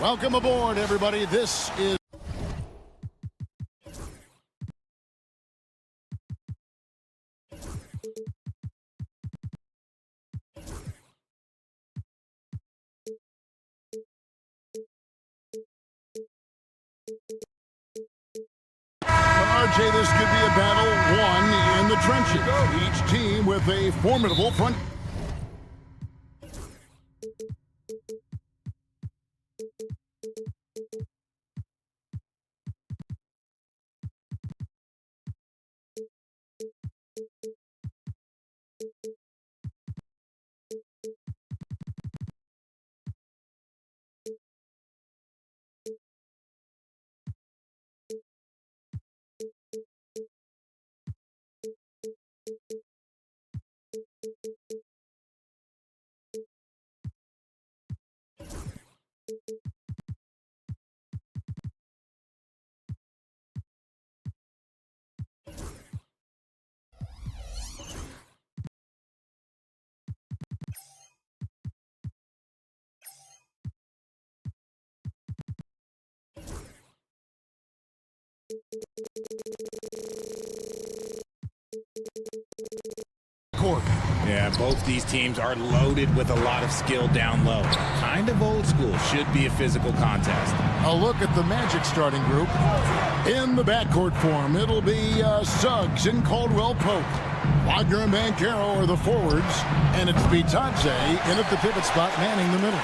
Welcome aboard, everybody. This is RJ, this could be a battle won in the trenches. Each team with a formidable front. Yeah, both these teams are loaded with a lot of skill down low. Kind of old school. Should be a physical contest. A look at the Magic starting group. In the backcourt form, it'll be Suggs and Caldwell Pope. Wagner and Banchero are the forwards, and it's Bitadze in at the pivot spot, manning the middle.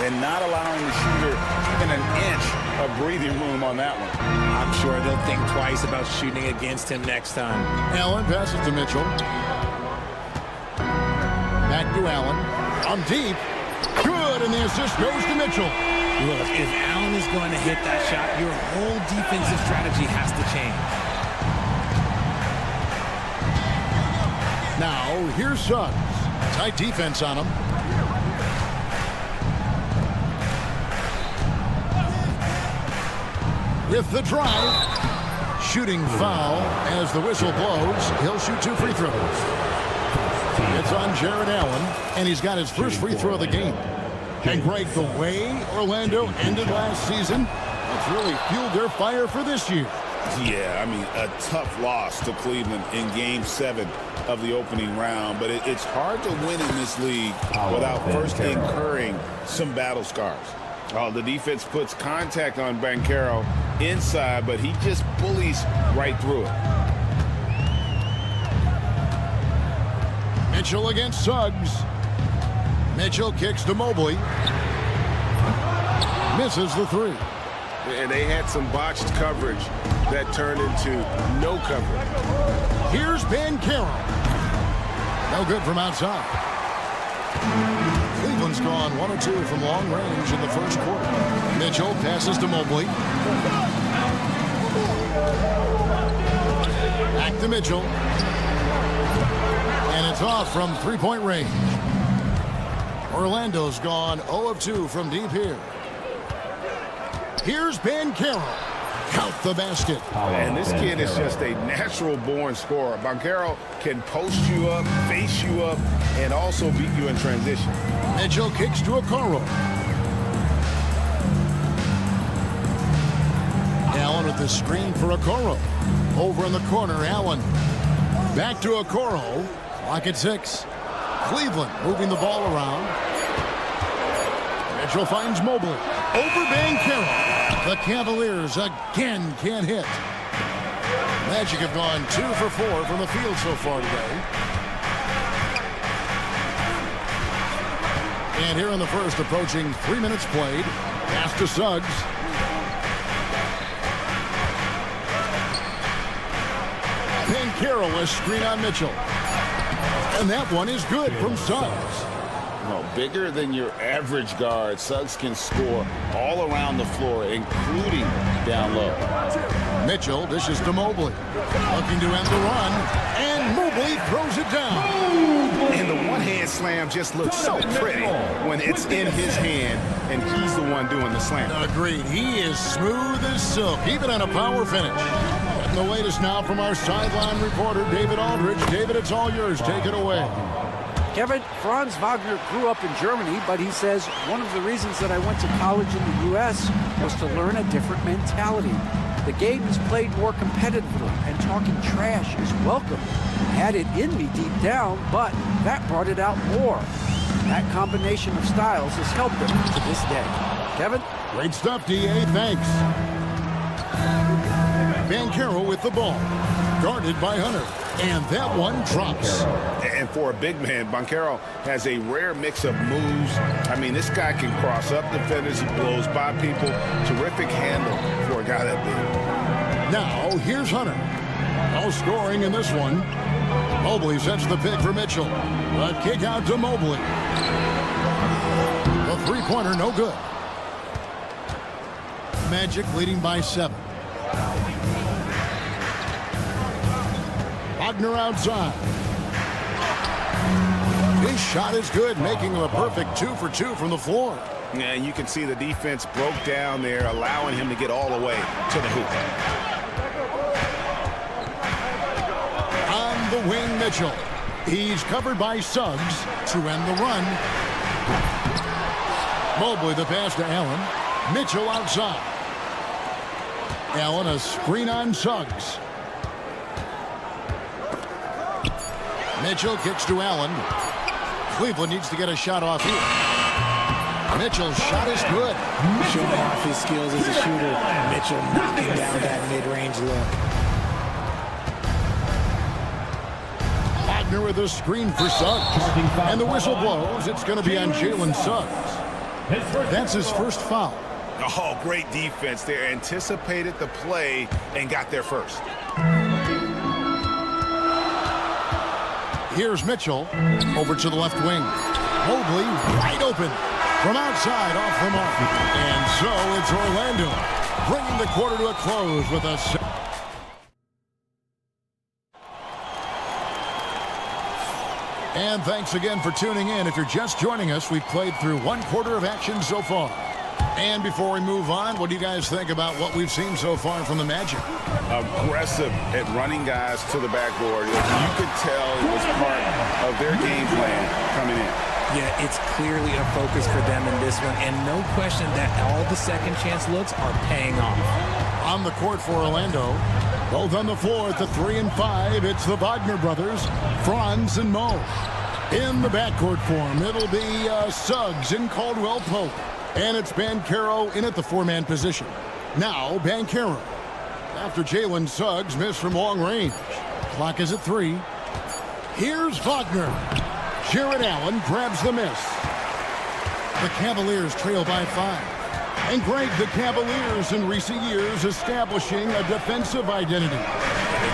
And not allowing the shooter in an inch of breathing room on that one. I'm sure they'll think twice about shooting against him next time. Allen passes to Mitchell. Back to Allen. On deep. Good, and the assist goes to Mitchell. Look, if Allen is going to hit that shot, your whole defensive strategy has to change. Now, here's Suggs. Tight defense on him. With the drive. Shooting foul as the whistle blows. He'll shoot 2 free throws. It's on Jared Allen, and he's got his first free throw of the game. And Greg, the way Orlando ended last season, it's really fueled their fire for this year. Yeah, I mean, a tough loss to Cleveland in Game 7 of the opening round, but it's hard to win in this league without first incurring some battle scars. The defense puts contact on Banchero inside, but he just bullies right through it. Mitchell against Suggs. Mitchell kicks to Mobley. Misses the 3. And they had some botched coverage that turned into no coverage. Here's Banchero. No good from outside. Cleveland's gone 1 or 2 from long range in the first quarter. Mitchell passes to Mobley. Back to Mitchell. And it's off from 3-point range. Orlando's gone 0 of 2 from deep here. Here's Banchero. Count the basket. And this kid is just a natural-born scorer. Banchero can post you up, face you up, and also beat you in transition. Mitchell kicks to Okoro. Allen with the screen for Okoro. Over in the corner, Allen. Back to Okoro. Clock at 6. Cleveland moving the ball around. Mitchell finds Mobley. Over Banchero. The Cavaliers again can't hit. Magic have gone 2 for 4 from the field so far today. And here in the first, approaching 3 minutes played. Pass to Suggs. Banchero, a screen on Mitchell. And that one is good from Suggs. No, bigger than your average guard, Suggs can score all around the floor, including down low. Mitchell dishes to Mobley. Looking to end the run. And Mobley throws it down. And the one-hand slam just looks so pretty when it's in his hand and he's the one doing the slam. Agreed. He is smooth as silk, even on a power finish. And the latest now from our sideline reporter, David Aldridge. David, it's all yours. Take it away. Kevin, Franz Wagner grew up in Germany, but he says one of the reasons that I went to college in the U.S. was to learn a different mentality. The game is played more competitively, and talking trash is welcome. I had it in me deep down, but that brought it out more. That combination of styles has helped him to this day. Kevin? Great stuff, D.A. Thanks. Banchero with the ball. Guarded by Hunter. And that one drops. And for a big man, Banchero has a rare mix of moves. I mean, this guy can cross up defenders. He blows by people. Terrific handle for a guy that big. Now, here's Hunter. No scoring in this one. Mobley sets the pick for Mitchell. A kick out to Mobley. The three-pointer, no good. Magic leading by 7. Wagner outside. His shot is good, making him a perfect 2 for 2 from the floor. Yeah, you can see the defense broke down there, allowing him to get all the way to the hoop. On the wing, Mitchell. He's covered by Suggs to end the run. Mobley the pass to Allen. Mitchell outside. Allen a screen on Suggs. Mitchell kicks to Allen. Cleveland needs to get a shot off here. Mitchell's shot is good. Showing off his skills as a shooter. Mitchell knocking down that mid-range look. Wagner with a screen for Suggs. And the whistle blows. It's going to be on Jalen Suggs. That's his first foul. Oh, great defense there. Anticipated the play and got there first. Here's Mitchell over to the left wing. Mobley wide open from outside off the mark. And so it's Orlando bringing the quarter to a close with a... And thanks again for tuning in. If you're just joining us, we've played through one quarter of action so far. And before we move on, what do you guys think about what we've seen so far from the Magic? Aggressive at running guys to the backboard. You could tell it was part of their game plan coming in. Yeah, it's clearly a focus for them in this one, and no question that all the second chance looks are paying off. On the court for Orlando, both on the floor at the 3 and 5, it's the Wagner brothers, Franz and Mo. In the backcourt form, it'll be Suggs and Caldwell Pope. And it's Banchero in at the 4-man position. Now, Banchero. After Jalen Suggs missed from long range. Clock is at 3. Here's Wagner. Jared Allen grabs the miss. The Cavaliers trail by 5. And Greg, the Cavaliers in recent years establishing a defensive identity.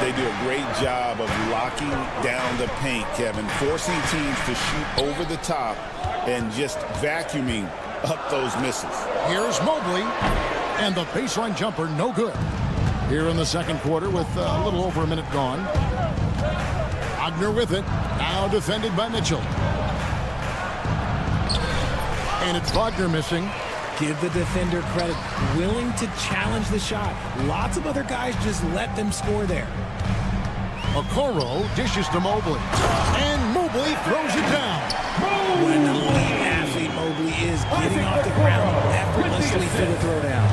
They do a great job of locking down the paint, Kevin, forcing teams to shoot over the top and just vacuuming up those misses. Here's Mobley, and the baseline jumper no good. Here in the second quarter with a little over a minute gone. Wagner with it, now defended by Mitchell. And it's Wagner missing. Give the defender credit, willing to challenge the shot. Lots of other guys just let them score there. Okoro dishes to Mobley, and Mobley throws it down. What an elite athlete Mobley is, getting off the ground effortlessly for the throwdown.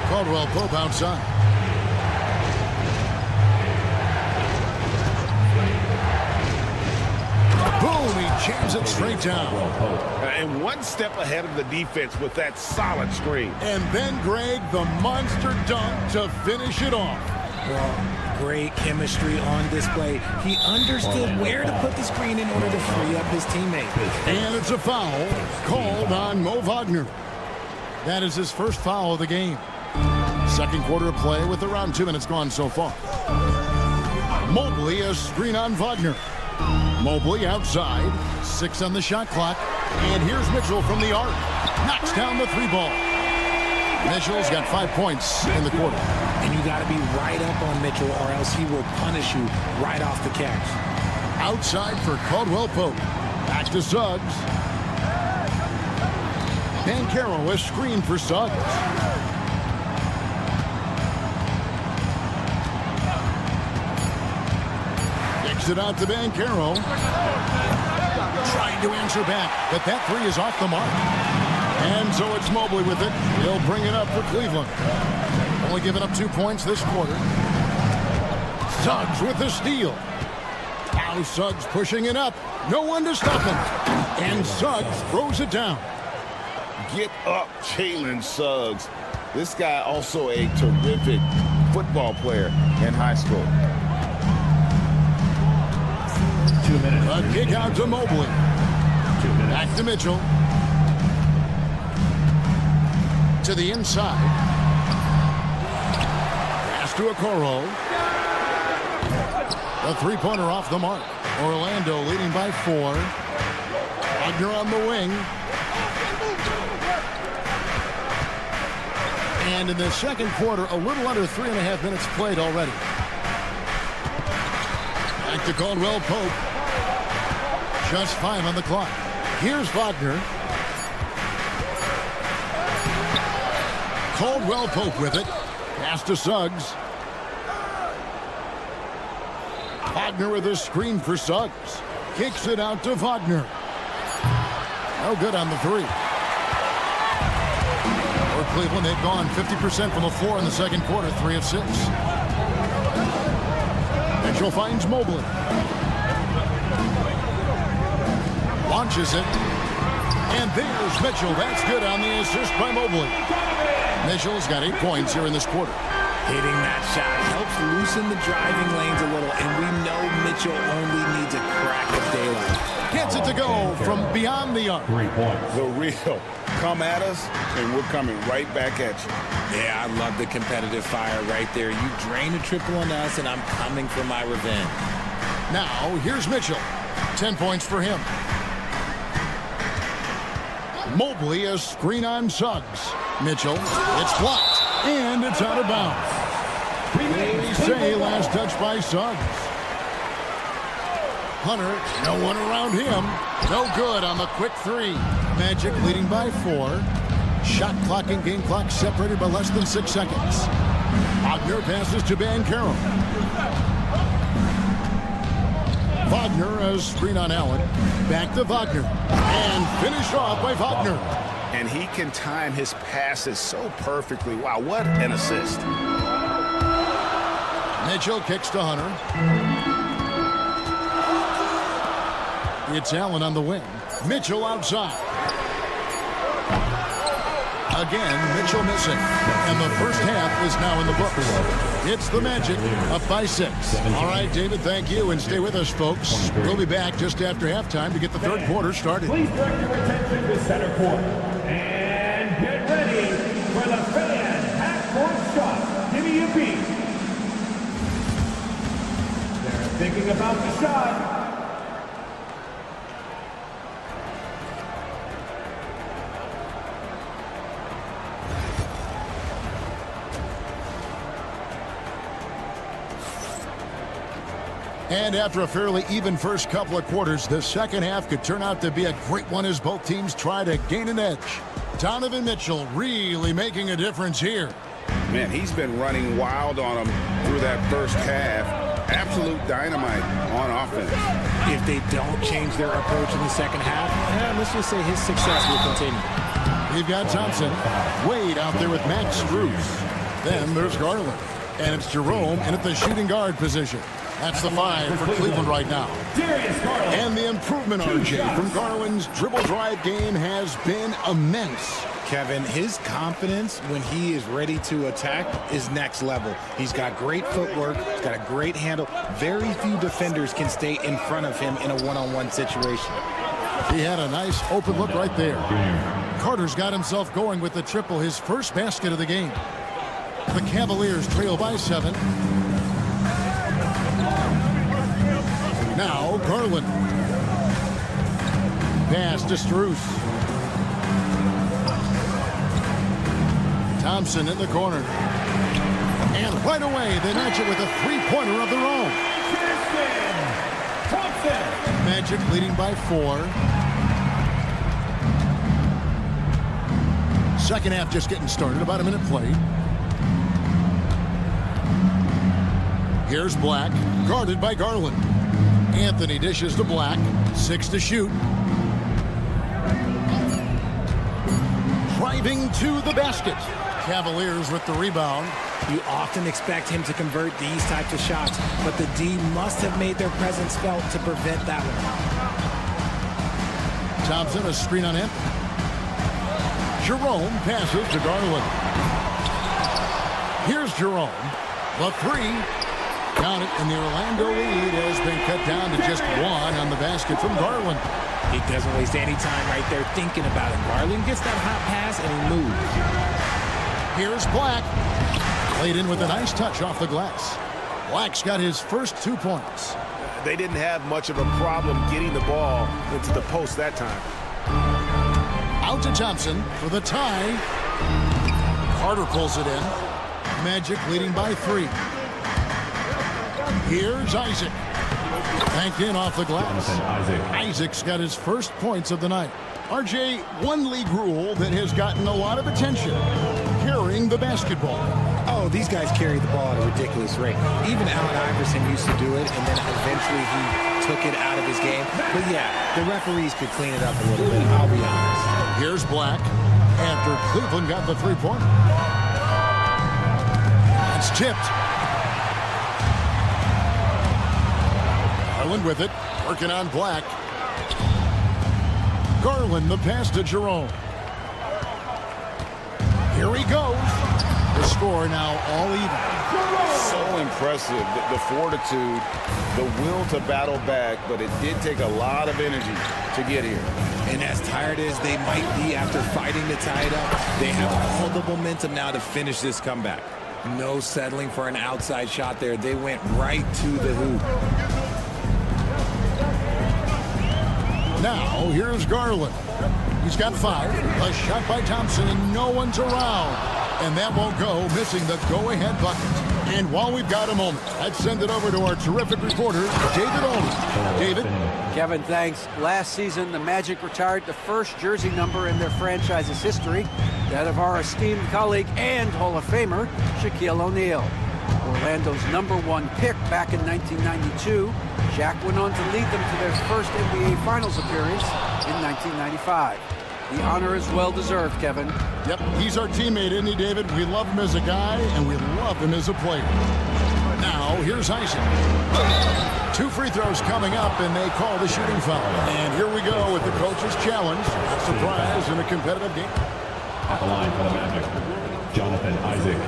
Caldwell Pope outside. Boom, he jams it straight down. And one step ahead of the defense with that solid screen. And then Greg, the monster dunk to finish it off. Well, great chemistry on display. He understood where to put the screen in order to free up his teammate. And it's a foul called on Mo Wagner. That is his first foul of the game. Second quarter of play with around 2 minutes gone so far. Mobley, a screen on Wagner. Mobley outside, 6 on the shot clock. And here's Mitchell from the arc. Knocks down the 3-ball. Mitchell's got 5 points in the quarter. And you got to be right up on Mitchell or else he will punish you right off the catch. Outside for Caldwell Pope. Back to Suggs. Banchero, a screen for Suggs. Kicks it out to Banchero. Trying to answer back, but that three is off the mark. And so it's Mobley with it. He'll bring it up for Cleveland. Only giving up 2 points this quarter. Suggs with the steal. Now Suggs pushing it up. No one to stop him. And Suggs throws it down. Get up, Jalen Suggs. This guy also a terrific football player in high school. 2 minutes. A kick out to Mobley. Back to Mitchell. To the inside. Pass to Okoro. A three-pointer off the mark. Orlando leading by 4. Wagner on the wing. And in the second quarter, a little under 3.5 minutes played already. Back to Caldwell Pope. Just 5 on the clock. Here's Wagner. Caldwell Pope with it. Pass to Suggs. Wagner with a screen for Suggs. Kicks it out to Wagner. No good on the three. For Cleveland, they've gone 50% from the floor in the second quarter, 3 of 6. Mitchell finds Mobley. Launches it. And there's Mitchell. That's good on the assist by Mobley. Mitchell's got 8 points here in this quarter. Hitting that shot helps loosen the driving lanes a little, and we know Mitchell only needs a crack of daylight. Gets it to go from beyond the arc. 3 points. The real come at us, and we're coming right back at you. Yeah, I love the competitive fire right there. You drain a triple on us, and I'm coming for my revenge. Now, here's Mitchell. 10 points for him. Mobley, a screen on Suggs. Mitchell, it's blocked, and it's out of bounds. They say last touch by Suggs. Hunter, no one around him. No good on the quick three. Magic leading by 4. Shot clock and game clock separated by less than 6 seconds. Wagner passes to Banchero. Wagner, a screen on Allen. Back to Wagner. And finished off by Wagner. And he can time his passes so perfectly. Wow, what an assist. Mitchell kicks to Hunter. It's Allen on the wing. Mitchell outside. Again, Mitchell missing. And the first half is now in the books. It's the Magic, up by 6. All right, David, thank you. And stay with us, folks. We'll be back just after halftime to get the third quarter started. Please direct your attention to center court. And get ready for the fan half-court shot. Give me a beat. They're thinking about the shot. And after a fairly even first couple of quarters, the second half could turn out to be a great one as both teams try to gain an edge. Donovan Mitchell really making a difference here. Man, he's been running wild on them through that first half. Absolute dynamite on offense. If they don't change their approach in the second half, let's just say his success will continue. We've got Thompson. Wade out there with Max Strus. Then there's Garland. And it's Jerome in at the shooting guard position. That's the 5 for Cleveland right now. And the improvement, RJ, from Garland's dribble drive game has been immense. Kevin, his confidence when he is ready to attack is next level. He's got great footwork. He's got a great handle. Very few defenders can stay in front of him in a one-on-one situation. He had a nice open look right there. Carter's got himself going with the triple, his first basket of the game. The Cavaliers trail by 7. Now Garland. Pass to Strus. Thompson in the corner. And right away they match it with a three-pointer of their own. Magic leading by 4. Second half just getting started. About a minute played. Here's Black, guarded by Garland. Anthony dishes to Black. 6 to shoot. Driving to the basket. Cavaliers with the rebound. You often expect him to convert these types of shots, but the D must have made their presence felt to prevent that one. Thompson, a screen on Anthony. Jerome passes to Garland. Here's Jerome. The 3. Count it, and the Orlando lead has been cut down to just 1 on the basket from Garland. He doesn't waste any time right there thinking about it. Garland gets that hot pass, and he moves. Here's Black. Played in with a nice touch off the glass. Black's got his first 2 points. They didn't have much of a problem getting the ball into the post that time. Out to Thompson for the tie. Carter pulls it in. Magic leading by 3. Here's Isaac. Banked in off the glass. Isaac's got his first points of the night. RJ, one league rule that has gotten a lot of attention. Carrying the basketball. Oh, these guys carry the ball at a ridiculous rate. Even Allen Iverson used to do it, and then eventually he took it out of his game. But yeah, the referees could clean it up a little bit, I'll be honest. Here's Black after Cleveland got the 3-pointer. It's tipped. Garland with it, working on Black. Garland, the pass to Jerome. Here he goes. The score now all even. So impressive, the fortitude, the will to battle back, but it did take a lot of energy to get here. And as tired as they might be after fighting to tie it up, they have all the momentum now to finish this comeback. No settling for an outside shot there. They went right to the hoop. Now, here's Garland. He's got 5. A shot by Thompson, and no one's around. And that won't go, missing the go-ahead bucket. And while we've got a moment, I'd send it over to our terrific reporter, David Olney. David? Kevin, thanks. Last season, the Magic retired the first jersey number in their franchise's history, that of our esteemed colleague and Hall of Famer, Shaquille O'Neal. Orlando's #1 pick back in 1992, Shaq went on to lead them to their first NBA Finals appearance in 1995. The honor is well-deserved, Kevin. Yep, he's our teammate, isn't he, David? We love him as a guy, and we love him as a player. Now, here's Isaac. 2 free throws coming up, and they call the shooting foul. And here we go with the coach's challenge. A surprise in a competitive game. At the line for the Magic, Jonathan Isaac,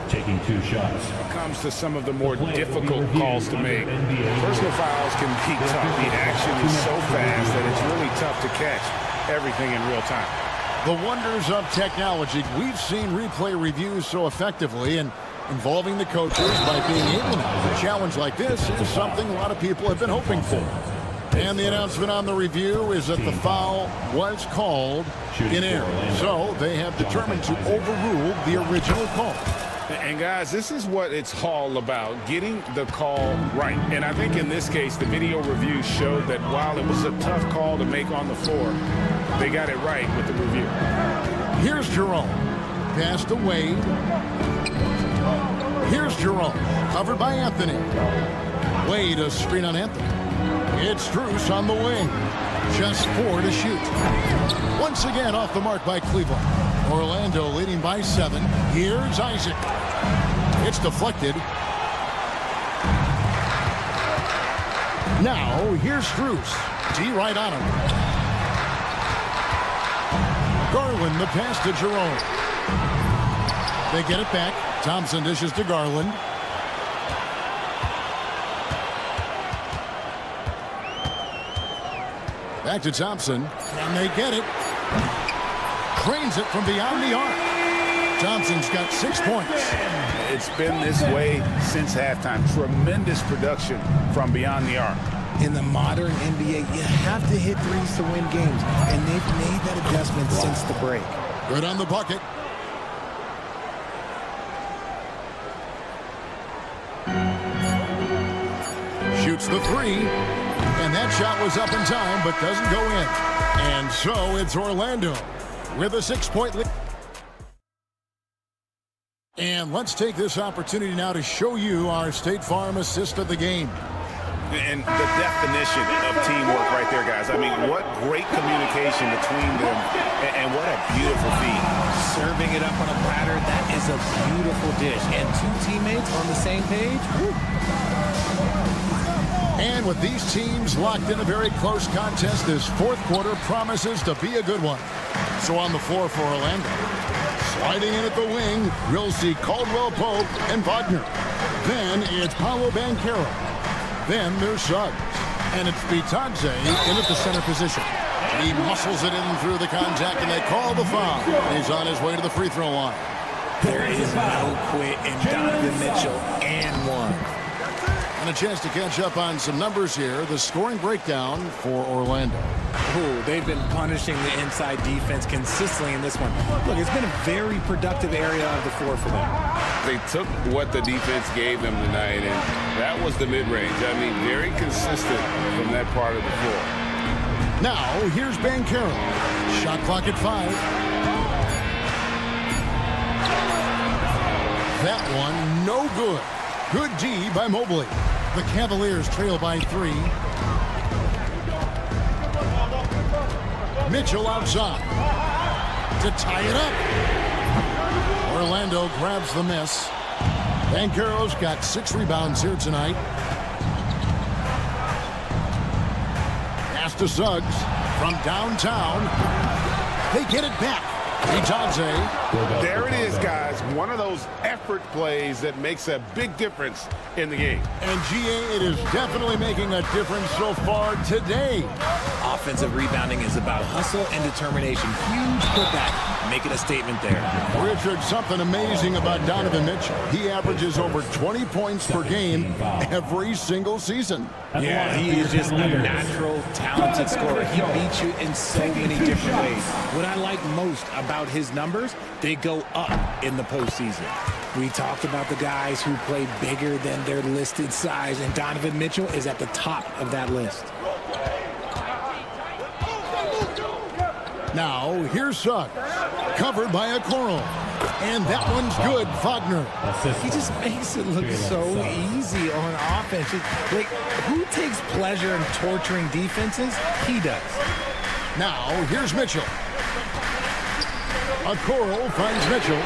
taking 2 shots. Comes to some of the more difficult calls to make. Personal fouls can be tough. The action is so fast that it's really tough to catch everything in real time. The wonders of technology. We've seen replay reviews so effectively, and involving the coaches by being able to a challenge like this is something a lot of people have been hoping for. And the announcement on the review is that the foul was called in error. So they have determined to overrule the original call. And guys, this is what it's all about, getting the call right. And I think in this case, the video review showed that while it was a tough call to make on the floor, they got it right with the review. Here's Jerome. Pass to Wade. Here's Jerome. Covered by Anthony. Wade, a screen on Anthony. It's Strus on the wing. Just 4 to shoot. Once again off the mark by Cleveland. Orlando leading by 7. Here's Isaac. It's deflected. Now, here's Strus. D right on him. Garland, the pass to Jerome. They get it back. Thompson dishes to Garland. Back to Thompson, and they get it. Cranes it from beyond the arc. Thompson's got 6 points. It's been this way since halftime. Tremendous production from beyond the arc. In the modern NBA, you have to hit threes to win games, and they've made that adjustment since the break. Good on the bucket. Shoots the 3, and that shot was up in time, but doesn't go in. And so it's Orlando with a 6-point lead. And let's take this opportunity now to show you our State Farm assist of the game. And the definition of teamwork right there, guys. I mean, what great communication between them, and what a beautiful feat. Serving it up on a platter, that is a beautiful dish. And two teammates on the same page. Woo. And with these teams locked in a very close contest, this fourth quarter promises to be a good one. So on the floor for Orlando, sliding in at the wing, we'll see Caldwell Pope and Wagner. Then it's Paolo Banchero. Then there's Suggs. And it's Bitadze in at the center position. He muscles it in through the contact, and they call the foul. He's on his way to the free throw line. There is no quit in Donovan Mitchell, and one. And a chance to catch up on some numbers here. The scoring breakdown for Orlando. Ooh, they've been punishing the inside defense consistently in this one. Look, it's been a very productive area of the floor for them. They took what the defense gave them tonight, and that was the mid-range. I mean, very consistent from that part of the floor. Now, here's Banchero. Shot clock at 5. That one, no good. Good D by Mobley. The Cavaliers trail by 3. Mitchell outside to tie it up. Orlando grabs the miss. Banchero's got 6 rebounds here tonight. Pass to Suggs from downtown. They get it back. Bitadze. There it is, guys. One of those effort plays that makes a big difference in the game. And GA, it is definitely making a difference so far today. Offensive rebounding is about hustle and determination. Huge putback, making a statement there. Richard, something amazing about Donovan Mitchell. He averages over 20 points per game every single season. Yeah, he is just a natural, talented scorer. He beats you in so many different ways. What I like most about his numbers, they go up in the postseason. We talked about the guys who play bigger than their listed size, and Donovan Mitchell is at the top of that list. Now, here's Suggs, covered by a Coral. And that one's good, Wagner. He just makes it look so easy on offense. Like, who takes pleasure in torturing defenses? He does. Now, here's Mitchell. A Coral finds Mitchell.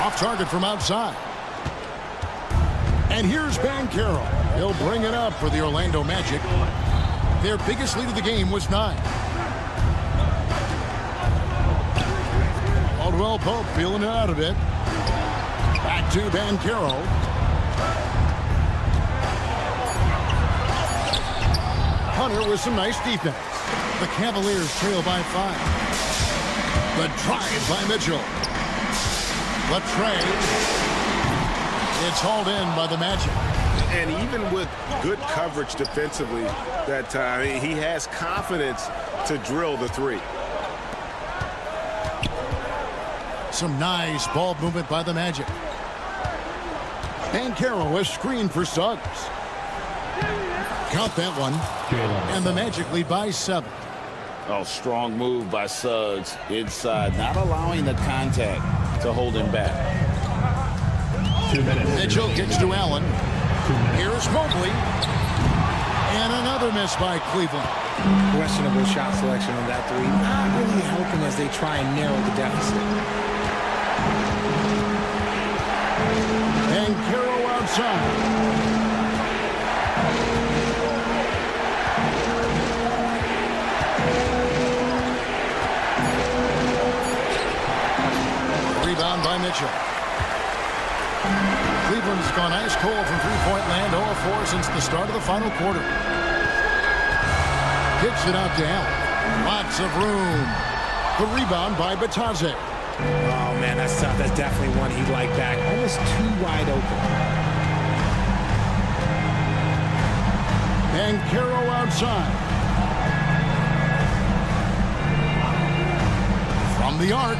Off target from outside. And here's Banchero. He'll bring it up for the Orlando Magic. Their biggest lead of the game was 9. Caldwell Pope feeling it out a bit. Back to Banchero. Hunter with some nice defense. The Cavaliers trail by 5. The drive by Mitchell. The trade. It's hauled in by the Magic. And even with good coverage defensively that time, he has confidence to drill the 3. Some nice ball movement by the Magic. Banchero a screen for Suggs. Count that one. And the Magic lead by 7. Oh, strong move by Suggs inside, not allowing the contact to hold him back. 2 minutes. Mitchell kicks to Allen. Here's Mobley. And another miss by Cleveland. Questionable shot selection on that 3. Not really helping as they try and narrow the deficit. Banchero outside. Rebound by Mitchell. Cleveland's gone ice cold from three-point land, 0-4 since the start of the final quarter. Kicks it out to Allen. Lots of room. The rebound by Bitadze. Oh, man, that's tough. That's definitely one he'd like back. Almost too wide open. Banchero outside. From the arc.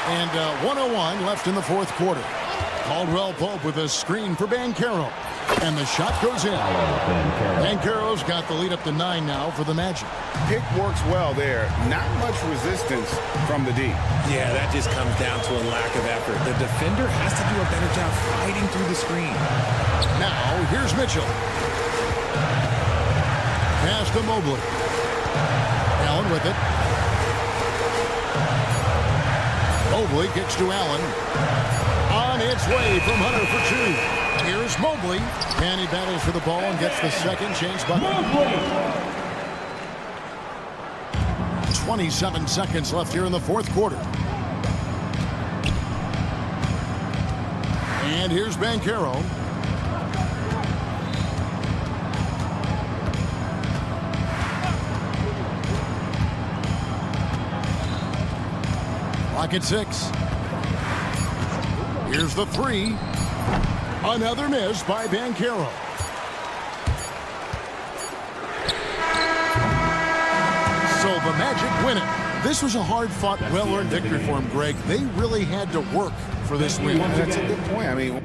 And 1:01 left in the fourth quarter. Caldwell Pope with a screen for Banchero. And the shot goes in. Banchero's got the lead up to 9 now for the Magic. Pick works well there. Not much resistance from the D. Yeah, that just comes down to a lack of effort. The defender has to do a better job fighting through the screen. Now, here's Mitchell. Pass to Mobley. Allen with it. Mobley kicks to Allen. On its way from Hunter for 2. Here's Mobley, and he battles for the ball and gets the second chance bucket. 27 seconds left here in the fourth quarter. And here's Banchero. Clock at 6. Here's the 3. Another miss by Banchero. So the Magic win it. This was a hard-fought, well-earned victory for him, Greg. They really had to work for this win. That's a good point. I mean,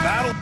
battle.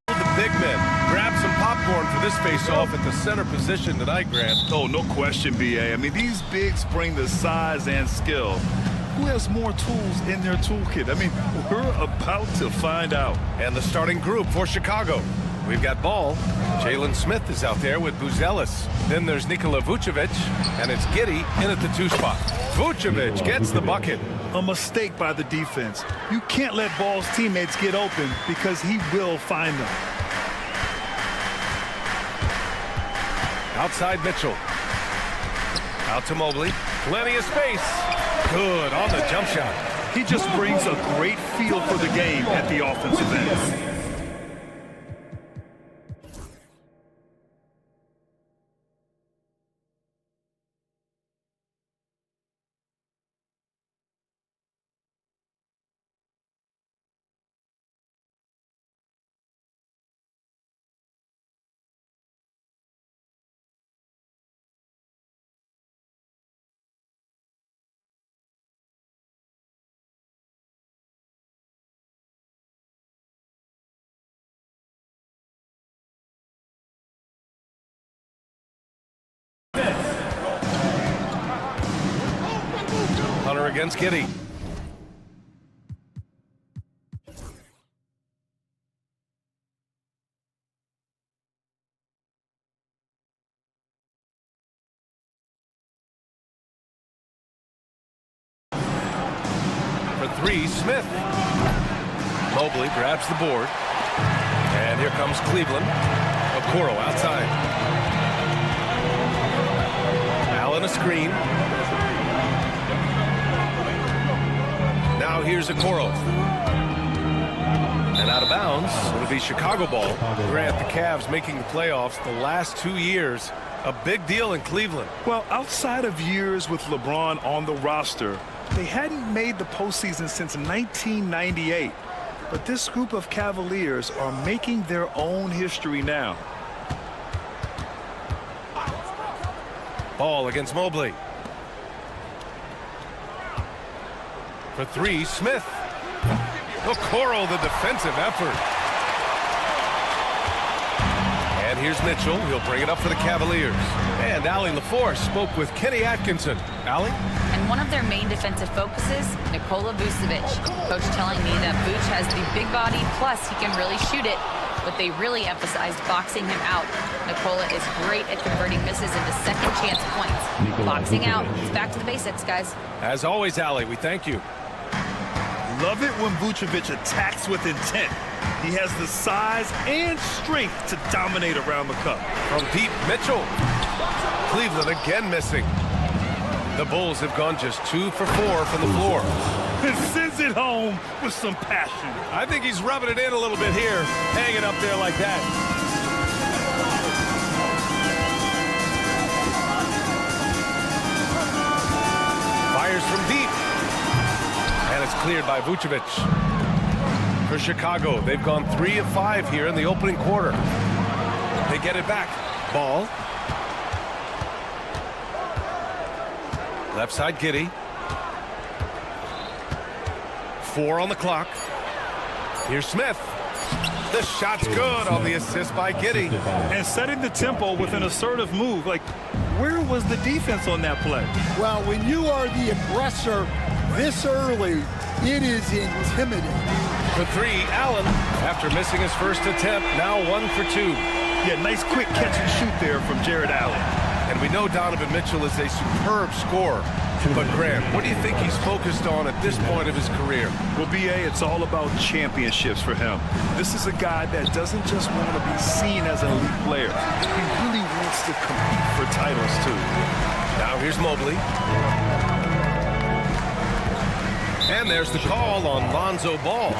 The big men grab some popcorn for this face-off at the center position tonight, Grant. Oh, no question, B.A. I mean, these bigs bring the size and skill. Who has more tools in their toolkit? I mean, we're about to find out. And the starting group for Chicago. We've got Ball. Jalen Smith is out there with Buzelis. Then there's Nikola Vucevic, and it's Giddey in at the 2 spot. Vucevic gets the bucket. A mistake by the defense. You can't let Ball's teammates get open because he will find them. Outside Mitchell. Out to Mobley. Plenty of space. Good on the jump shot. He just brings a great feel for the game at the offensive end. Hunter against Giddey. For 3, Smith. Mobley grabs the board. And here comes Cleveland. Okoro outside. Allen a screen. Now here's Okoro. And out of bounds, it'll be Chicago ball. Grant, the Cavs making the playoffs the last 2 years. A big deal in Cleveland. Well, outside of years with LeBron on the roster, they hadn't made the postseason since 1998. But this group of Cavaliers are making their own history now. Ball against Mobley. For 3, Smith. Okoro, the defensive effort. And here's Mitchell. He'll bring it up for the Cavaliers. And Allie LaForce spoke with Kenny Atkinson. Allie? And one of their main defensive focuses, Nikola Vucevic. Coach telling me that Vuce has the big body, plus he can really shoot it. But they really emphasized boxing him out. Nikola is great at converting misses into second chance points. Boxing out. It's back to the basics, guys. As always, Allie, we thank you. Love it when Vucevic attacks with intent. He has the size and strength to dominate around the cup. From deep, Mitchell. Cleveland again missing. The Bulls have gone just 2 for 4 from the floor. And sends it home with some passion. I think he's rubbing it in a little bit here, hanging up there like that. Fires from deep. And it's cleared by Vucevic. For Chicago, they've gone 3 of 5 here in the opening quarter. They get it back. Ball. Left side, Giddey. 4 on the clock. Here's Smith. The shot's good on the assist by Giddey. And setting the tempo with an assertive move. Like, where was the defense on that play? Well, when you are the aggressor this early, it is intimidating. For 3, Allen, after missing his first attempt, now 1 for 2. Yeah, nice quick catch and shoot there from Jared Allen. And we know Donovan Mitchell is a superb scorer. But Grant, what do you think he's focused on at this point of his career? Well, B.A., it's all about championships for him. This is a guy that doesn't just want to be seen as an elite player. He really wants to compete for titles, too. Now here's Mobley. And there's the call on Lonzo Ball.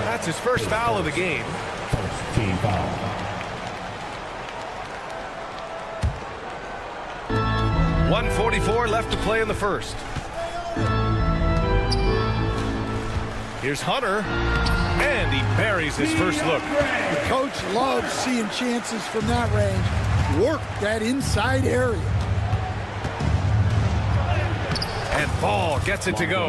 That's his first foul of the game. First team foul. 1:44 left to play in the first. Here's Hunter, and he buries his first look. The coach loves seeing chances from that range. Work that inside area. And Ball gets it to go.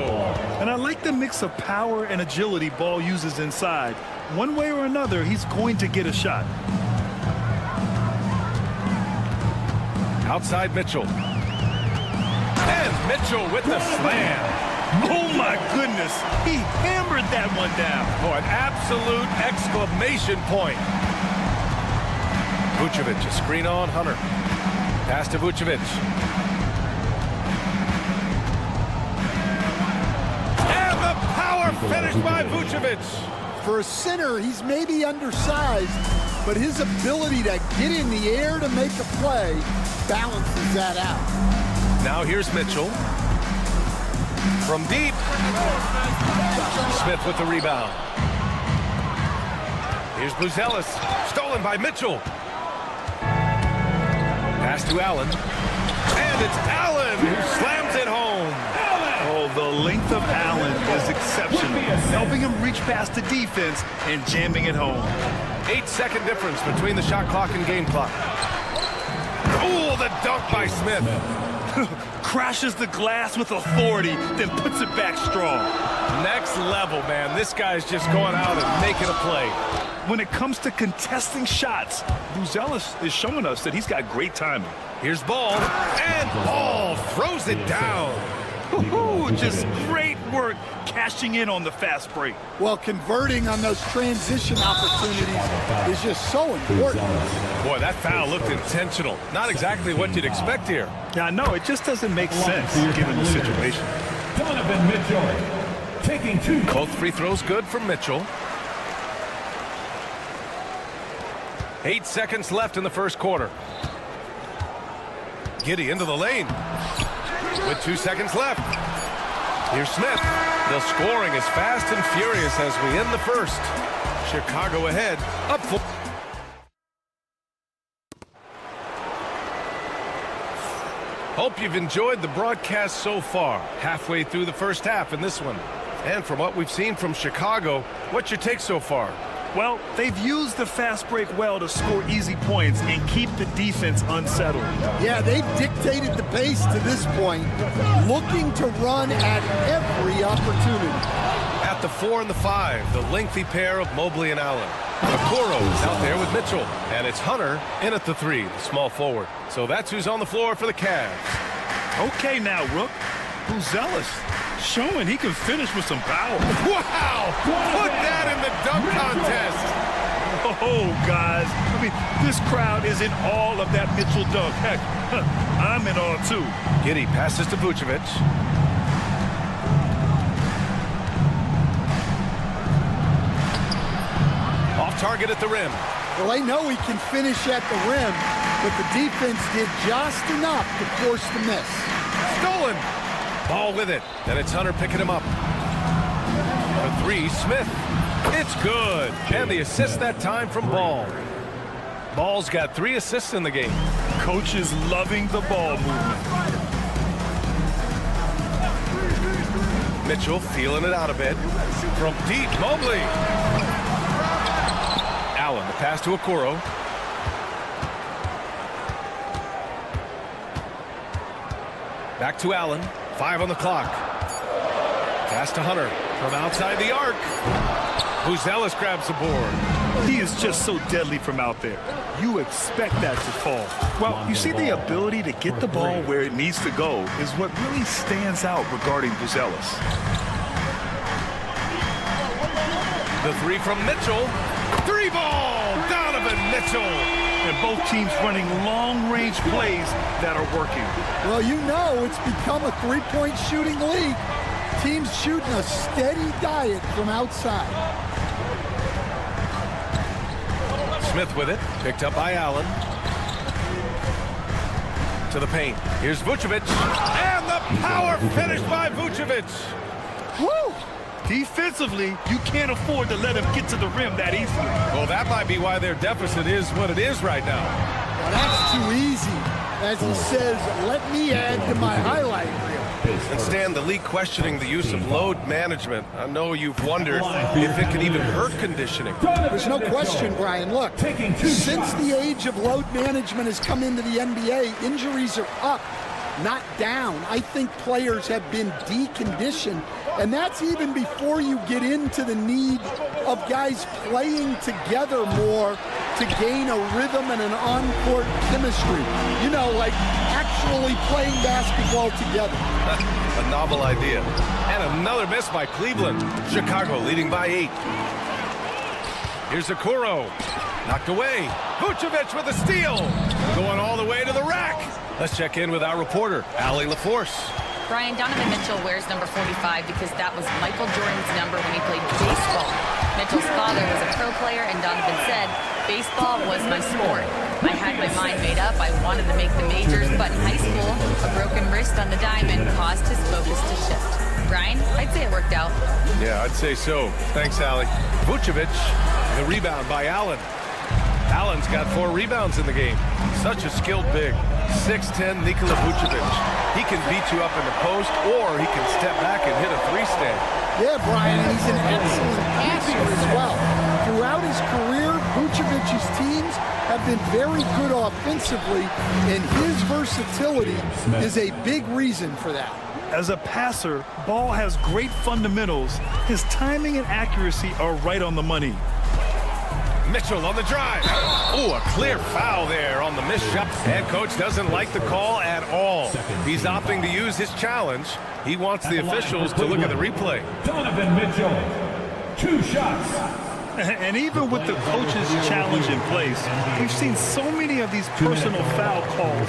And I like the mix of power and agility Ball uses inside. One way or another, he's going to get a shot. Outside Mitchell. And Mitchell with the slam. Oh, my goodness. He hammered that one down. Oh, an absolute exclamation point. Vucevic, a screen on Hunter. Pass to Vucevic. And the power finish by Vucevic. For a center, he's maybe undersized, but his ability to get in the air to make a play balances that out. Now here's Mitchell. From deep. Smith with the rebound. Here's Buzelis. Stolen by Mitchell. Pass to Allen. And it's Allen who slams it home. Oh, the length of Allen is exceptional. Helping him reach past the defense and jamming it home. 8-second difference between the shot clock and game clock. Oh, the dunk by Smith. Crashes the glass with authority, then puts it back strong. Next level, man. This guy's just going out and making a play. When it comes to contesting shots, Buzelis is showing us that he's got great timing. Here's Ball, and Ball throws it down. Just great work cashing in on the fast break. Well, converting on those transition opportunities is just so important. Boy, that foul looked intentional. Not exactly what you'd expect here. Yeah, I know. It just doesn't make sense given the situation. Donovan Mitchell taking 2. Both free throws good for Mitchell. 8 seconds left in the first quarter. Giddey into the lane. With 2 seconds left. Here's Smith. The scoring is fast and furious as we end the first. Chicago ahead. Up 4. Hope you've enjoyed the broadcast so far. Halfway through the first half in this one. And from what we've seen from Chicago, what's your take so far? Well, they've used the fast break well to score easy points and keep the defense unsettled. Yeah, they've dictated the pace to this point, looking to run at every opportunity. At the 4 and the 5, the lengthy pair of Mobley and Allen. Okoro is out there with Mitchell, and it's Hunter in at the 3, the small forward. So that's who's on the floor for the Cavs. Okay now, Rook. Buzelis showing he can finish with some power. Wow! Put that in the dunk contest! Oh, guys. I mean, this crowd is in awe of that Mitchell dunk. Heck, I'm in awe, too. Giddey passes to Vucevic. Off target at the rim. Well, they know he can finish at the rim, but the defense did just enough to force the miss. Stolen! Ball with it. Then it's Hunter picking him up. For 3, Smith. It's good. And the assist that time from Ball. Ball's got 3 assists in the game. Coach is loving the ball movement. Mitchell feeling it out a bit. From deep, Mobley. Allen, the pass to Okoro. Back to Allen. 5 on the clock. Pass to Hunter from outside the arc. Buzelis grabs the board. He is just so deadly from out there. You expect that to fall. Well, you see, the ability to get the ball where it needs to go is what really stands out regarding Buzelis. The 3 from Mitchell. 3-ball! Donovan Mitchell! And both teams running long-range plays that are working. Well, you know it's become a three-point shooting league. Teams shooting a steady diet from outside. Smith with it. Picked up by Allen. To the paint. Here's Vucevic. And the power finish by Vucevic. Woo! Defensively, you can't afford to let him get to the rim that easily. Well, that might be why their deficit is what it is right now. Well, that's too easy. As he says, let me add to my highlight reel. And Stan, the league questioning the use of load management. I know you've wondered if it could even hurt conditioning. There's no question, Brian. Look, since the age of load management has come into the NBA, injuries are up, not down. I think players have been deconditioned, and that's even before you get into the need of guys playing together more to gain a rhythm and an on-court chemistry. You know, like actually playing basketball together. A novel idea. And another miss by Cleveland. Chicago leading by 8. Here's Okoro. Knocked away. Vucevic with a steal. Going all the way to the rack. Let's check in with our reporter, Allie LaForce. Brian, Donovan Mitchell wears number 45 because that was Michael Jordan's number when he played baseball. Mitchell's father was a pro player, and Donovan said, baseball was my sport. I had my mind made up. I wanted to make the majors, but in high school, a broken wrist on the diamond caused his focus to shift. Brian, I'd say it worked out. Yeah, I'd say so. Thanks, Allie. Vucevic, the rebound by Allen. Allen's got 4 rebounds in the game. Such a skilled big. 6'10" Nikola Vucevic. He can beat you up in the post, or he can step back and hit a 3-stand. Yeah, Brian, and he's an excellent passer as well. Throughout his career, Vucevic's teams have been very good offensively, and his versatility is a big reason for that. As a passer, Ball has great fundamentals. His timing and accuracy are right on the money. Mitchell on the drive. Oh, a clear foul there on the missed shot. Head coach doesn't like the call at all. He's opting to use his challenge. He wants the officials to look at the replay. Donovan Mitchell, 2 shots. And even with the coach's challenge in place, we've seen so many of these personal foul calls.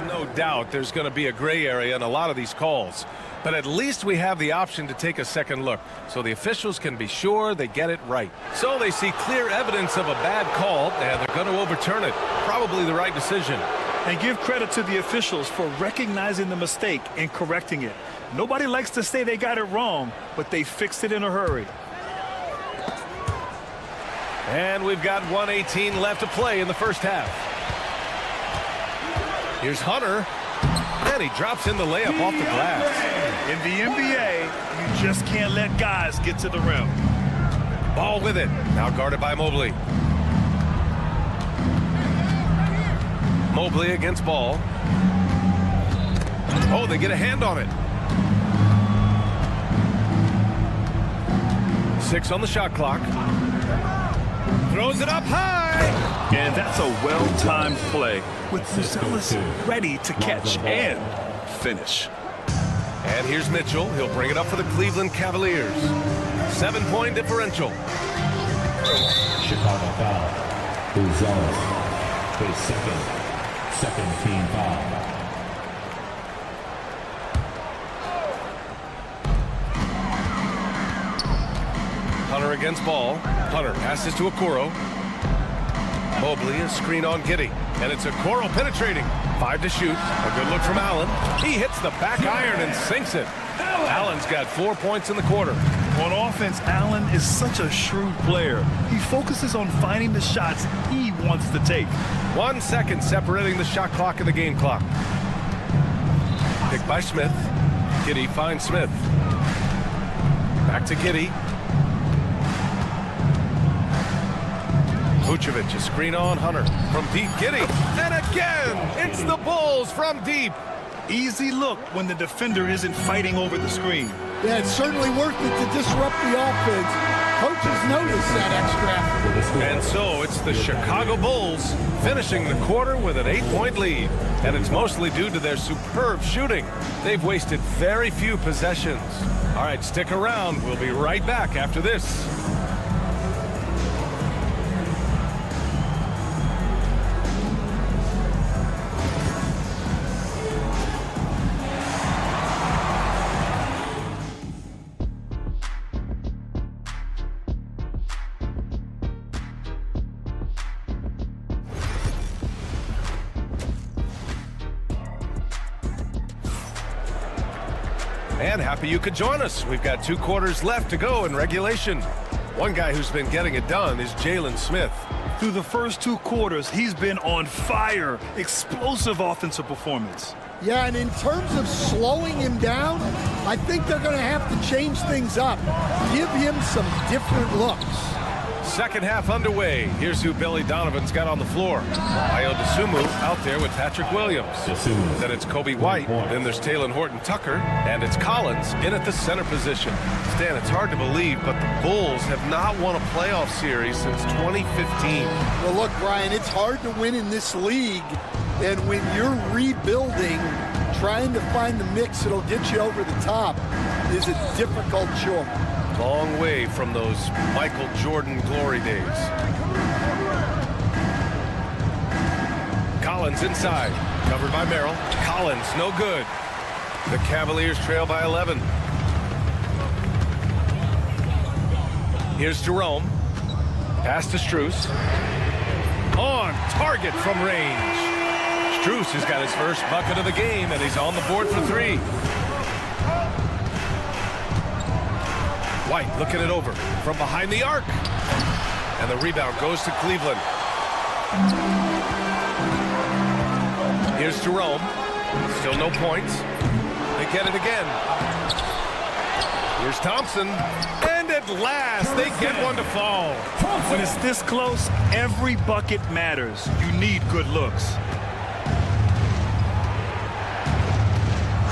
No doubt there's going to be a gray area in a lot of these calls. But at least we have the option to take a second look, so the officials can be sure they get it right. So they see clear evidence of a bad call, and they're going to overturn it. Probably the right decision. And give credit to the officials for recognizing the mistake and correcting it. Nobody likes to say they got it wrong, but they fixed it in a hurry. And we've got 1:18 left to play in the first half. Here's Hunter. And he drops in the layup off the glass. In the NBA, you just can't let guys get to the rim. Ball with it. Now guarded by Mobley. Mobley against Ball. Oh, they get a hand on it. 6 on the shot clock. Throws it up high. And that's a well-timed play with Buzelis ready to catch and finish. And here's Mitchell. He'll bring it up for the Cleveland Cavaliers. 7-point differential. Chicago foul. Buzelis. His second team foul. Hunter against Ball. Hunter passes to Okoro. Mobley, a screen on Giddey. And it's Okoro penetrating. 5 to shoot. A good look from Allen. He hits the back iron and sinks it. Allen's got 4 points in the quarter. On offense, Allen is such a shrewd player. He focuses on finding the shots he wants to take. 1 second separating the shot clock and the game clock. Picked by Smith. Giddey finds Smith. Back to Giddey. Vucevic, a screen on Hunter. From deep, Giddey. And again, it's the Bulls from deep. Easy look when the defender isn't fighting over the screen. Yeah, it's certainly worth it to disrupt the offense. Coaches notice that extra effort. And so it's the Chicago Bulls finishing the quarter with an 8-point lead. And it's mostly due to their superb shooting. They've wasted very few possessions. All right, stick around. We'll be right back after this. And happy you could join us. We've got 2 quarters left to go in regulation. One guy who's been getting it done is Jalen Smith. Through the first 2 quarters, he's been on fire. Explosive offensive performance. Yeah, and in terms of slowing him down, I think they're going to have to change things up. Give him some different looks. Second half underway. Here's who Billy Donovan's got on the floor. Ayo Dosunmu out there with Patrick Williams. Then it's Kobe White. Then there's Talen Horton-Tucker. And it's Collins in at the center position. Stan, it's hard to believe, but the Bulls have not won a playoff series since 2015. Well, look, Brian, it's hard to win in this league. And when you're rebuilding, trying to find the mix that'll get you over the top is a difficult chore. Long way from those Michael Jordan glory days. Collins inside, covered by Merrill. Collins, no good. The Cavaliers trail by 11. Here's Jerome. Pass to Strus. On target from range. Strus has got his first bucket of the game, and he's on the board for 3. White looking it over from behind the arc. And the rebound goes to Cleveland. Here's Jerome. Still no points. They get it again. Here's Thompson. And at last, they get one to fall. When it's this close, every bucket matters. You need good looks.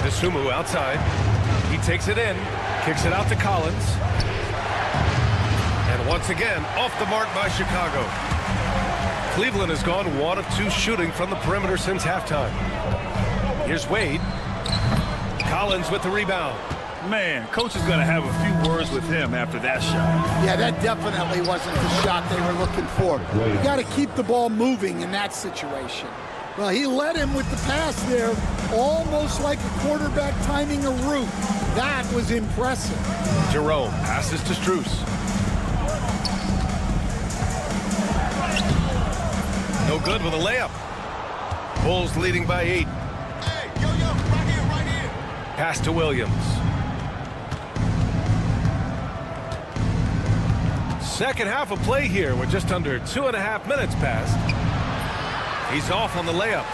Dosunmu outside. He takes it in. Kicks it out to Collins. And once again, off the mark by Chicago. Cleveland has gone 1 of 2 shooting from the perimeter since halftime. Here's Wade. Collins with the rebound. Man, coach is going to have a few words with him after that shot. Yeah, that definitely wasn't the shot they were looking for. You got to keep the ball moving in that situation. Well, he led him with the pass there, almost like a quarterback timing a route. That was impressive. Jerome passes to Strus. No good with a layup. Bulls leading by 8. Hey, yo, right here. Pass to Williams. Second half of play here with just under 2.5 minutes passed. He's off on the layup.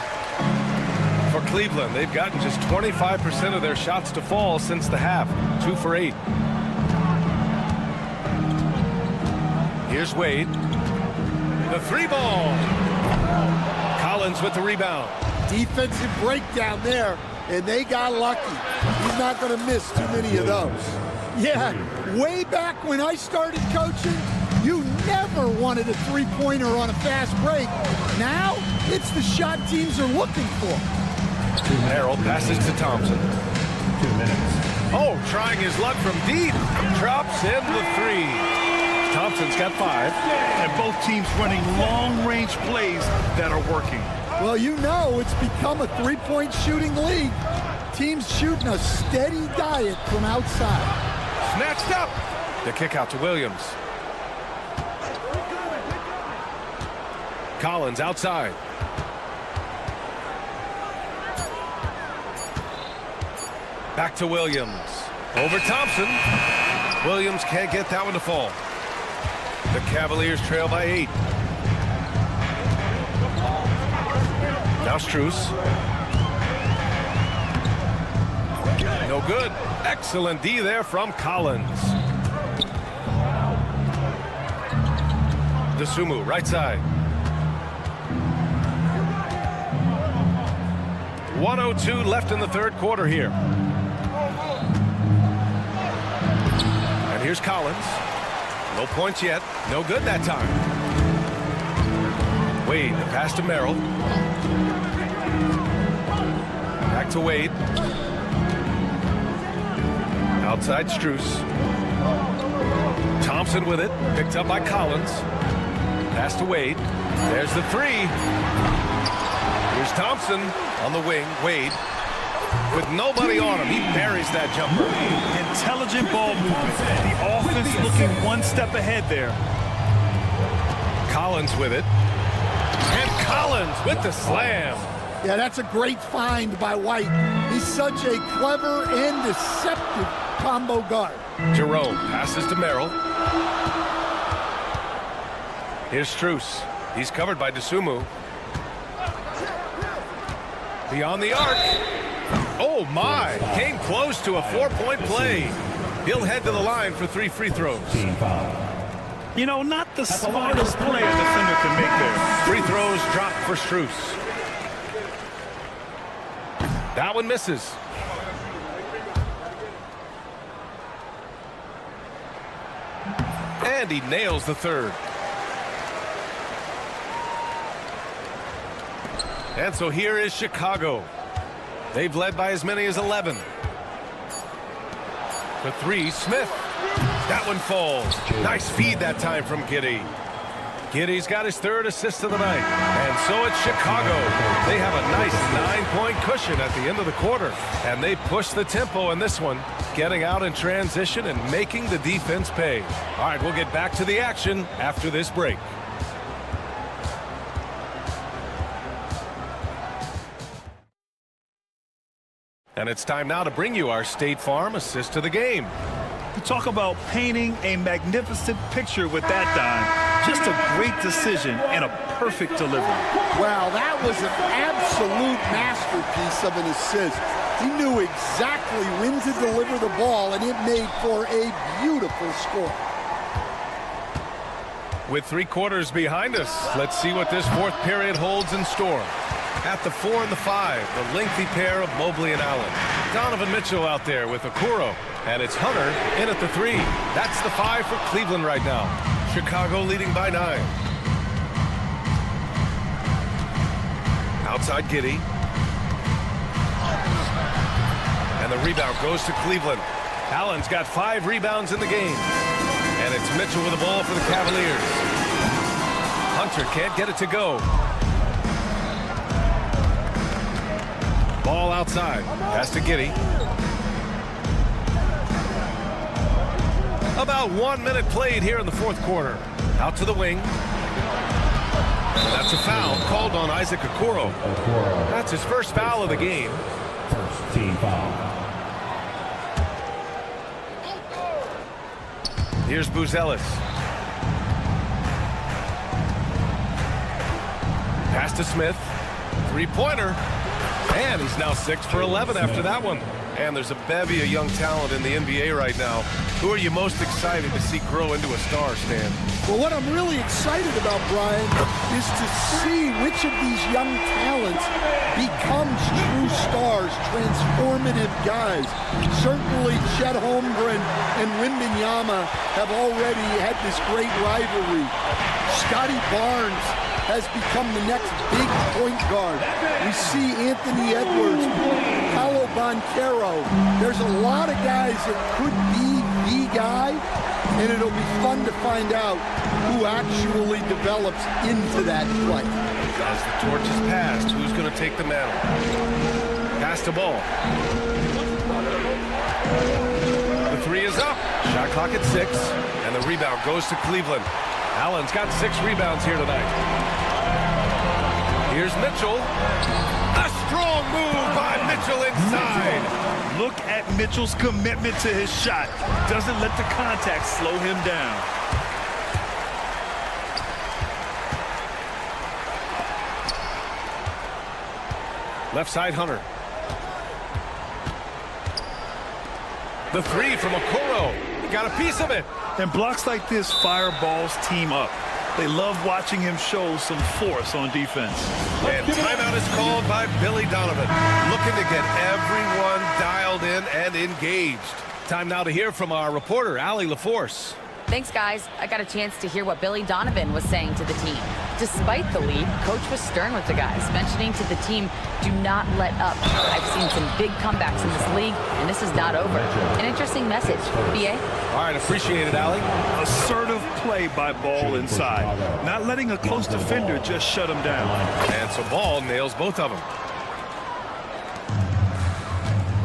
For Cleveland, they've gotten just 25% of their shots to fall since the half. 2 for 8. Here's Wade. The 3-ball. Collins with the rebound. Defensive breakdown there, and they got lucky. He's not going to miss too many of those. Yeah, way back when I started coaching, you never wanted a 3-pointer on a fast break. Now, it's the shot teams are looking for. Merrill passes to Thompson. 2 minutes. Oh, trying his luck from deep. Drops in the 3. Thompson's got 5. And both teams running long-range plays that are working. Well, you know it's become a 3-point shooting league. Teams shooting a steady diet from outside. Snatched up. The kick out to Williams. Collins outside. Back to Williams. Over Thompson. Williams can't get that one to fall. The Cavaliers trail by 8. Now Strus. No good. Excellent D there from Collins. Dosunmu, right side. 1:02 left in the third quarter here. And here's Collins. No points yet. No good that time. Wade, the pass to Merrill. Back to Wade. Outside Strus. Thompson with it. Picked up by Collins. Pass to Wade. There's the three. Here's Thompson on the wing. Wade with nobody on him. He buries that jumper. Intelligent ball movement. The offense looking one step ahead there. Collins with it. And Collins with the slam. Yeah, that's a great find by White. He's such a clever and deceptive combo guard. Jerome passes to Merrill. Here's Strus. He's covered by Dosunmu. Beyond the arc. Oh, my. Came close to a 4-point play. He'll head to the line for 3 free throws. You know, not the smartest play a defender can make there. Free throws dropped for Strus. That one misses. And he nails the third. And so here is Chicago. They've led by as many as 11. For 3, Smith. That one falls. Nice feed that time from Giddey. Giddey's got his 3rd assist of the night. And so it's Chicago. They have a nice 9-point cushion at the end of the quarter. And they push the tempo in this one, getting out in transition and making the defense pay. All right, we'll get back to the action after this break. And it's time now to bring you our State Farm assist to the game. You talk about painting a magnificent picture with that dime. Just a great decision and a perfect delivery. Wow, that was an absolute masterpiece of an assist. He knew exactly when to deliver the ball, and it made for a beautiful score. With 3 quarters behind us, let's see what this 4th period holds in store. At the 4 and the 5, the lengthy pair of Mobley and Allen. Donovan Mitchell out there with Okoro. And it's Hunter in at the 3. That's the 5 for Cleveland right now. Chicago leading by 9. Outside Giddey. And the rebound goes to Cleveland. Allen's got 5 rebounds in the game. And it's Mitchell with the ball for the Cavaliers. Hunter can't get it to go. Ball outside. Pass to Giddey. About 1 minute played here in the 4th quarter. Out to the wing. And that's a foul called on Isaac Okoro. That's his first foul of the game. First team foul. Here's Buzelis. Pass to Smith. 3-pointer. And he's now 6 for 11 after that one. And there's a bevy of young talent in the NBA right now. Who are you most excited to see grow into a star, Stan? Well, what I'm really excited about, Brian, is to see which of these young talents becomes true stars, transformative guys. Certainly Chet Holmgren and Wembanyama have already had this great rivalry. Scotty Barnes has become the next big point guard. We see Anthony Edwards, Paolo Banchero. There's a lot of guys that could be the guy, and it'll be fun to find out who actually develops into that play. As the torch is passed, who's going to take the mantle? Pass the ball. The 3 is up. Shot clock at 6, and the rebound goes to Cleveland. Allen's got 6 rebounds here tonight. Here's Mitchell. A strong move by Mitchell inside. Look at Mitchell's commitment to his shot. Doesn't let the contact slow him down. Left side, Hunter. The 3 from Okoro. He got a piece of it. And blocks like this fire balls team up. They love watching him show some force on defense. And timeout is called by Billy Donovan, looking to get everyone dialed in and engaged. Time now to hear from our reporter, Allie LaForce. Thanks, guys. I got a chance to hear what Billy Donovan was saying to the team. Despite the lead, Coach was stern with the guys, mentioning to the team, do not let up. I've seen some big comebacks in this league, and this is not over. An interesting message. B.A.? All right, appreciate it, Allie. Assertive play by Ball inside. Not letting a close defender just shut him down. And so Ball nails both of them.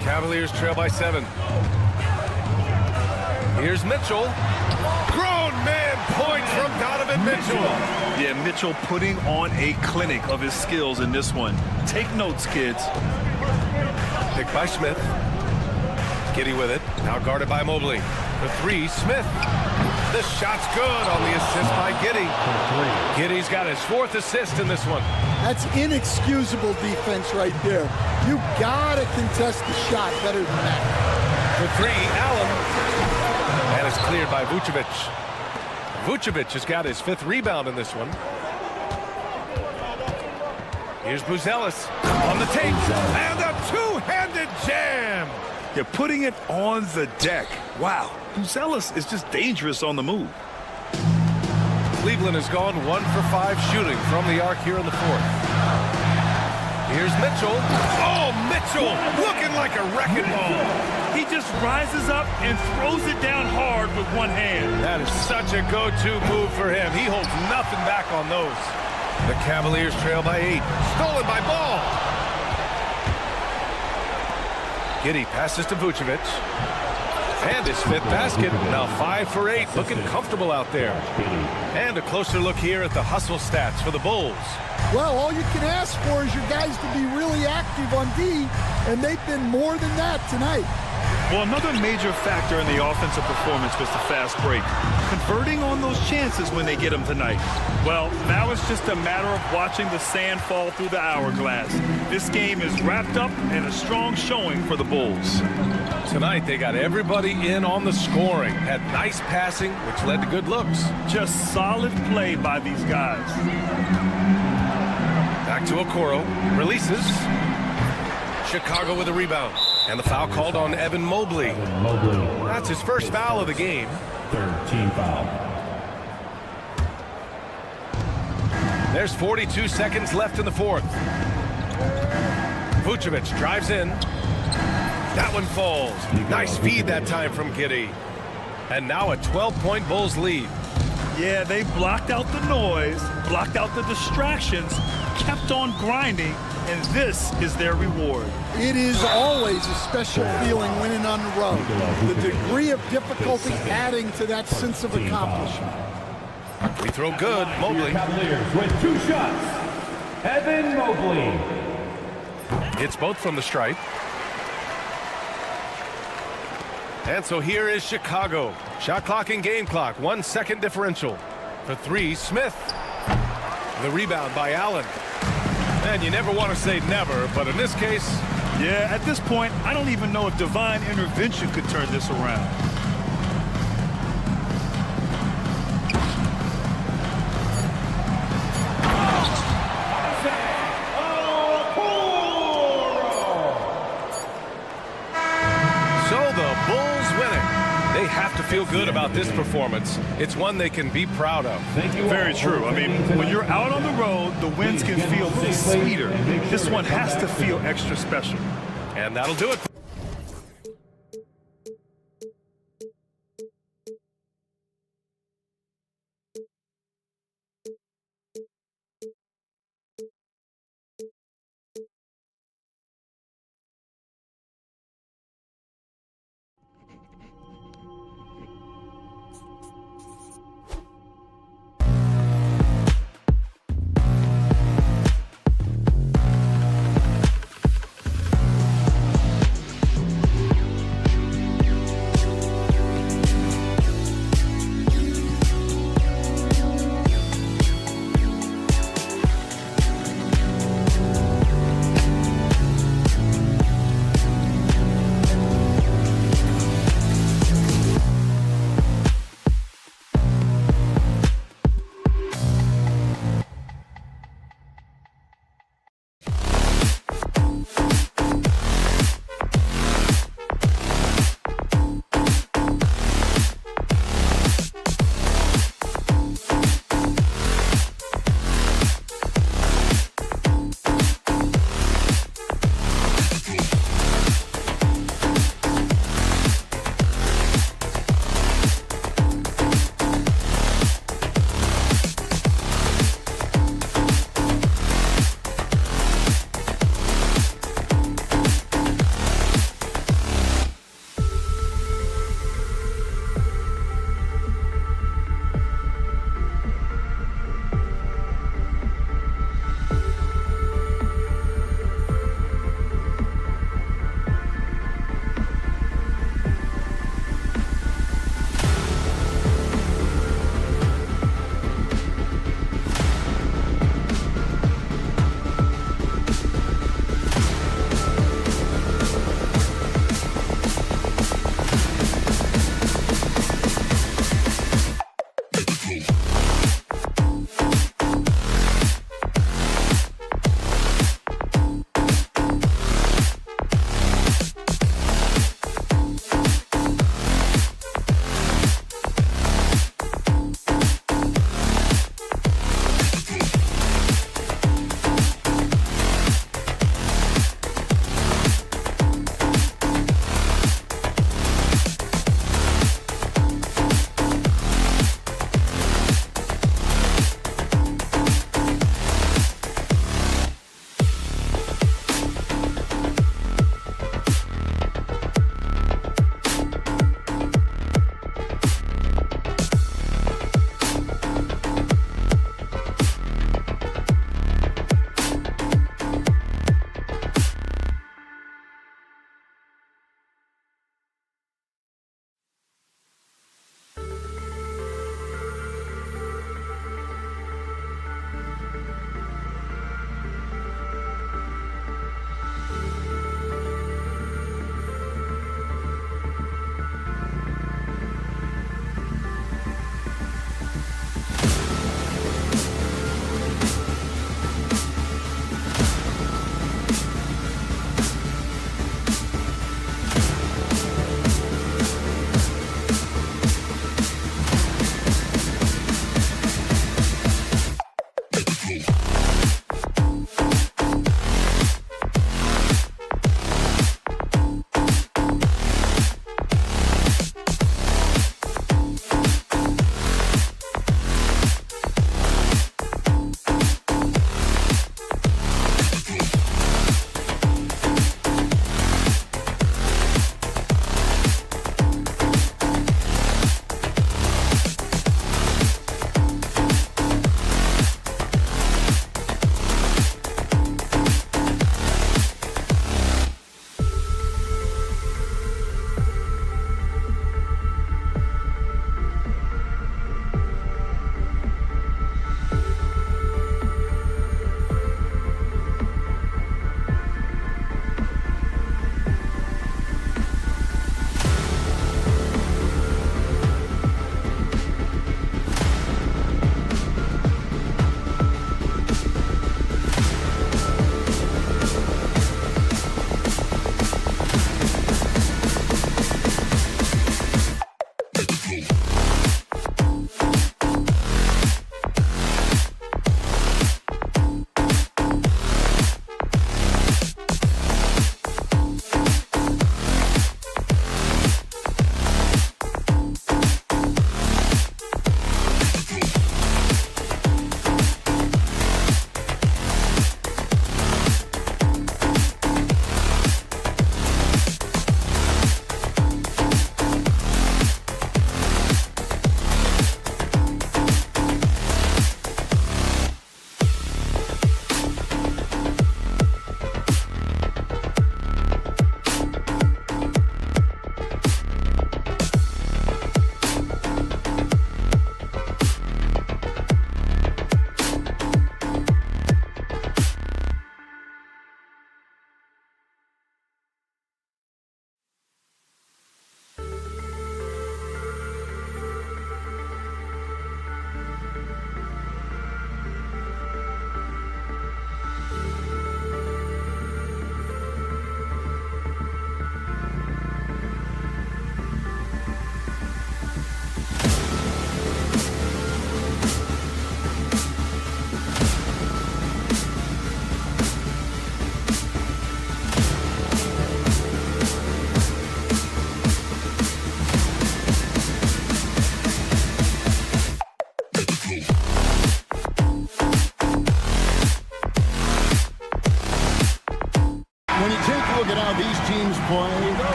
Cavaliers trail by 7. Here's Mitchell. Grown man point from Donovan Mitchell. Yeah, Mitchell putting on a clinic of his skills in this one. Take notes, kids. Picked by Smith. Giddy with it. Now guarded by Mobley. For 3, Smith. The shot's good on the assist by Giddy. Giddy's got his 4th assist in this one. That's inexcusable defense right there. You gotta contest the shot better than that. For 3, Allen. And it's cleared by Vucevic. Vucevic has got his 5th rebound in this one. Here's Buzelis on the tape. And a two-handed jam. You're putting it on the deck. Wow, Buzelis is just dangerous on the move. Cleveland has gone 1 for 5 shooting from the arc here in the 4th. Here's Mitchell. Oh, Mitchell looking like a wrecking ball. He just rises up and throws it down hard with one hand. That is such a go-to move for him. He holds nothing back on those. The Cavaliers trail by 8. Stolen by Ball. Giddy passes to Vucevic. And his 5th basket. Now 5 for 8. Looking comfortable out there. And a closer look here at the hustle stats for the Bulls. Well, all you can ask for is your guys to be really active on D, and they've been more than that tonight. Well, another major factor in the offensive performance was the fast break. Converting on those chances when they get them tonight. Well, now it's just a matter of watching the sand fall through the hourglass. This game is wrapped up in a strong showing for the Bulls. Tonight, they got everybody in on the scoring. Had nice passing, which led to good looks. Just solid play by these guys. Back to Okoro. Releases. Chicago with a rebound. And the foul called on Evan Mobley. That's his first foul of the game. 3rd team foul. There's 42 seconds left in the 4th. Vucevic drives in. That one falls. Nice feed that time from Giddy. And now a 12-point Bulls lead. Yeah, they blocked out the noise, blocked out the distractions, kept on grinding, and this is their reward. It is always a special feeling winning on the road. The degree of difficulty adding to that sense of accomplishment. Free throw good. Mobley. Cavaliers with 2 shots. Evan Mobley. Hits both from the stripe. And so here is Chicago. Shot clock and game clock. 1 second differential. For 3, Smith. The rebound by Allen. And you never want to say never, but in this case... Yeah, at this point, I don't even know if divine intervention could turn this around. So the Bulls winning. They have to feel good about this performance. It's one they can be proud of. Very true. I mean, when you're out on the road, the wins can feel a little sweeter. This one has to feel extra special. And that'll do it.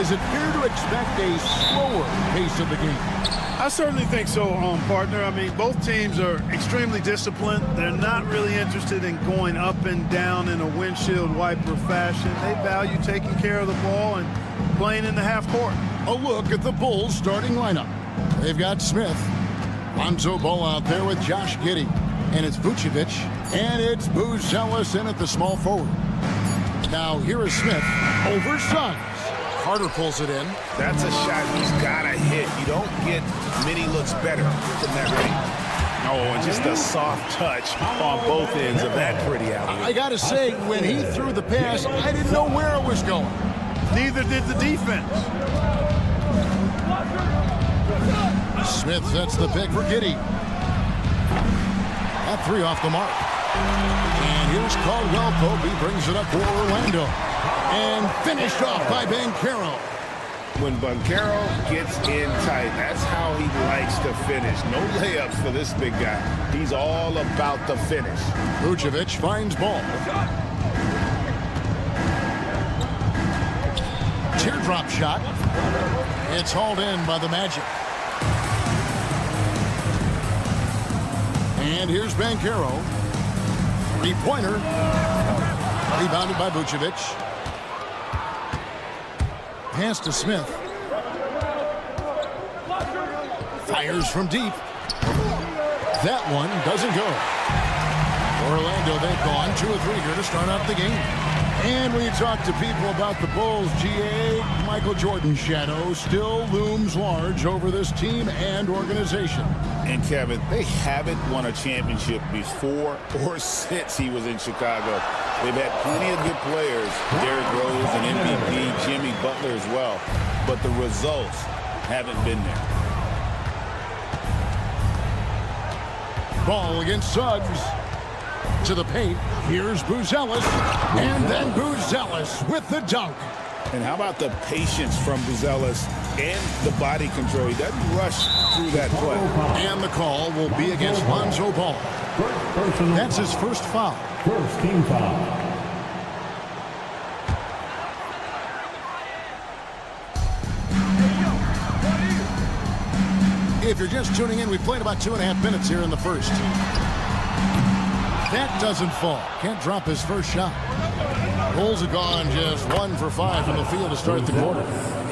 Is it fair to expect a slower pace of the game? I certainly think so, partner. I mean, both teams are extremely disciplined. They're not really interested in going up and down in a windshield wiper fashion. They value taking care of the ball and playing in the half court. A look at the Bulls starting lineup. They've got Smith, Lonzo Ball out there with Josh Giddey, and it's Vucevic, and it's Buzelis in at the small forward. Now here is Smith over Suggs. Carter pulls it in. That's a shot he's got to hit. You don't get many looks better from that range. Oh, and just a soft touch on both ends of that pretty alley. I got to say, when he threw the pass, I didn't know where it was going. Neither did the defense. Smith sets the pick for Giddey. That three off the mark. And here's Caldwell Pope. He brings it up for Orlando. And finished off by Banchero. When Banchero gets in tight, that's how he likes to finish. No layups for this big guy. He's all about the finish. Vucevic finds Ball. Teardrop shot. It's hauled in by the Magic. And here's Banchero. Three-pointer. Rebounded by Vucevic. Pass to Smith. Fires from deep. That one doesn't go. Orlando, they've gone 2 of 3 here to start out the game. And when you talk to people about the Bulls, GA, Michael Jordan's shadow still looms large over this team and organization. And Kevin, they haven't won a championship before or since he was in Chicago. They've had plenty of good players, Derrick Rose and MVP, Jimmy Butler as well, but the results haven't been there. Ball against Suggs. To the paint. Here's Buzelis. And then Buzelis with the dunk. And how about the patience from Buzelis and the body control? He doesn't rush through that play. And the call will be against Lonzo Ball. That's his first foul. First team foul. If you're just tuning in, we played about 2.5 minutes here in the first. That doesn't fall. Can't drop his first shot. Bulls have gone just 1 for 5 from the field to start the quarter.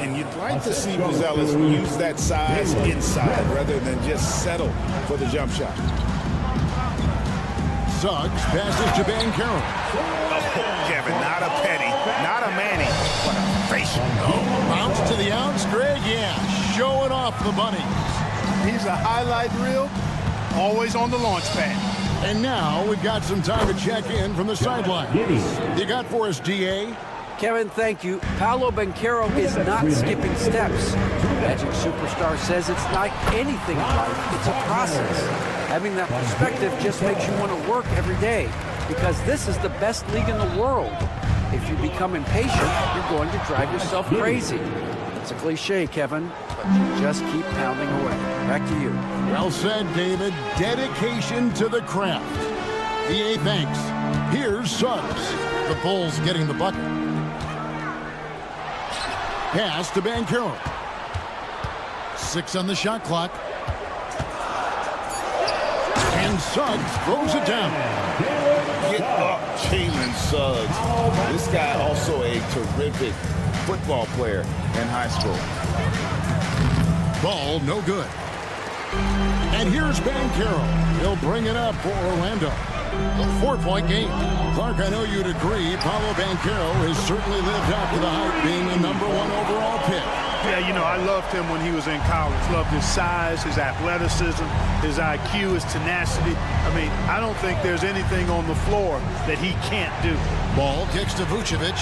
And you'd like to see Buzelis use that size inside rather than just settle for the jump shot. Suggs passes to Banchero. Oh, Kevin, not a Petty, not a Manny, but a facial. Bounce to the outs, Greg, yeah, showing off the bunny. He's a highlight reel, always on the launch pad. And now we've got some time to check in from the sideline. You got for us, DA? Kevin, thank you. Paolo Banchero is not skipping steps. Magic Superstar says it's like anything in life. It's a process. Having that perspective just makes you want to work every day because this is the best league in the world. If you become impatient, you're going to drive yourself crazy. It's a cliche, Kevin, but you just keep pounding away. Back to you. Well said, David. Dedication to the craft. DA thanks. Here's Suggs. The Bulls getting the bucket. Pass to Banchero. 6 on the shot clock. And Suggs throws it down. Get up, Jalen Suggs. This guy also a terrific football player in high school. Ball no good. And here's Banchero. He'll bring it up for Orlando. A 4-point game. Clark, I know you'd agree, Paolo Banchero has certainly lived up to the hype being the #1 overall pick. Yeah, you know, I loved him when he was in college. Loved his size, his athleticism, his IQ, his tenacity. I mean, I don't think there's anything on the floor that he can't do. Ball kicks to Vucevic.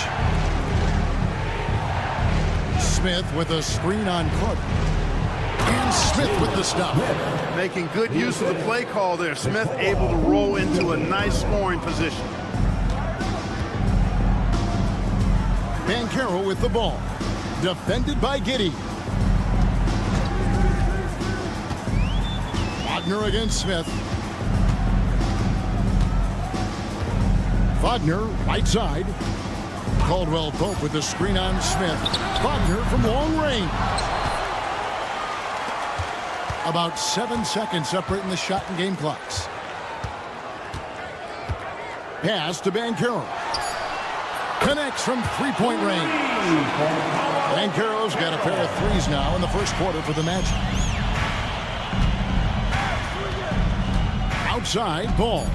Smith with a screen on Cook. And Smith with the stop. Making good use of the play call there. Smith able to roll into a nice scoring position. Banchero with the ball. Defended by Giddey. Wagner against Smith. Wagner, right side. Caldwell Pope with the screen on Smith. Wagner from long range. About 7 seconds separating the shot and game clocks. Pass to Banchero. Connects from three-point range. Banchero's got a pair of threes now in the first quarter for the Magic. Outside, Ball.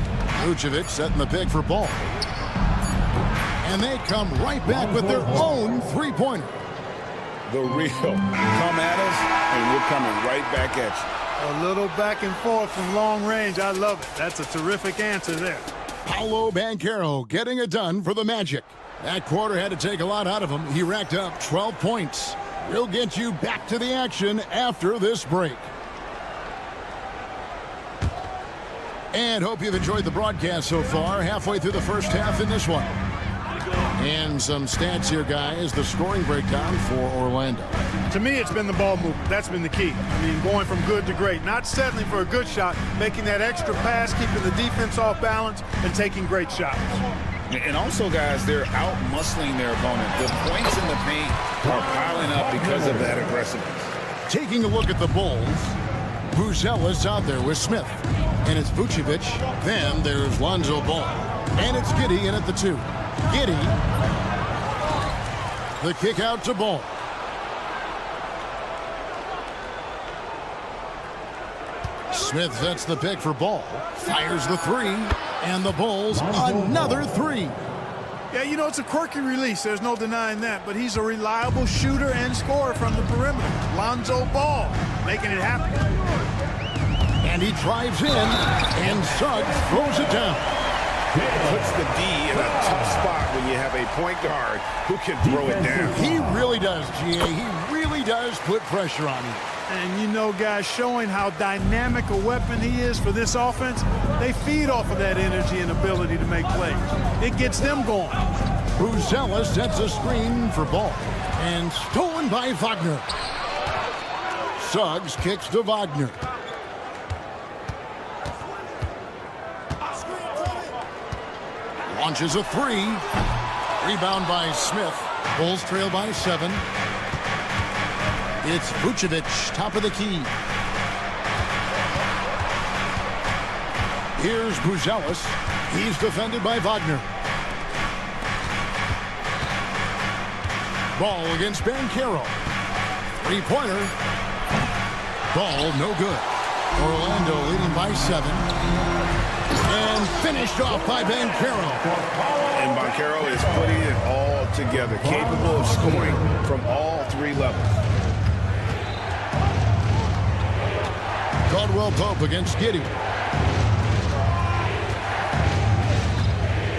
Vucevic setting the pick for Ball. And they come right back with their own three-pointer. The real come at us, and we're coming right back at you. A little back and forth from long range. I love it. That's a terrific answer there. Paolo Banchero getting it done for the Magic. That quarter had to take a lot out of him. He racked up 12 points. We'll get you back to the action after this break. And hope you've enjoyed the broadcast so far. Halfway through the first half in this one. And some stats here, guys. The scoring breakdown for Orlando. To me, it's been the ball movement. That's been the key. I mean, going from good to great. Not settling for a good shot, making that extra pass, keeping the defense off balance, and taking great shots. And also, guys, they're out-muscling their opponent. The points in the paint are piling up because of that aggressiveness. Taking a look at the Bulls, Buzelis out there with Smith. And it's Vucevic. Then there's Lonzo Ball. And it's Giddey in at the 2. Giddey. The kick out to Ball. Smith sets the pick for Ball. Fires the 3. And the Bulls another 3. Yeah, you know, it's a quirky release. There's no denying that. But he's a reliable shooter and scorer from the perimeter. Lonzo Ball making it happen. And he drives in. And Suggs throws it down. Puts the D in a tough spot when you have a point guard who can throw it down. He really does, GA. He really does put pressure on him. And you know, guys, showing how dynamic a weapon he is for this offense, they feed off of that energy and ability to make plays. It gets them going. Buzelis sets a screen for Ball. And stolen by Wagner. Suggs kicks to Wagner. Launches a 3. Rebound by Smith. Bulls trail by 7. It's Vucevic, top of the key. Here's Buzelis. He's defended by Wagner. Ball against Banchero. Three-pointer. Ball no good. Orlando leading by 7. And finished off by Banchero. And Banchero is putting it all together, capable of scoring from all 3 levels. Caldwell Pope against Giddey.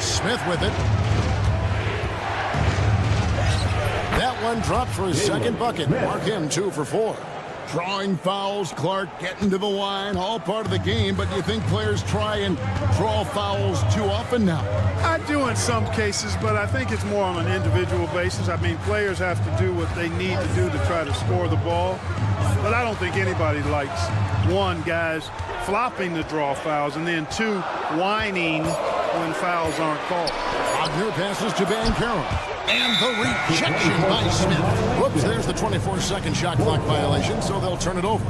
Smith with it. That one dropped for his second bucket. Mark him 2 for 4. Drawing fouls, Clark getting to the line, all part of the game, but do you think players try and draw fouls too often now? I do in some cases, but I think it's more on an individual basis. I mean, players have to do what they need to do to try to score the ball, but I don't think anybody likes, 1, guys flopping to draw fouls, and then 2, whining when fouls aren't called. Wagner passes to Banchero. And the rejection by Smith. Whoops, there's the 24-second shot clock violation, so they'll turn it over.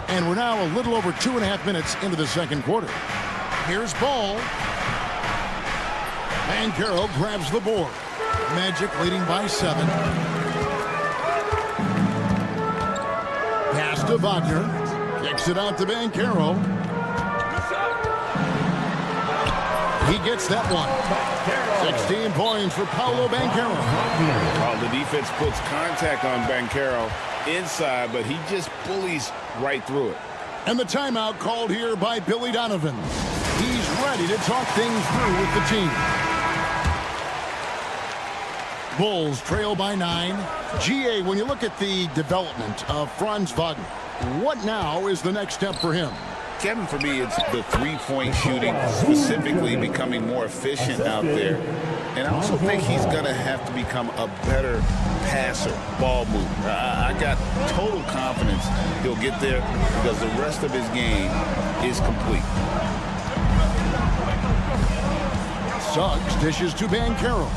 And we're now a little over 2.5 minutes into the second quarter. Here's Ball. Banchero grabs the board. Magic leading by 7. Pass to Wagner. Kicks it out to Banchero. He gets that one. 16 points for Paolo Banchero. Well, the defense puts contact on Banchero inside, but he just bullies right through it. And the timeout called here by Billy Donovan. He's ready to talk things through with the team. Bulls trail by 9. GA, when you look at the development of Franz Wagner, what now is the next step for him? Kevin, for me, it's the three-point shooting, specifically becoming more efficient out there. And I also think he's going to have to become a better passer, ball mover. I got total confidence he'll get there because the rest of his game is complete. Suggs dishes to Banchero.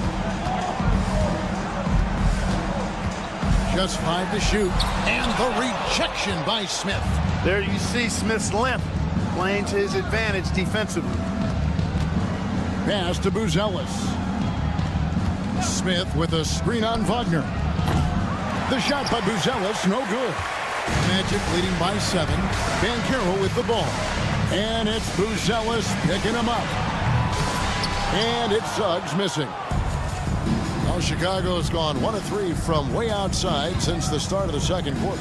Just 5 to shoot. And the rejection by Smith. There you see Smith's length playing to his advantage defensively. Pass to Buzelis. Smith with a screen on Wagner. The shot by Buzelis, no good. Magic leading by 7. Banchero with the ball. And it's Buzelis picking him up. And it's Suggs missing. Now Chicago's gone 1 of 3 from way outside since the start of the second quarter.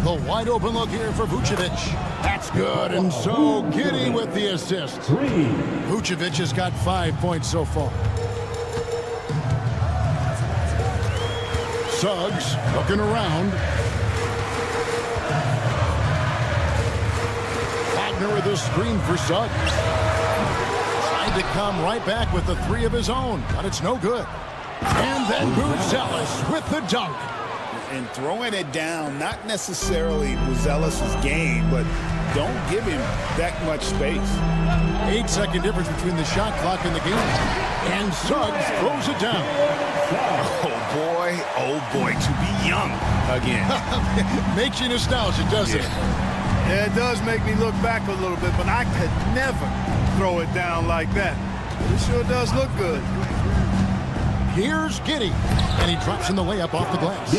The wide open look here for Vucevic. That's good, and so Giddey with the assist. Vucevic has got 5 points so far. Suggs looking around. Wagner with a screen for Suggs. Tried to come right back with the 3 of his own, but it's no good. And then Buzelis with the dunk. And throwing it down, not necessarily Buzelis' game, but don't give him that much space. 8-second difference between the shot clock and the game. And Suggs throws it down. Oh boy, to be young again. Makes you nostalgic, doesn't it? Yeah, it does make me look back a little bit, but I could never throw it down like that. It sure does look good. Here's Giddey, and he drops in the layup off the glass.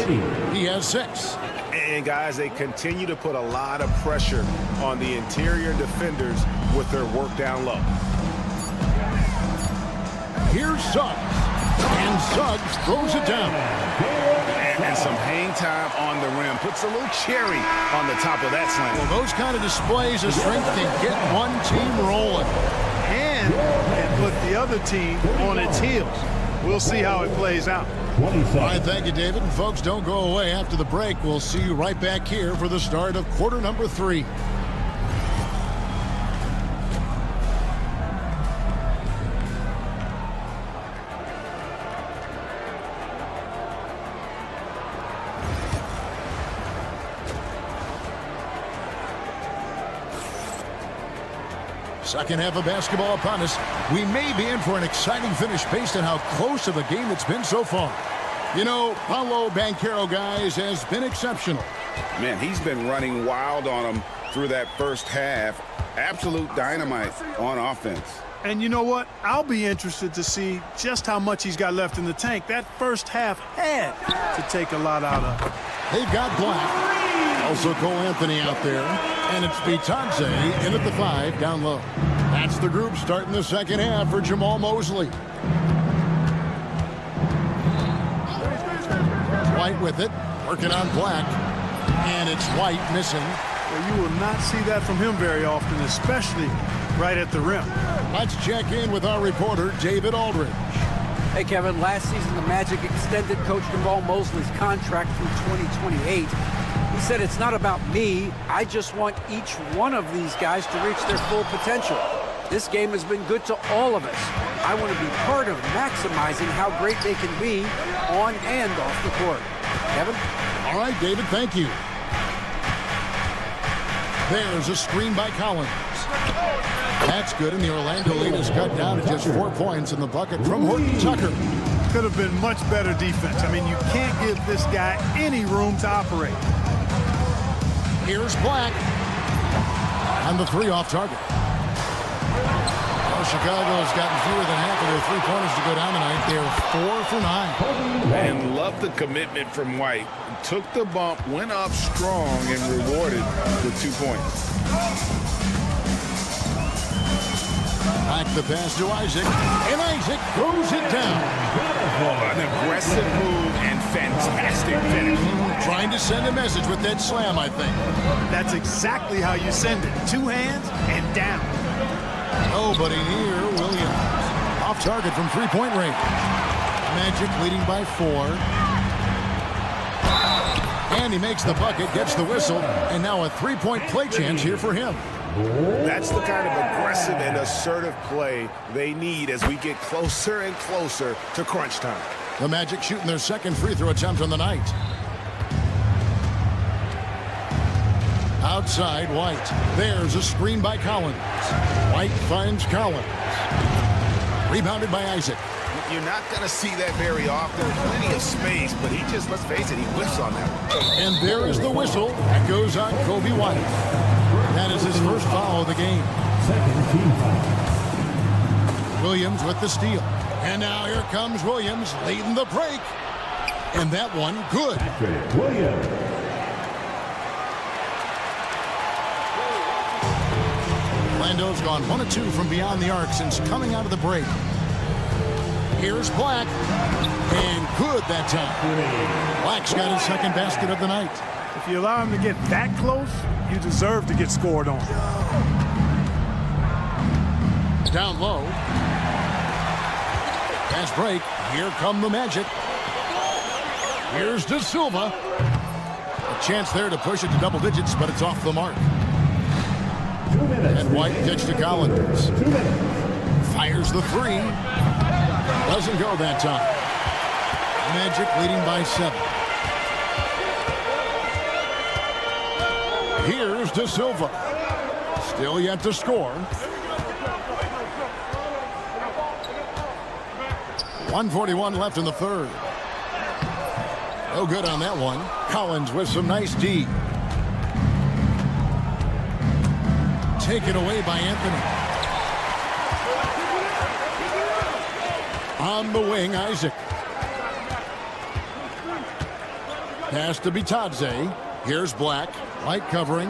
He has 6. And guys, they continue to put a lot of pressure on the interior defenders with their work down low. Here's Suggs, and Suggs throws it down. And some hang time on the rim. Puts a little cherry on the top of that slam. Well, those kind of displays of strength can get one team rolling. And put the other team on its heels. We'll see how it plays out. All right, thank you, David. And folks, don't go away after the break. We'll see you right back here for the start of quarter number 3. Second half of basketball upon us. We may be in for an exciting finish based on how close of a game it's been so far. You know, Paolo Banchero, guys, has been exceptional. Man, he's been running wild on them through that first half. Absolute dynamite on offense. And you know what? I'll be interested to see just how much he's got left in the tank. That first half had to take a lot out of it. They've got Black. Also Cole Anthony out there. And it's Bitadze in at the 5 down low. That's the group starting the second half for Jamal Mosley. White with it, working on Black. And it's White missing. Well, you will not see that from him very often, especially right at the rim. Let's check in with our reporter, David Aldridge. Hey, Kevin, last season the Magic extended Coach Jamal Mosley's contract through 2028. He said, it's not about me. I just want each one of these guys to reach their full potential. This game has been good to all of us. I want to be part of maximizing how great they can be on and off the court. Kevin? All right, David, thank you. There's a screen by Collins. That's good, and the Orlando lead is cut down to just 4 points in the bucket from Horton Tucker. Could have been much better defense. I mean, you can't give this guy any room to operate. Here's Black. And the 3 off target. Well, Chicago's gotten fewer than half of their 3-pointers to go down tonight. They're 4 for 9. And love the commitment from White. Took the bump, went up strong, and rewarded with 2 points. Back the pass to Isaac. And Isaac throws it down. An aggressive move and fantastic finish. Trying to send a message with that slam, I think. That's exactly how you send it. 2 hands and down. Nobody near Williams. Off target from 3-point range. Magic leading by 4. And he makes the bucket, gets the whistle, and now a 3-point play chance here for him. That's the kind of aggressive and assertive play they need as we get closer and closer to crunch time. The Magic shooting their second free throw attempt on the night. Outside White. There's a screen by Collins. White finds Collins. Rebounded by Isaac. You're not going to see that very often. Plenty of space, but he just, let's face it, he whiffs on that one. And there is the whistle. That goes on Kobe White. That is his first foul of the game. Second team foul. Williams with the steal. And now here comes Williams leading the break. And that one good. Patrick Williams. Orlando's gone 1 of 2 from beyond the arc since coming out of the break. Here's Black. And good that time. Black's got his second basket of the night. If you allow him to get that close, you deserve to get scored on. Down low. Fast break. Here come the Magic. Here's De Silva. A chance there to push it to double digits, but it's off the mark. 2 minutes. And White pitch to Collins. 2 minutes. Fires the three. Doesn't go that time. Magic leading by 7. Here's De Silva. Still yet to score. 1:41 left in the third. No good on that one. Collins with some nice D. Taken away by Anthony. On the wing, Isaac. Pass to Bitadze. Here's Black. Light covering.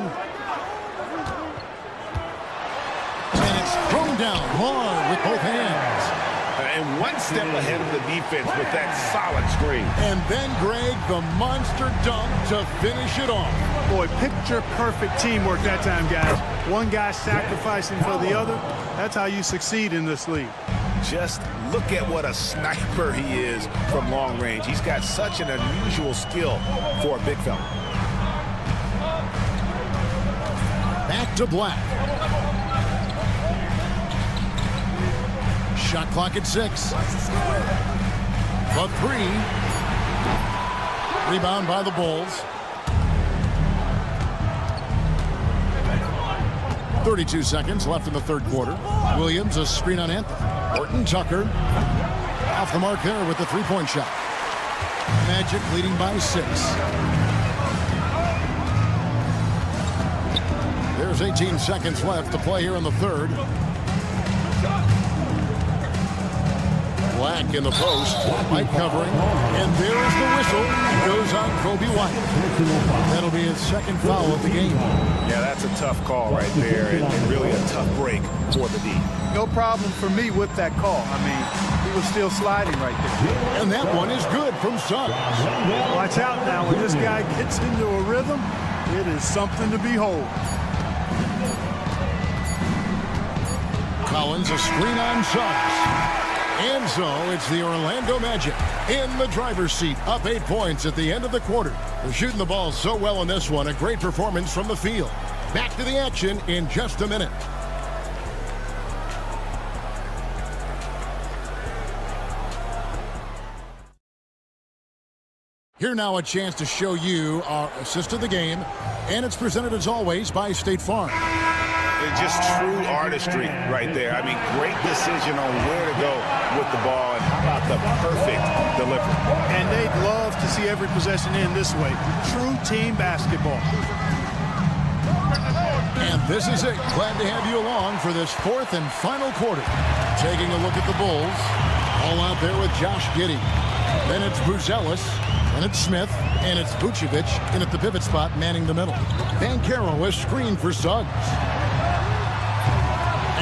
And it's thrown down hard with both hands. And one step ahead of the defense with that solid screen. And then, Greg, the monster dunk to finish it off. Boy, picture-perfect teamwork that time, guys. One guy sacrificing for the other. That's how you succeed in this league. Just look at what a sniper he is from long range. He's got such an unusual skill for a big fella. Back to Black. Shot clock at 6. The 3. Rebound by the Bulls. 32 seconds left in the third quarter. Williams, a screen on Anthony. Horton Tucker off the mark there with the three-point shot. Magic leading by 6. There's 18 seconds left to play here in the third. Black in the post. White covering. And there's the whistle. It goes on Kobe White. That'll be his second foul of the game. Yeah, that's a tough call right there, and really a tough break for the D. No problem for me with that call. I mean, he was still sliding right there. And that one is good from Suggs. Watch out now. When this guy gets into a rhythm, it is something to behold. Collins, a screen on Suggs. And so it's the Orlando Magic in the driver's seat, up 8 points at the end of the quarter. They're shooting the ball so well in this one. A great performance from the field. Back to the action in just a minute. Here now a chance to show you our assist of the game. And it's presented as always by State Farm. Just true artistry right there. I mean, great decision on where to go with the ball, and how about the perfect delivery. And they'd love to see every possession in this way. True team basketball. And this is it. Glad to have you along for this fourth and final quarter. Taking a look at the Bulls. All out there with Josh Giddey. Then it's Buzelis. And it's Smith, and it's Vucevic in at the pivot spot, manning the middle. Banchero is screened for Suggs.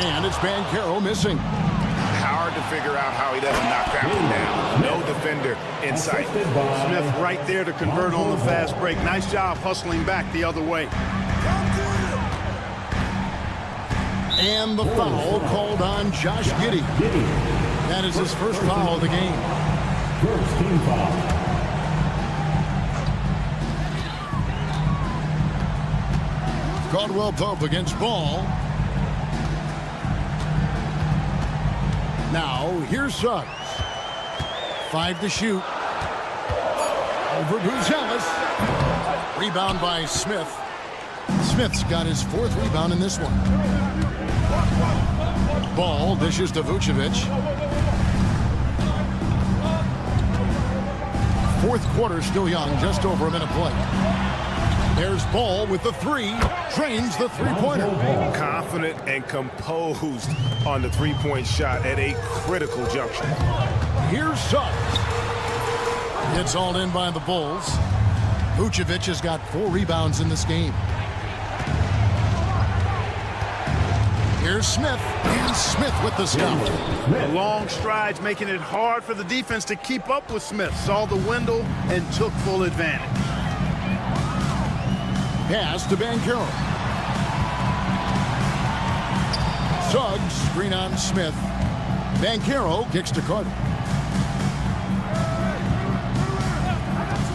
And it's Banchero missing. Hard to figure out how he doesn't knock that one down. No defender in sight. Smith right there to convert on the fast break. Nice job hustling back the other way. And the foul called on Josh Giddey. That is his first foul of the game. First team foul. Caldwell Pope against Ball. Now, here's Suggs. 5 to shoot. Over Buzelis. Rebound by Smith. Smith's got his 4th rebound in this one. Ball dishes to Vucevic. 4th quarter still young, just over a minute play. There's Ball with the 3, drains the three-pointer. Confident and composed on the three-point shot at a critical juncture. Here's Suggs. It's all in by the Bulls. Vucevic has got 4 rebounds in this game. Here's Smith, and Smith with the stop. Long strides, making it hard for the defense to keep up with Smith. Saw the window and took full advantage. Pass to Banchero. Suggs, screen on Smith. Banchero kicks to Carter.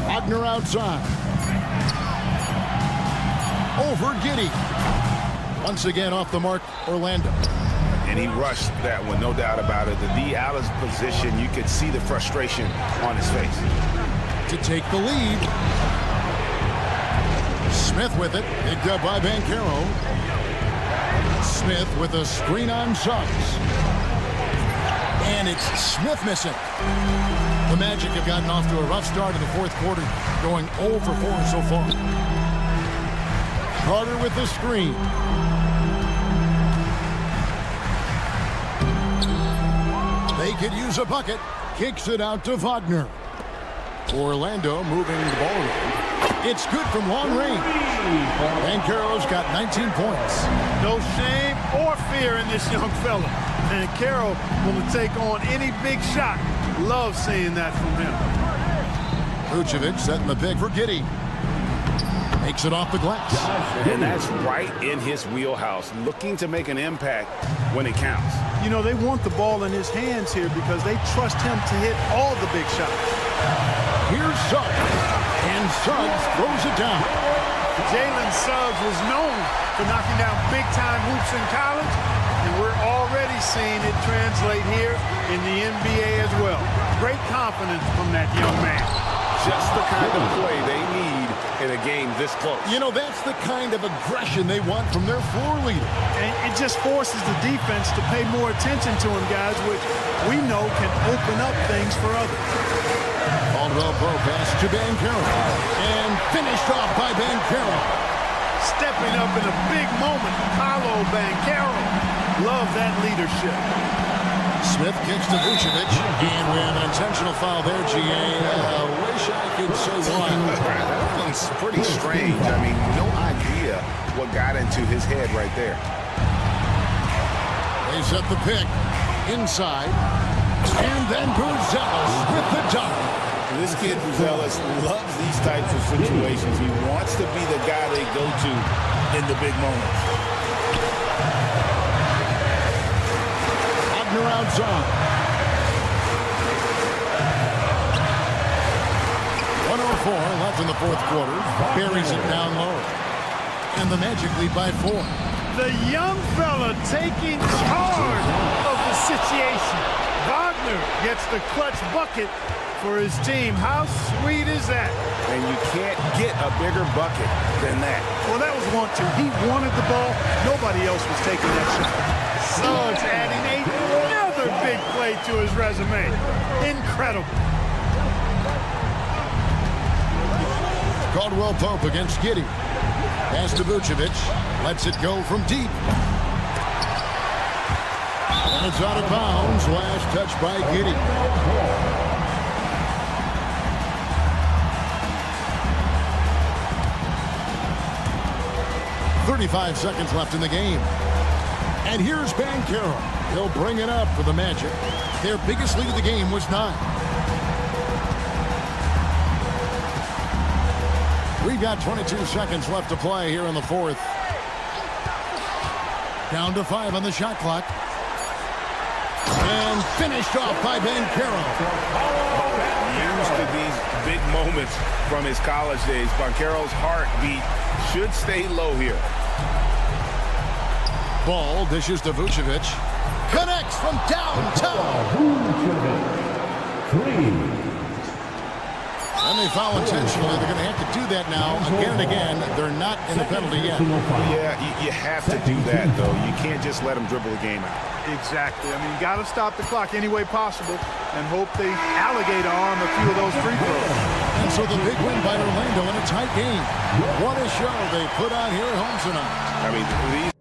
Wagner outside. Over Giddey. Once again off the mark, Orlando. And he rushed that one, no doubt about it. The D out of position, you could see the frustration on his face. To take the lead. Smith with it, picked up by Banchero. Smith with a screen on Suggs. And it's Smith missing. The Magic have gotten off to a rough start in the 4th quarter, going 0 for 4 so far. Carter with the screen. They could use a bucket. Kicks it out to Wagner. Orlando moving the ball around. It's good from long range. Banchero's got 19 points. No shame or fear in this young fella. And Carroll will take on any big shot. Love seeing that from him. Vucevic setting the pick for Giddey. Makes it off the glass. And that's right in his wheelhouse, looking to make an impact when it counts. You know, they want the ball in his hands here because they trust him to hit all the big shots. Here's Suggs. And Suggs throws it down. Jalen Suggs was known for knocking down big-time hoops in college, and we're already seeing it translate here in the NBA as well. Great confidence from that young man. Just the kind of play they need in a game this close. You know, that's the kind of aggression they want from their floor leader. And it just forces the defense to pay more attention to him, guys, which we know can open up things for others. Caldwell Pope pass to Banchero. And finished off by Banchero. Stepping up in a big moment, Paolo Banchero. Love that leadership. Smith kicks to Vucevic. And we have an intentional foul there, GA. Wish I could say why. That one's pretty strange. I mean, no idea what got into his head right there. They set the pick inside. And then Buzelis with the dunk. This kid, Buzelis, loves these types of situations. He wants to be the guy they go to in the big moments. Wagner outside. 1:04 left in the 4th quarter. Buries it down low. And the Magic lead by 4. The young fella taking charge of the situation. Wagner gets the clutch bucket for his team. How sweet is that? And you can't get a bigger bucket than that. Well, that was 1-2. He wanted the ball. Nobody else was taking that shot. Suggs adding another big play to his resume. Incredible. Caldwell Pope against Giddey. Pass to Vucevic. Lets it go from deep. And it's out of bounds. Last touch by Giddey. 35 seconds left in the game. And here's Banchero. He'll bring it up for the Magic. Their biggest lead of the game was 9. We've got 22 seconds left to play here in the 4th. Down to 5 on the shot clock. And finished off by Banchero. Used to these big moments from his college days. Banchero's heartbeat should stay low here. Ball dishes to Vucevic. Connects from downtown. And they foul intentionally. They're going to have to do that now again and again. They're not in the penalty yet. Yeah, you have to do that, though. You can't just let them dribble the game out. Exactly. I mean, you got to stop the clock any way possible and hope they alligator on a few of those free throws. And so the big win by Orlando in a tight game. What a show they put on here at home tonight. I mean, these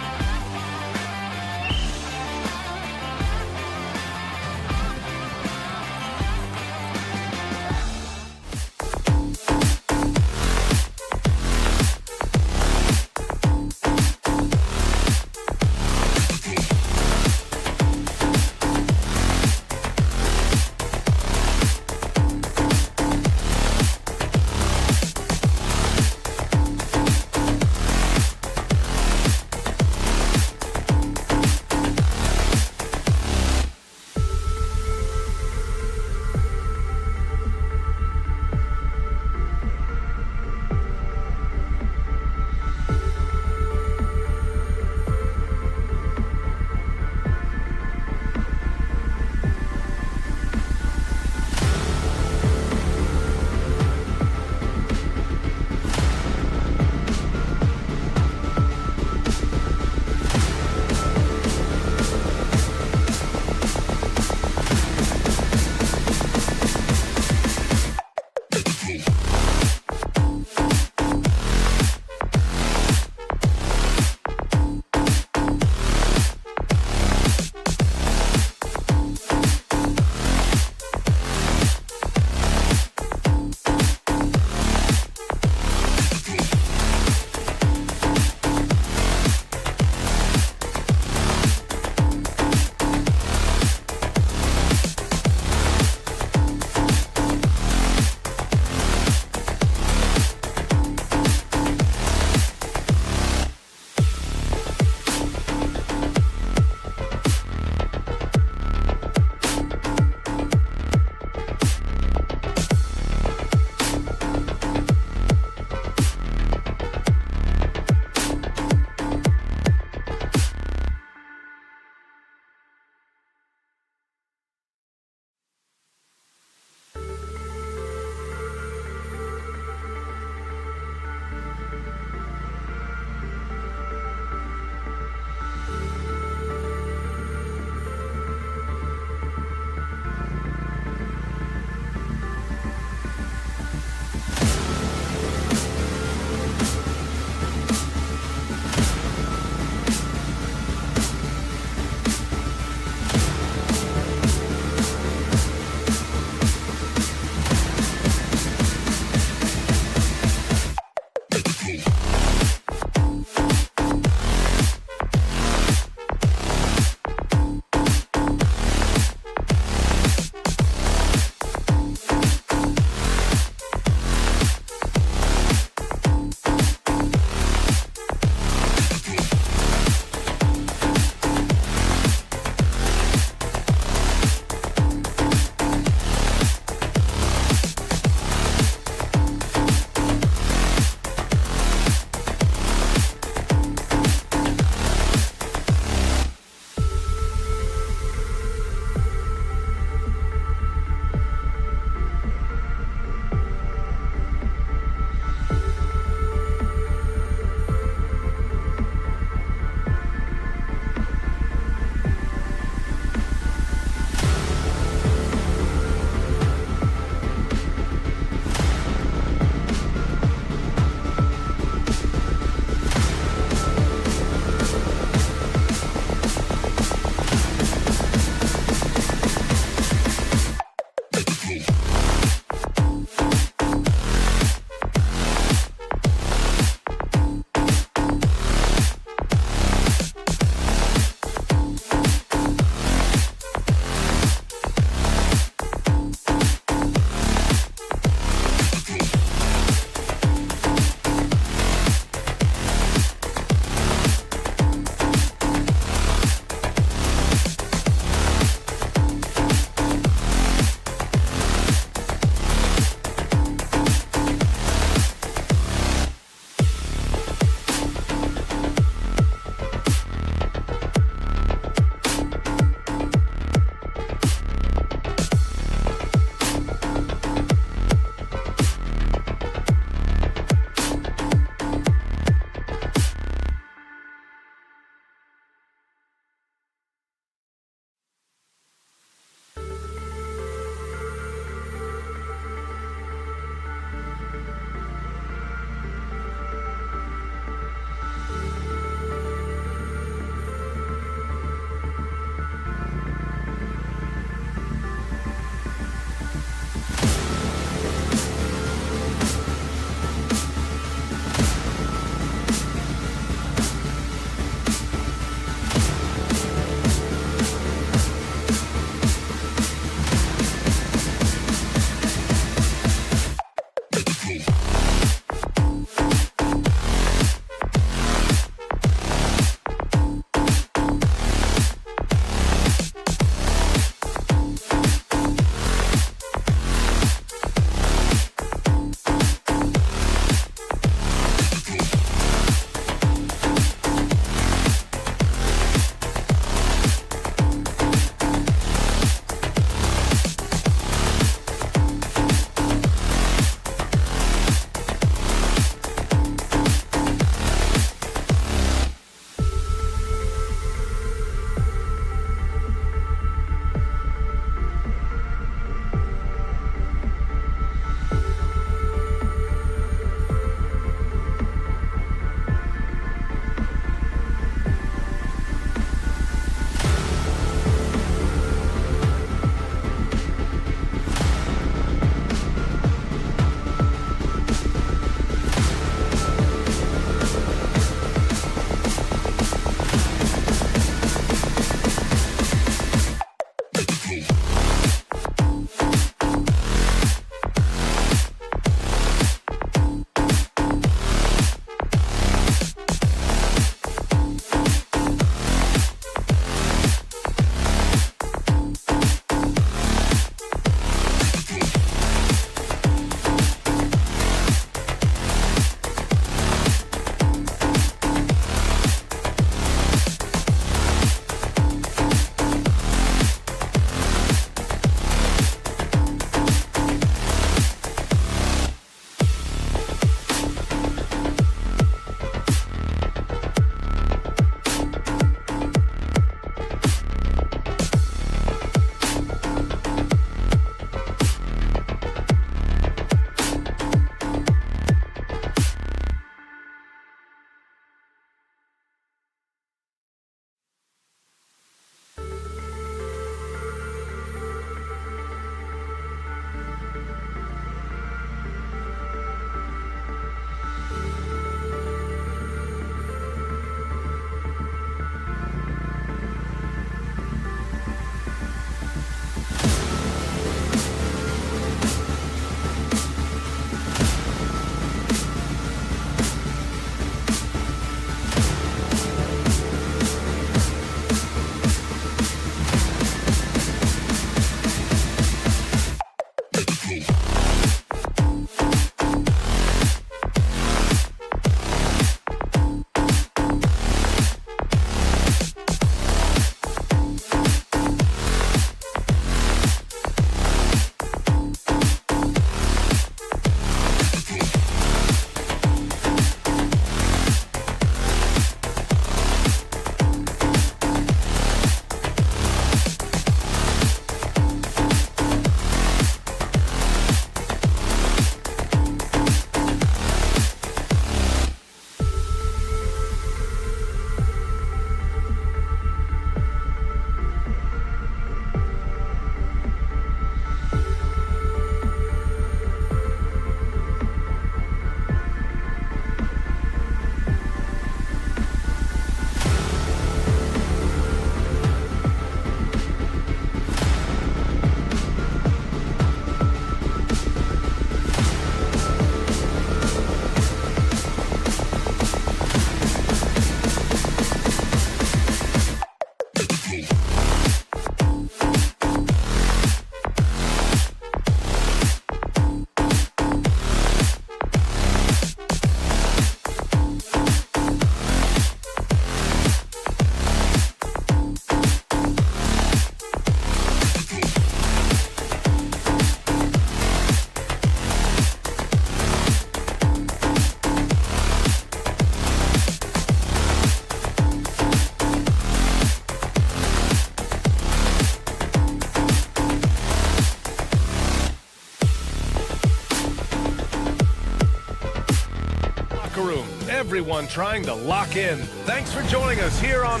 Everyone trying to lock in. Thanks for joining us here on...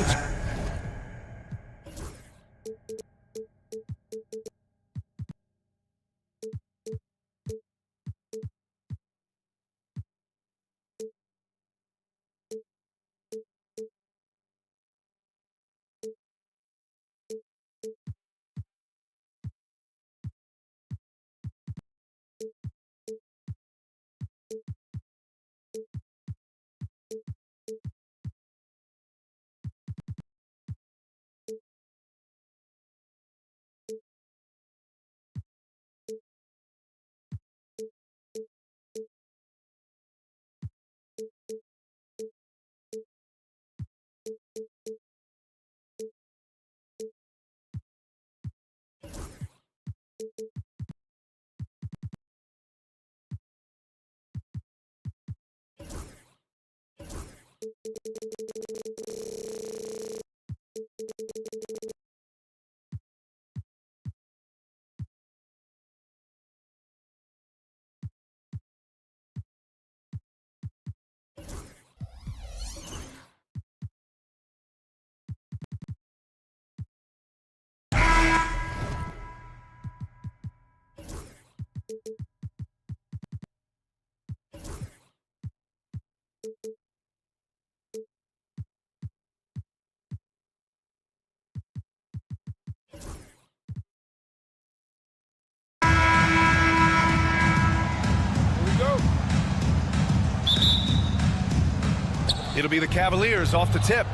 It'll be the Cavaliers off the tip.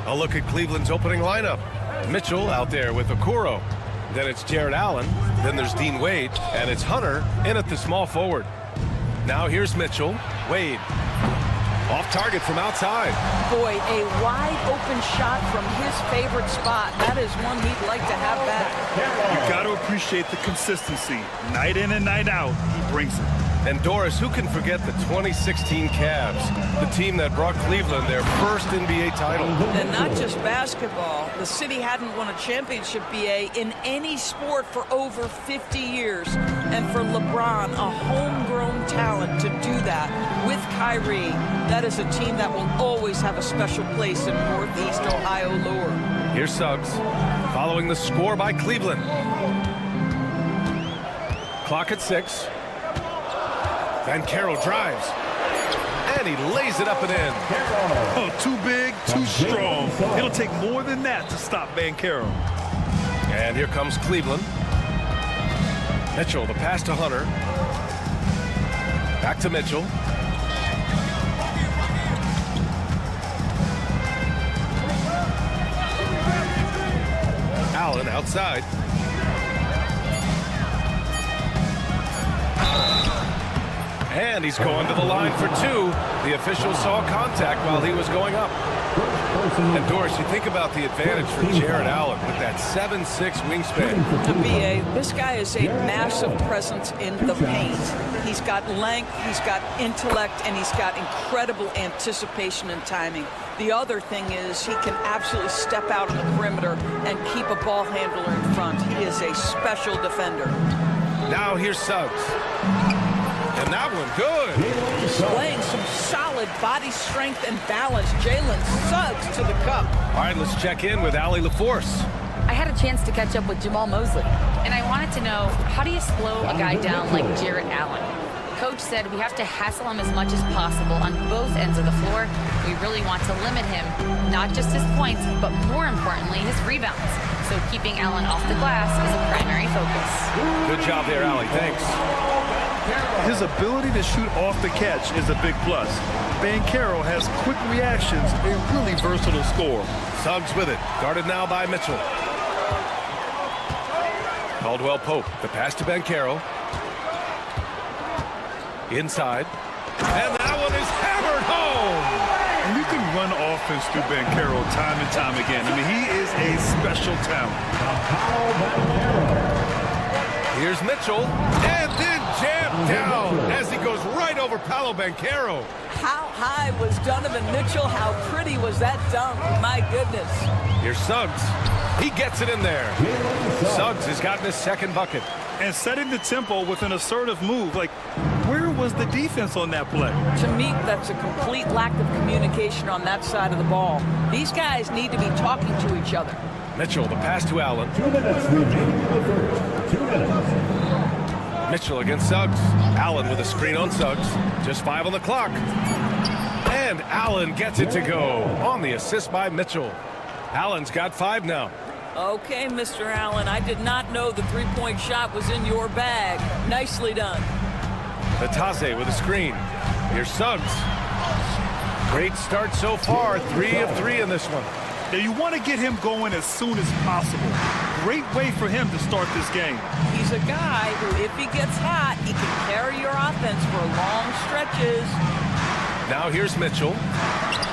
A look at Cleveland's opening lineup. Mitchell out there with Okoro. Then it's Jared Allen. Then there's Dean Wade. And it's Hunter in at the small forward. Now here's Mitchell. Wade. Off target from outside. Boy, a wide open shot from his favorite spot. That is one he'd like to have back. You got to appreciate the consistency. Night in and night out, he brings it. And Doris, who can forget the 2016 Cavs, the team that brought Cleveland their first NBA title? And not just basketball. The city hadn't won a championship, BA, in any sport for over 50 years. And for LeBron, a homegrown talent, to do that with Kyrie, that is a team that will always have a special place in Northeast Ohio lore. Here's Suggs, following the score by Cleveland. Clock at 6. Banchero drives, and he lays it up and in. Oh, too big, too strong. It'll take more than that to stop Banchero. And here comes Cleveland. Mitchell, the pass to Hunter. Back to Mitchell. Allen outside. And he's going to the line for 2. The official saw contact while he was going up. And Doris, you think about the advantage for Jared Allen with that 7'6" wingspan. BA, this guy is a massive presence in the paint. He's got length, he's got intellect, and he's got incredible anticipation and timing. The other thing is he can absolutely step out on the perimeter and keep a ball handler in front. He is a special defender. Now here's Suggs. And that one good. Displaying some solid body strength and balance. Jalen Suggs to the cup. All right, let's check in with Allie LaForce. I had a chance to catch up with Jamal Mosley, and I wanted to know, how do you slow a guy down like Jared Allen? Coach said we have to hassle him as much as possible on both ends of the floor. We really want to limit him, not just his points, but more importantly, his rebounds. So keeping Allen off the glass is a primary focus. Good job there, Allie. Thanks. His ability to shoot off the catch is a big plus. Banchero has quick reactions, a really versatile scorer. Suggs with it, guarded now by Mitchell. Caldwell Pope, the pass to Banchero. Inside, and that one is hammered home. And you can run offense through Banchero time and time again. I mean, he is a special talent. Here's Mitchell, and then jammed down as he goes right over Paolo Banchero. How high was Donovan Mitchell? How pretty was that dunk? My goodness. Here's Suggs. He gets it in there. Suggs has gotten his second bucket. And setting the tempo with an assertive move. Like, where was the defense on that play? To me, that's a complete lack of communication on that side of the ball. These guys need to be talking to each other. Mitchell, the pass to Allen. 2 minutes remaining in the first. 2 minutes. Mitchell against Suggs. Allen with a screen on Suggs. Just 5 on the clock. And Allen gets it to go on the assist by Mitchell. Allen's got 5 now. Okay, Mr. Allen, I did not know the three-point shot was in your bag. Nicely done. Natase with a screen. Here's Suggs. Great start so far. 3 of 3 in this one. Now you want to get him going as soon as possible. Great way for him to start this game. He's a guy who, if he gets hot, he can carry your offense for long stretches. Now here's Mitchell.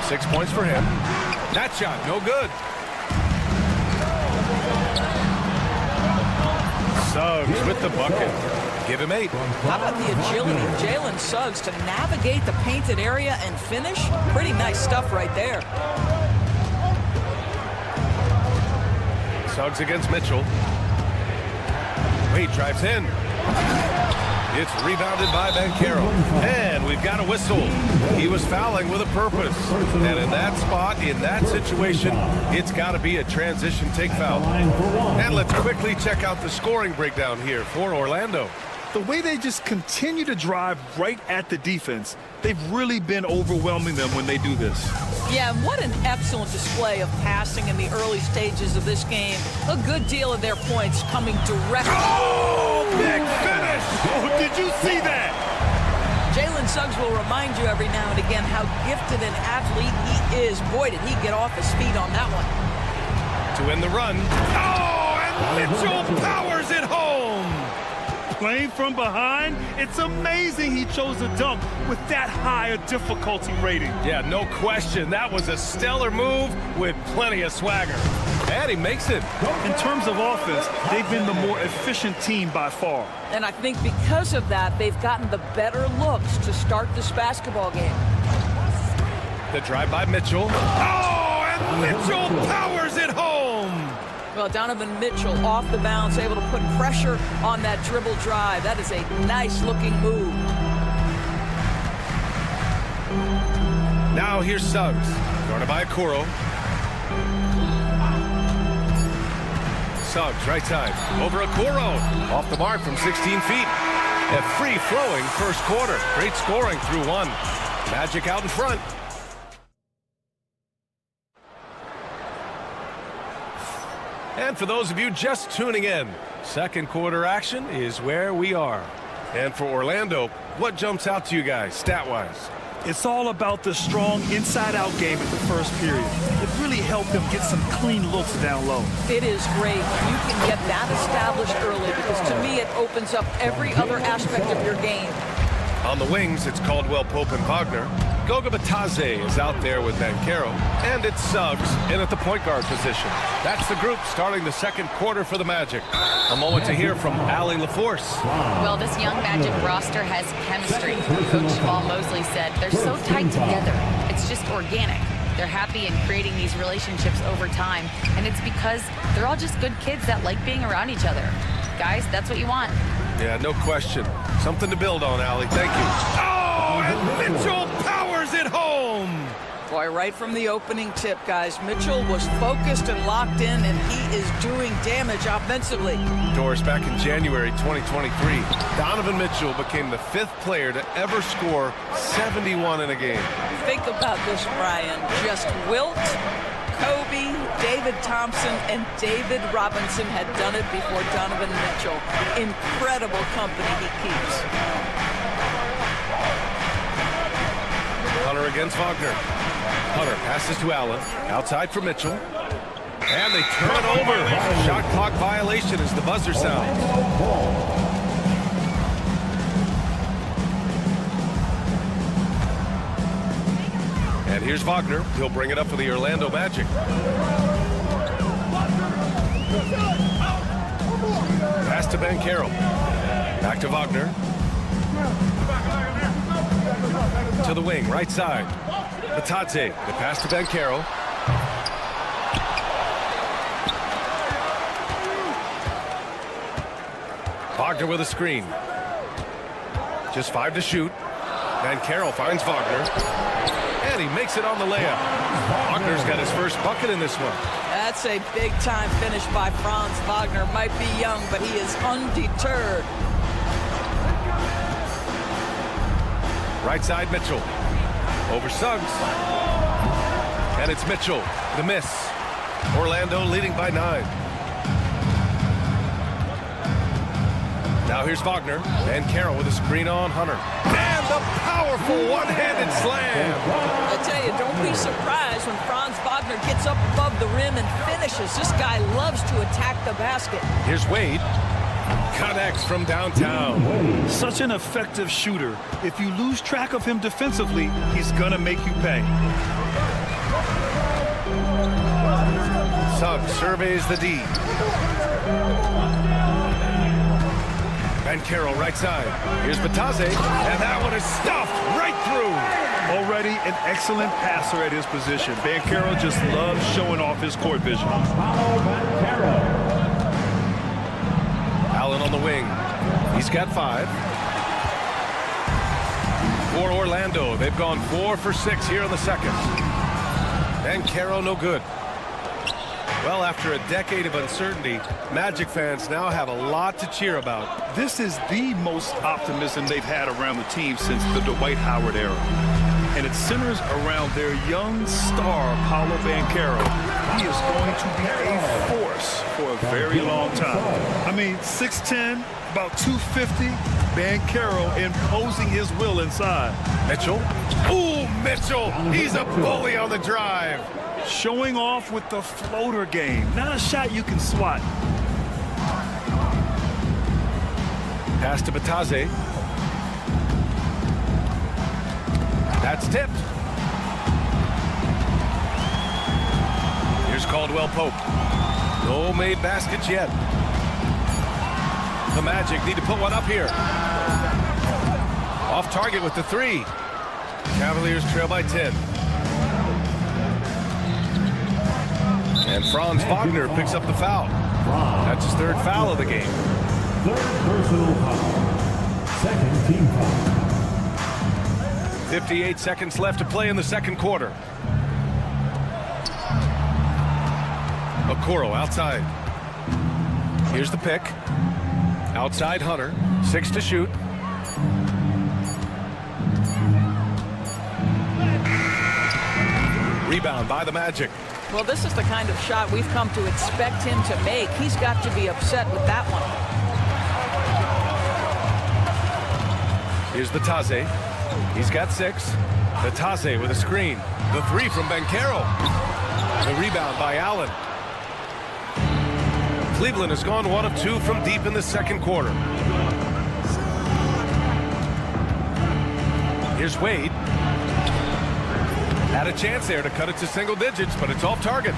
6 points for him. That shot, no good. Suggs with the bucket. Give him 8. How about the agility of Jalen Suggs to navigate the painted area and finish? Pretty nice stuff right there. Suggs against Mitchell. Wade drives in. It's rebounded by Banchero. And we've got a whistle. He was fouling with a purpose. And in that spot, in that situation, it's got to be a transition take foul. And let's quickly check out the scoring breakdown here for Orlando. The way they just continue to drive right at the defense, they've really been overwhelming them when they do this. Yeah, and what an excellent display of passing in the early stages of this game. A good deal of their points coming directly. Oh, big finish! Oh, did you see that? Jalen Suggs will remind you every now and again how gifted an athlete he is. Boy, did he get off his feet on that one. To win the run. Oh, and Mitchell powers it home. Playing from behind, it's amazing he chose a dunk with that high a difficulty rating. Yeah, no question. That was a stellar move with plenty of swagger. And he makes it. In terms of offense, they've been the more efficient team by far. And I think because of that, they've gotten the better looks to start this basketball game. The drive by Mitchell. Oh, and Mitchell powers it home. Well, Donovan Mitchell off the bounce, able to put pressure on that dribble drive. That is a nice-looking move. Now here's Suggs. Guarded by Okoro. Suggs, right side. Over Okoro. Off the mark from 16 feet. A free-flowing first quarter. Great scoring through one. Magic out in front. And for those of you just tuning in, second quarter action is where we are. And for Orlando, what jumps out to you guys, stat-wise? It's all about the strong inside-out game in the first period. It really helped them get some clean looks down low. It is great when you can get that established early, because to me it opens up every other aspect of your game. On the wings, it's Caldwell Pope and Wagner. Goga Bitadze is out there with Banchero, and it's Suggs in at the point guard position. That's the group starting the second quarter for the Magic. A moment to hear from Allie LaForce. Well, this young Magic roster has chemistry. Coach Paul Mosley said they're so tight together. It's just organic. They're happy in creating these relationships over time, and it's because they're all just good kids that like being around each other. Guys, that's what you want. Yeah, no question. Something to build on, Allie. Thank you. Oh, and Mitchell powers it home. Boy, right from the opening tip, guys, Mitchell was focused and locked in, and he is doing damage offensively. Doris, back in January 2023, Donovan Mitchell became the 5th player to ever score 71 in a game. Think about this, Brian. Just Wilt, Kobe, David Thompson, and David Robinson had done it before Donovan Mitchell. Incredible company he keeps. Hunter against Wagner. Hunter passes to Allen. Outside for Mitchell. And they turn it over. Shot clock violation as the buzzer sounds. And here's Wagner. He'll bring it up for the Orlando Magic. Pass to Banchero. Back to Wagner. To the wing, right side. Bitadze. The pass to Banchero. Wagner with a screen. Just 5 to shoot. Banchero finds Wagner. And he makes it on the layup. Wagner's got his first bucket in this one. That's a big-time finish by Franz Wagner. Might be young, but he is undeterred. Right side, Mitchell. Over Suggs. And it's Mitchell. The miss. Orlando leading by 9. Now here's Wagner. Banchero with a screen on Hunter. And the powerful one-handed slam. I tell you, don't be surprised when Franz Wagner gets up above the rim and finishes. This guy loves to attack the basket. Here's Wade. Connects from downtown. Such an effective shooter. If you lose track of him defensively, he's gonna make you pay. Suggs surveys the D. Banchero right side. Here's Bitadze, and that one is stuffed right through. Already an excellent passer at his position. Banchero just loves showing off his court vision. Allen on the wing. He's got 5. For Orlando, they've gone 4 for 6 here in the second. Banchero no good. Well, after a decade of uncertainty, Magic fans now have a lot to cheer about. This is the most optimism they've had around the team since the Dwight Howard era. and it centers around their young star, Paolo Banchero. He is going to be a force for a very long time. I mean, 6'10", about 250. Banchero imposing his will inside. Mitchell. Ooh, Mitchell. He's a bully on the drive. Showing off with the floater game. Not a shot you can swat. Pass to Batase. That's tipped. Here's Caldwell Pope. No made baskets yet. The Magic need to put one up here. Off target with the 3. Cavaliers trail by 10. And Franz Wagner picks up the foul. That's his 3rd foul of the game. 3rd personal foul. 2nd team foul. 58 seconds left to play in the 2nd quarter. Okoro outside. Here's the pick. Outside Hunter. 6 to shoot. Rebound by the Magic. Well, this is the kind of shot we've come to expect him to make. He's got to be upset with that one. Here's the Taze. He's got 6. The Taze with a screen. The 3 from Banchero. The rebound by Allen. Cleveland has gone 1 of 2 from deep in the 2nd quarter. Here's Wade. Had a chance there to cut it to single digits, but it's off target.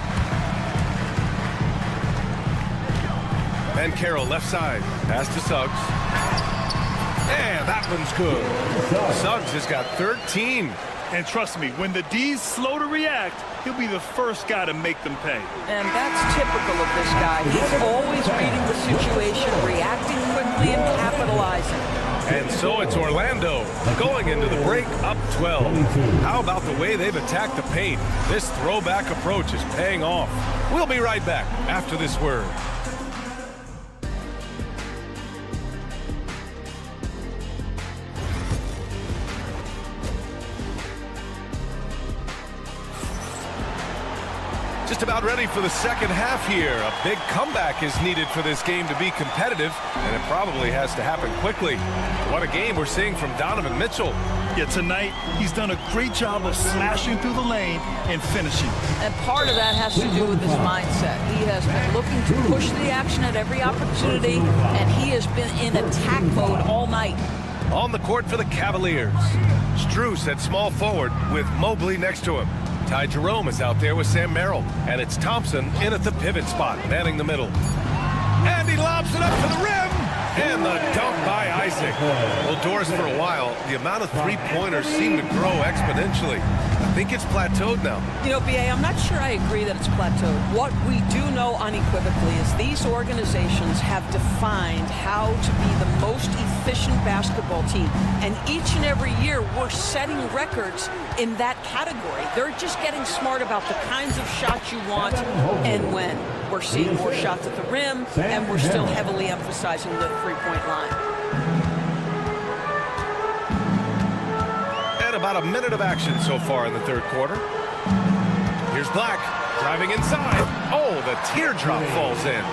Banchero left side. Pass to Suggs. And that one's good. Suggs has got 13. And trust me, when the D's slow to react, he'll be the first guy to make them pay. And that's typical of this guy. He's always reading the situation, reacting quickly, and capitalizing. And so it's Orlando going into the break up 12. How about the way they've attacked the paint? This throwback approach is paying off. We'll be right back after this word. Just about ready for the 2nd half here. A big comeback is needed for this game to be competitive, and it probably has to happen quickly. What a game we're seeing from Donovan Mitchell. Yeah, tonight he's done a great job of slashing through the lane and finishing. And part of that has to do with his mindset. He has been looking to push the action at every opportunity, and he has been in attack mode all night. On the court for the Cavaliers. Strus at small forward with Mobley next to him. Ty Jerome is out there with Sam Merrill. And it's Thompson in at the pivot spot, manning the middle. And he lobs it up to the rim. And the dunk by Isaac. Well, Doris, for a while, the amount of three-pointers seem to grow exponentially. I think it's plateaued now. You know, B.A., I'm not sure I agree that it's plateaued. What we do know unequivocally is these organizations have defined how to be the most efficient basketball team. And each and every year, we're setting records in that category. They're just getting smart about the kinds of shots you want and when. We're seeing more shots at the rim, and we're still heavily emphasizing the three-point line. And about a minute of action so far in the 3rd quarter. Here's Black driving inside. Oh, the teardrop falls in.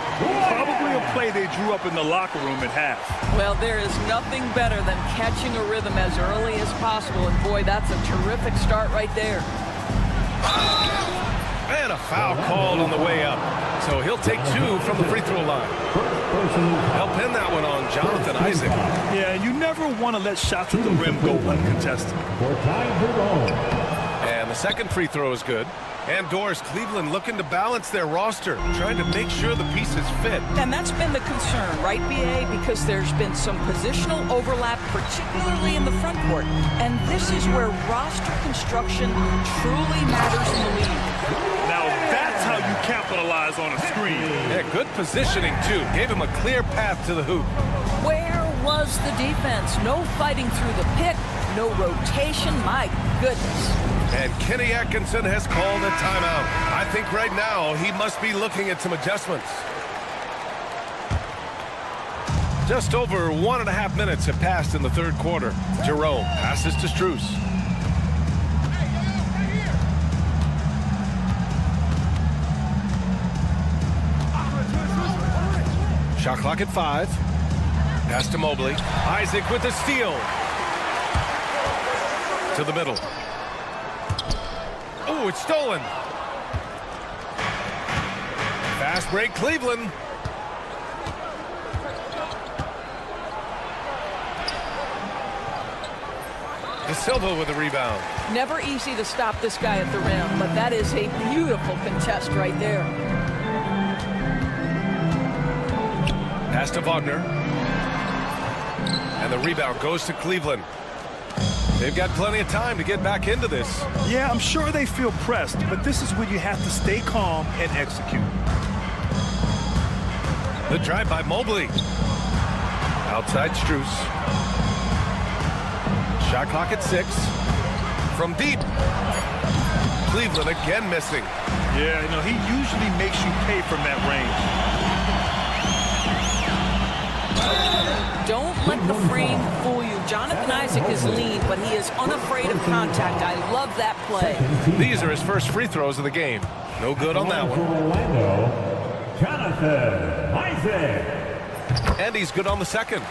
Probably a play they drew up in the locker room at half. Well, there is nothing better than catching a rhythm as early as possible, and boy, that's a terrific start right there. And a foul called on the way up. So he'll take 2 from the free throw line. He'll pin that one on Jonathan Isaac. Yeah, you never want to let shots at the rim go uncontested. And the 2nd free throw is good. And Doris, Cleveland looking to balance their roster, trying to make sure the pieces fit. And that's been the concern, right, B.A.? Because there's been some positional overlap, particularly in the front court. And this is where roster construction truly matters in the league. Now that's how you capitalize on a screen. Yeah, good positioning, too. Gave him a clear path to the hoop. Where was the defense? No fighting through the pick, no rotation. My goodness. And Kenny Atkinson has called a timeout. I think right now he must be looking at some adjustments. Just over 1.5 minutes have passed in the 3rd quarter. Jerome passes to Strus. Shot clock at 5. Pass to Mobley. Isaac with the steal. To the middle. Oh, it's stolen. Fast break, Cleveland. De Silva with the rebound. Never easy to stop this guy at the rim, but that is a beautiful contest right there. Pass to Wagner. And the rebound goes to Cleveland. They've got plenty of time to get back into this. Yeah, I'm sure they feel pressed, but this is where you have to stay calm and execute. The drive by Mobley. Outside Strus. Shot clock at 6. From deep. Cleveland again missing. Yeah, you know, he usually makes you pay from that range. Don't let the frame fool you. Jonathan Isaac is lean, but he is unafraid of contact. I love that play. These are his first free throws of the game. No good on that one. Orlando, Jonathan Isaac. And he's good on the second.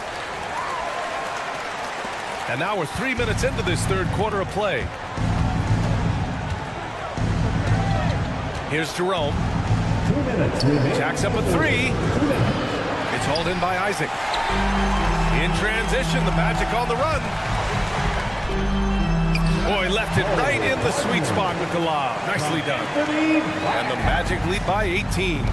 And now we're 3 minutes into this third quarter of play. Here's Jerome. 2 minutes remaining. Jacks up a 3. It's hauled in by Isaac. In transition, the Magic on the run. Boy, left it right in the sweet spot with the lob. Nicely done. And the Magic lead by 18.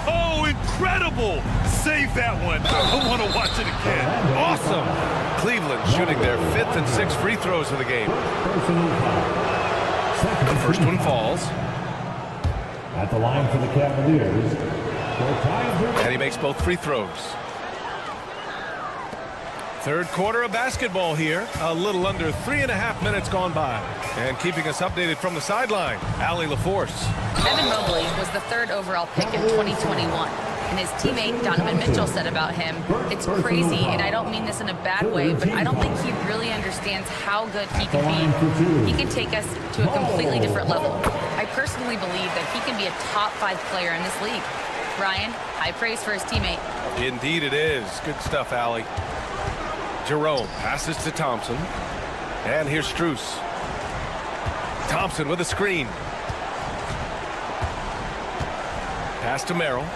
Oh, incredible! Save that one. I want to watch it again. Awesome. Cleveland shooting their 5th and 6th free throws of the game. The first one falls. At the line for the Cavaliers. And he makes both free throws. Third quarter of basketball here. A little under 3.5 minutes gone by. And keeping us updated from the sideline, Allie LaForce. Evan Mobley was the 3rd overall pick in 2021. And his teammate Donovan Mitchell said about him, "It's crazy, and I don't mean this in a bad way, but I don't think he really understands how good he can be. He can take us to a completely different level. I personally believe that he can be a top 5 player in this league." Ryan, high praise for his teammate. Indeed it is. Good stuff, Allie. Jerome passes to Thompson. And here's Strus. Thompson with a screen. Pass to Merrill.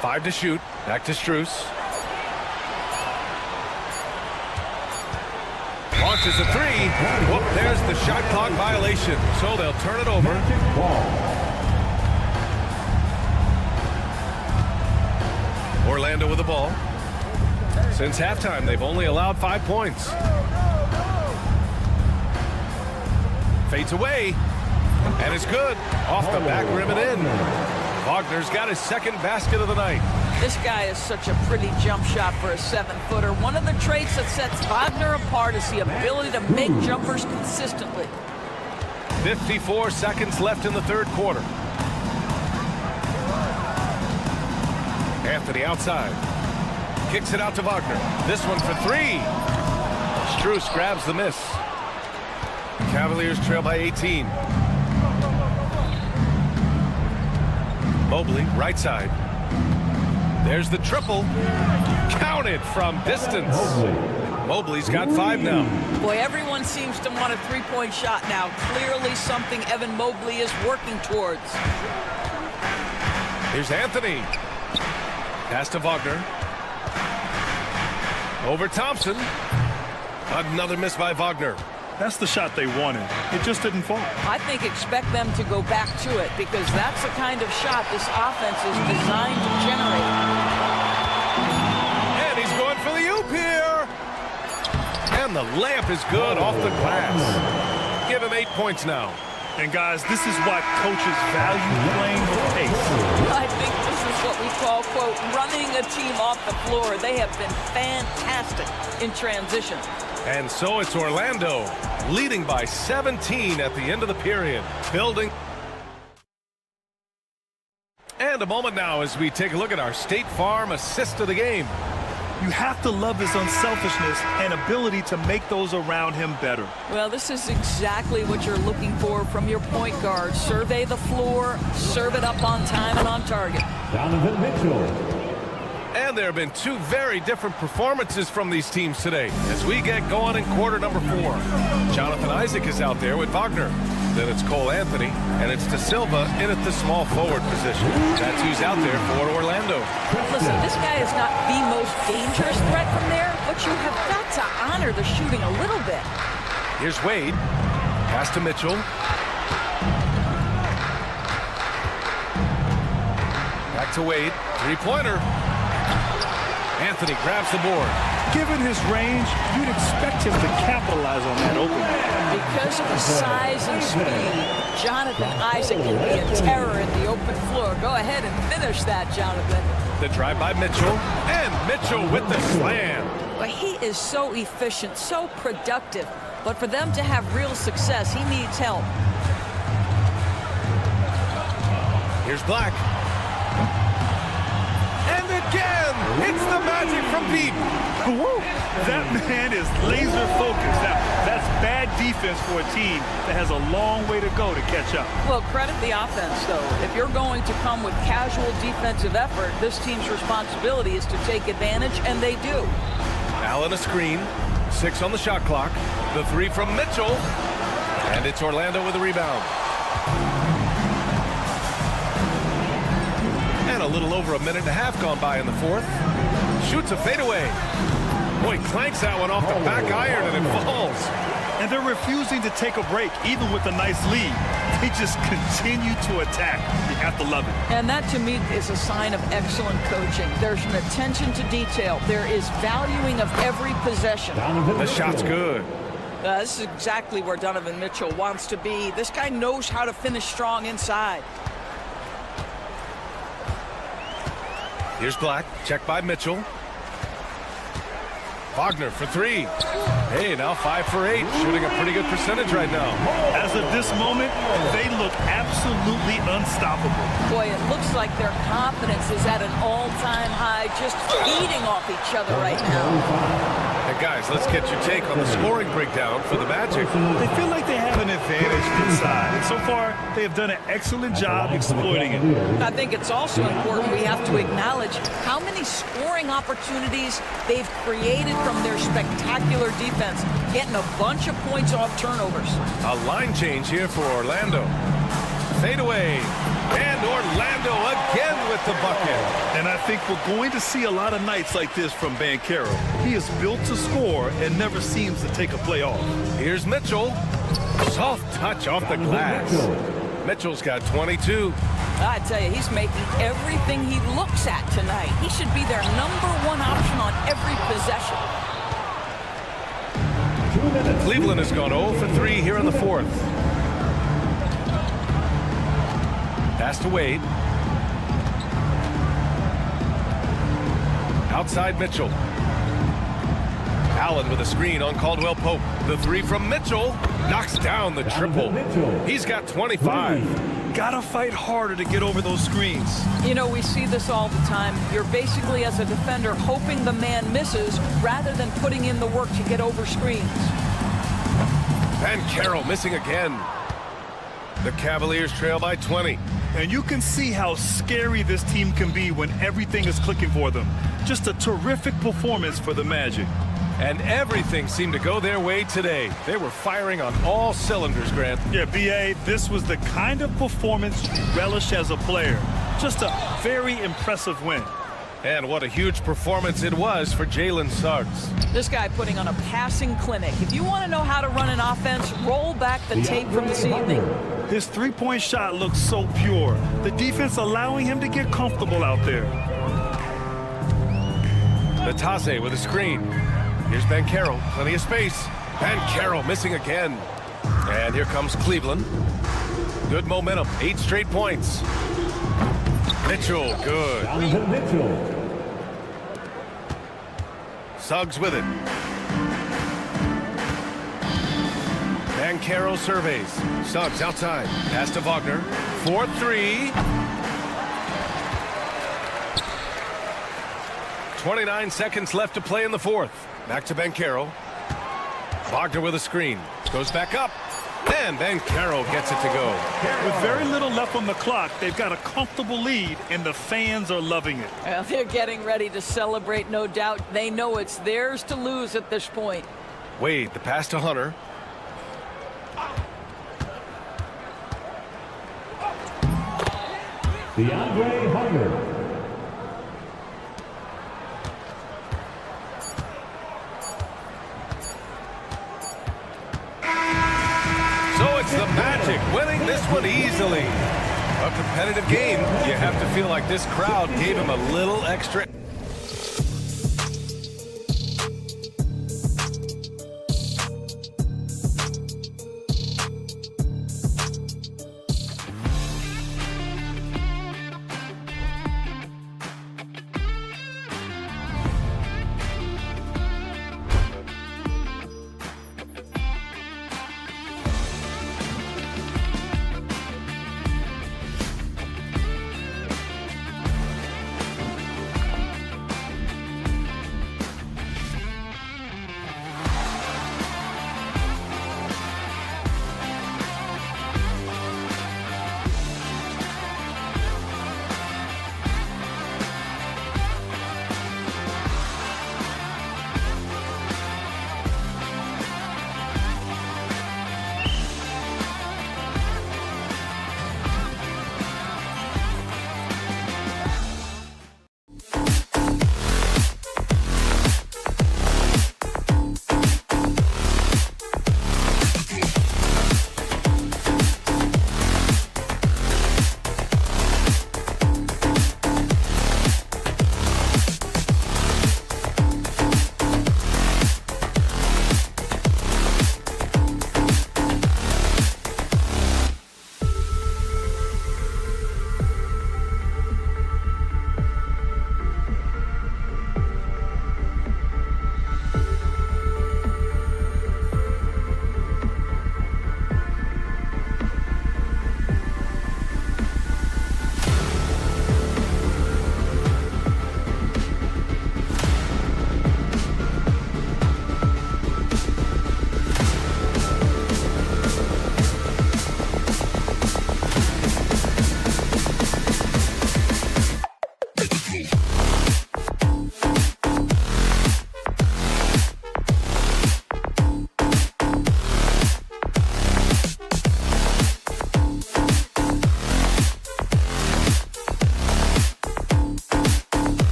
5 to shoot. Back to Strus. Launches a 3. Whoop, there's the shot clock violation. So they'll turn it over. Orlando with the ball. Since halftime, they've only allowed 5 points. Fades away. And it's good. Off the back rim and in. Wagner's got his 2nd basket of the night. This guy is such a pretty jump shot for a 7-footer. One of the traits that sets Wagner apart is the ability to make jumpers consistently. 54 seconds left in the third quarter. Anthony outside. Kicks it out to Wagner. This one for 3. Strus grabs the miss. Cavaliers trail by 18. Mobley, right side. There's the triple. Counted from distance. Mobley's got 5 now. Boy, everyone seems to want a 3-point shot now. Clearly something Evan Mobley is working towards. Here's Anthony. Pass to Wagner. Over Thompson. Another miss by Wagner. That's the shot they wanted. It just didn't fall. I think expect them to go back to it because that's the kind of shot this offense is designed to generate. And he's going for the oop here. And the layup is good off the glass. Give him 8 points now. And guys, this is why coaches value playing with pace. I think this is what we call, quote, running a team off the floor. They have been fantastic in transition. And so it's Orlando leading by 17 at the end of the period. Building. And a moment now as we take a look at our State Farm assist of the game. You have to love his unselfishness and ability to make those around him better. Well, this is exactly what you're looking for from your point guard. Survey the floor, serve it up on time and on target. Donovan Mitchell. And there have been two very different performances from these teams today as we get going in quarter number 4. Jonathan Isaac is out there with Wagner. Then it's Cole Anthony, and it's De Silva in at the small forward position. That's who's out there for Orlando. Listen, this guy is not the most dangerous threat from there, but you have got to honor the shooting a little bit. Here's Wade. Pass to Mitchell. Back to Wade. Three-pointer. Anthony grabs the board. Given his range, you'd expect him to capitalize on that opening. Because of his size and speed, Jonathan Isaac can be a terror in the open floor. Go ahead and finish that, Jonathan. The drive by Mitchell, and Mitchell with the slam. Well, he is so efficient, so productive. But for them to have real success, he needs help. Here's Black. And again, it's the Magic from deep. Woo! That man is laser focused. Now, that's bad defense for a team that has a long way to go to catch up. Well, credit the offense, though. If you're going to come with casual defensive effort, this team's responsibility is to take advantage, and they do. Allen a screen. 6 on the shot clock. The three from Mitchell. And it's Orlando with a rebound. And a little over a minute and a half gone by in the fourth. Shoots a fadeaway. Boy, clanks that one off the back iron and it falls. And they're refusing to take a break, even with a nice lead. They just continue to attack. You have to love it. And that, to me, is a sign of excellent coaching. There's an attention to detail. There is valuing of every possession. The shot's good. This is exactly where Donovan Mitchell wants to be. This guy knows how to finish strong inside. Here's Black. Check by Mitchell. Wagner for 3. Hey, now 5 for 8. Shooting a pretty good percentage right now. As of this moment, they look absolutely unstoppable. Boy, it looks like their confidence is at an all-time high, just feeding off each other right now. Hey, guys, let's get your take on the scoring breakdown for the Magic. They feel like they have an advantage inside. And so far, they have done an excellent job exploiting it. I think it's also important we have to acknowledge how many scoring opportunities they've created from their spectacular defense, getting a bunch of points off turnovers. A line change here for Orlando. Fade away. And Orlando again with the bucket. And I think we're going to see a lot of nights like this from Banchero. He is built to score and never seems to take a play off. Here's Mitchell. Soft touch off the glass. Mitchell's got 22. I tell you, he's making everything he looks at tonight. He should be their #1 option on every possession. Cleveland has gone 0 for 3 here in the fourth. Pass to Wade. Outside Mitchell. Allen with a screen on Caldwell Pope. The 3 from Mitchell knocks down the triple. He's got 25. Gotta fight harder to get over those screens. You know, we see this all the time. You're basically, as a defender, hoping the man misses rather than putting in the work to get over screens. Banchero missing again. The Cavaliers trail by 20. And you can see how scary this team can be when everything is clicking for them. Just a terrific performance for the Magic. And everything seemed to go their way today. They were firing on all cylinders, Grant. Yeah, B.A., this was the kind of performance you relish as a player. Just a very impressive win. And what a huge performance it was for Jalen Suggs. This guy putting on a passing clinic. If you want to know how to run an offense, roll back the tape from this evening. His three-point shot looks so pure. The defense allowing him to get comfortable out there. Natase with a screen. Here's Banchero, plenty of space. Banchero missing again. And here comes Cleveland. Good momentum, 8 straight points. Mitchell, good. Donovan Mitchell. Suggs with it. Banchero surveys. Suggs outside. Pass to Wagner. 4-3. 29 seconds left to play in the fourth. Back to Banchero. Wagner with a screen. Goes back up. And Banchero gets it to go. With very little left on the clock, they've got a comfortable lead, and the fans are loving it. Well, they're getting ready to celebrate, no doubt. They know it's theirs to lose at this point. Wade, the pass to Hunter. DeAndre Hunter. So it's the Magic winning this one easily. A competitive game. You have to feel like this crowd gave him a little extra.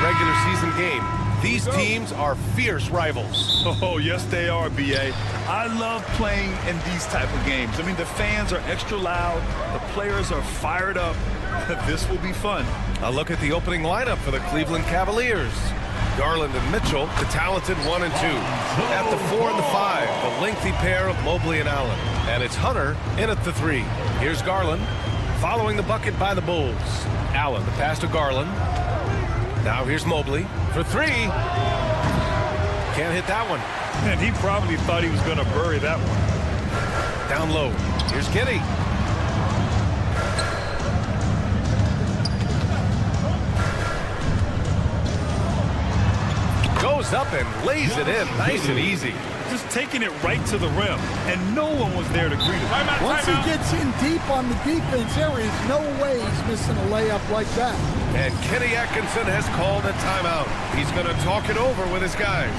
regular season game. These teams are fierce rivals. Oh, yes, they are, B.A. I love playing in these type of games. I mean, the fans are extra loud. The players are fired up. This will be fun. A look at the opening lineup for the Cleveland Cavaliers. Garland and Mitchell, the talented 1 and 2. At the 4 and the 5, the lengthy pair of Mobley and Allen. And it's Hunter in at the 3. Here's Garland, following the bucket by the Bulls. Allen, the pass to Garland. Now here's Mobley for 3. Can't hit that one. And he probably thought he was going to bury that one. Down low. Here's Giddey. Goes up and lays it in nice and easy. Just taking it right to the rim, and no one was there to greet him. Once he gets in deep on the defense, there is no way he's missing a layup like that. And Kenny Atkinson has called a timeout. He's going to talk it over with his guys.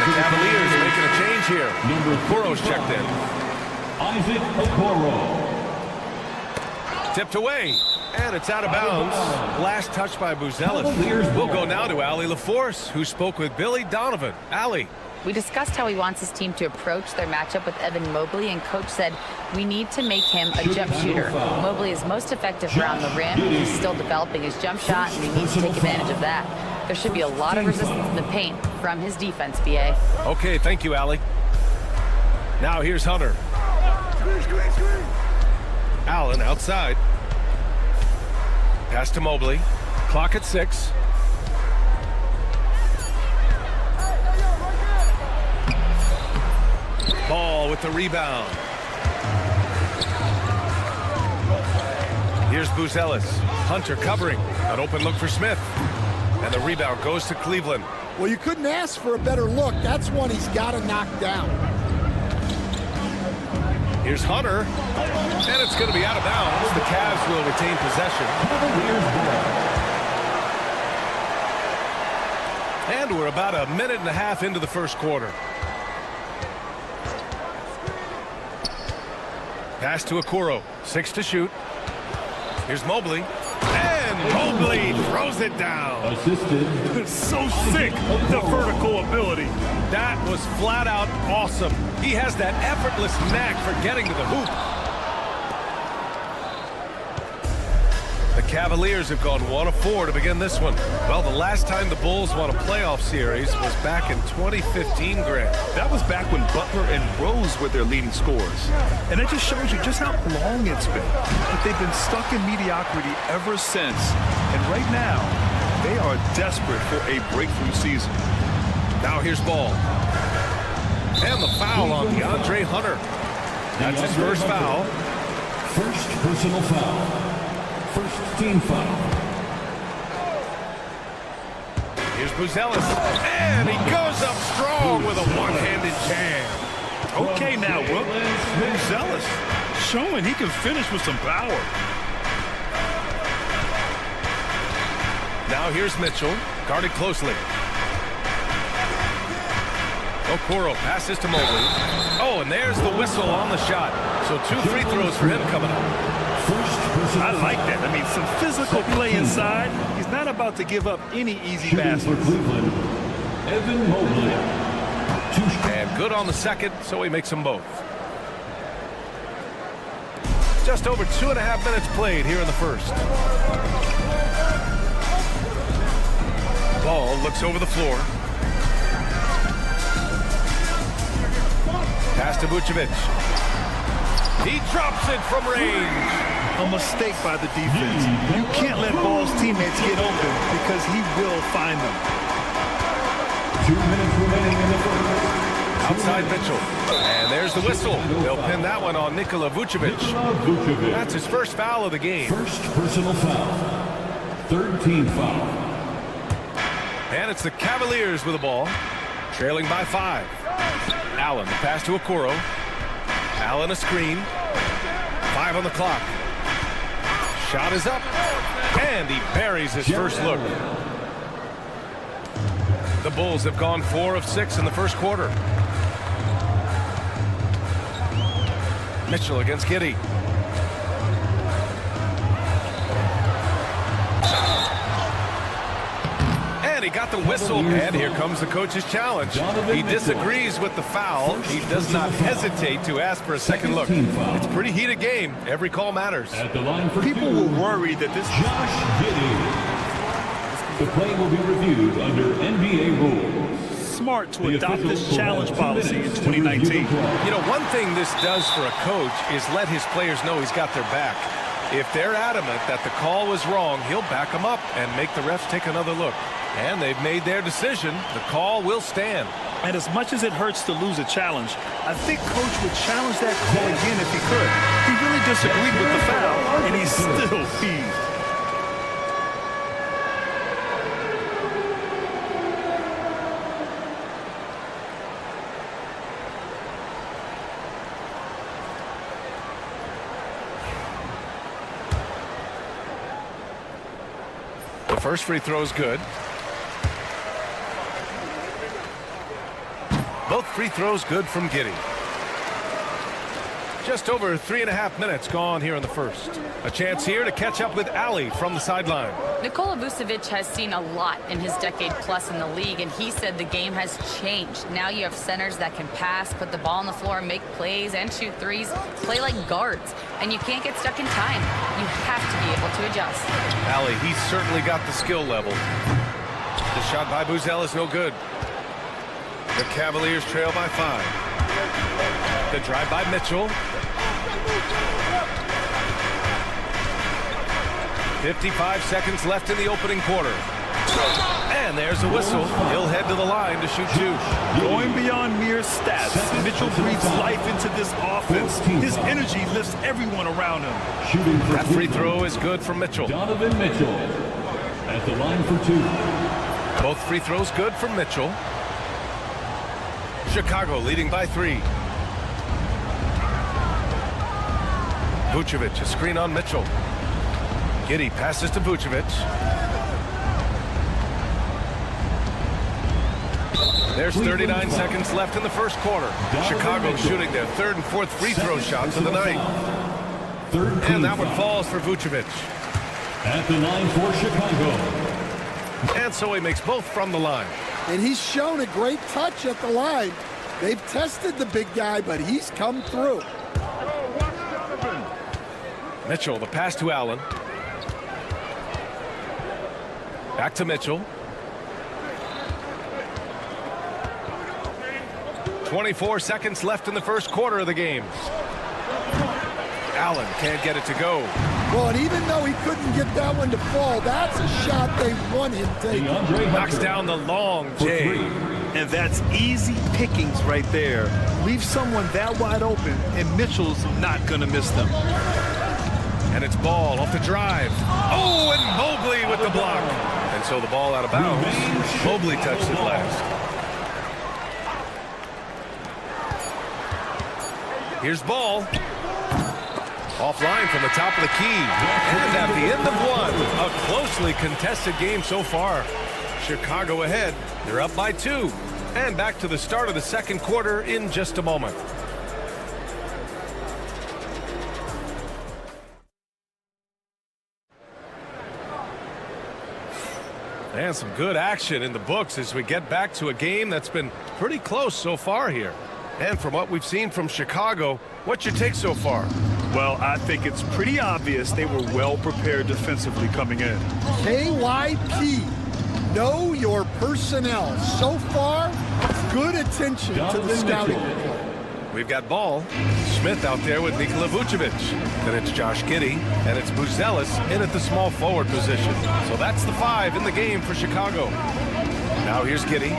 Cavaliers making a change here. Okoro's checked in. Isaac Okoro. Tipped away, and it's out of bounds. Last touch by Buzelis. We'll go now to Allie LaForce, who spoke with Billy Donovan. Allie. We discussed how he wants his team to approach their matchup with Evan Mobley, and Coach said we need to make him a jump shooter. Mobley is most effective around the rim. He's still developing his jump shot, and he needs to take advantage of that. There should be a lot of resistance in the paint from his defense, BA. Okay, thank you, Allie. Now here's Hunter. Allen outside. Pass to Mobley. Clock at 6. Ball with the rebound. Here's Buzelis. Hunter covering. An open look for Smith. And the rebound goes to Cleveland. Well, you couldn't ask for a better look. That's one he's got to knock down. Here's Hunter. And it's going to be out of bounds. The Cavs will retain possession. And we're about a minute and a half into the first quarter. Pass to Okoro. 6 to shoot. Here's Mobley. And Mobley throws it down. Assisted. So sick, the vertical ability. That was flat out awesome. He has that effortless knack for getting to the hoop. The Cavaliers have gone 1 of 4 to begin this one. Well, the last time the Bulls won a playoff series was back in 2015, Grant. That was back when Butler and Rose were their leading scorers. And it just shows you just how long it's been. But they've been stuck in mediocrity ever since. And right now, they are desperate for a breakthrough season. Now here's Ball. And the foul on DeAndre Hunter. That's his first foul. First personal foul. First team foul. Here's Buzelis. And he goes up strong with a one-handed jam. Okay now, Will. Buzelis showing he can finish with some power. Now here's Mitchell, guarded closely. Okoro passes to Mobley. Oh, and there's the whistle on the shot. So 2 free throws for him coming up. I like that. I mean, some physical play inside. He's not about to give up any easy baskets. Evan Mobley. And good on the second, so he makes them both. Just over 2.5 minutes played here in the first. Ball looks over the floor. Pass to Vucevic. He drops it from range. A mistake by the defense. You can't let Ball's teammates get open because he will find them. 2 minutes remaining in the first. Outside Mitchell. And there's the whistle. They'll pin that one on Nikola Vucevic. That's his first foul of the game. First personal foul. Third team foul. And it's the Cavaliers with the ball. Trailing by 5. Allen, the pass to Okoro. Allen a screen. 5 on the clock. Shot is up. And he buries his first look. The Bulls have gone 4 of 6 in the first quarter. Mitchell against Giddey. And he got the whistle. And here comes the coach's challenge. He disagrees with the foul. He does not hesitate to ask for a second look. It's a pretty heated game. Every call matters. People will worry that this Josh Giddey. The play will be reviewed under NBA rules. smart to adopt this challenge policy in 2019. You know, one thing this does for a coach is let his players know he's got their back. If they're adamant that the call was wrong, he'll back them up and make the refs take another look. And they've made their decision. The call will stand. And as much as it hurts to lose a challenge, I think Coach would challenge that call again if he could. He really disagreed with the foul, and he's still peeved. The first free throw is good. Both free throws good from Giddey. Just over 3.5 minutes gone here in the first. A chance here to catch up with Ali from the sideline. Nikola Vucevic has seen a lot in his decade plus in the league, and he said the game has changed. Now you have centers that can pass, put the ball on the floor, make plays, and shoot threes, play like guards, and you can't get stuck in time. You have to be able to adjust. Ali, he's certainly got the skill level. The shot by Buzel is no good. The Cavaliers trail by 5. The drive by Mitchell. 55 seconds left in the opening quarter. And there's a whistle. He'll head to the line to shoot 2. Going beyond mere stats, Mitchell breathes life into this offense. His energy lifts everyone around him. That free throw is good from Mitchell. Donovan Mitchell at the line for 2. Both free throws good from Mitchell. Chicago leading by 3. Vucevic, a screen on Mitchell. Giddey passes to Vucevic. There's 39 seconds left in the first quarter. Chicago shooting their 3rd and 4th free throw shots of the night. And that one falls for Vucevic. At the line for Chicago. And so he makes both from the line. And he's shown a great touch at the line. They've tested the big guy, but he's come through. Mitchell, the pass to Allen. Back to Mitchell. 24 seconds left in the first quarter of the game. Allen can't get it to go. Well, and even though he couldn't get that one to fall, that's a shot they want him taking. Knocks down the long J. And that's easy pickings right there. Leave someone that wide open, and Mitchell's not going to miss them. And it's Ball off the drive. Oh, and Mobley with the block. And so the ball out of bounds. Mobley touched it last. Here's Ball. Offline from the top of the key. And at the end of one, a closely contested game so far. Chicago ahead. They're up by 2. And back to the start of the second quarter in just a moment. And some good action in the books as we get back to a game that's been pretty close so far here. And from what we've seen from Chicago, what's your take so far? Well, I think it's pretty obvious they were well prepared defensively coming in. KYP, know your personnel. So far, good attention to the scouting report. We've got Ball. Smith out there with Nikola Vucevic. Then it's Josh Giddey, and it's Buzelis in at the small forward position. So that's the 5 in the game for Chicago. Now here's Giddey.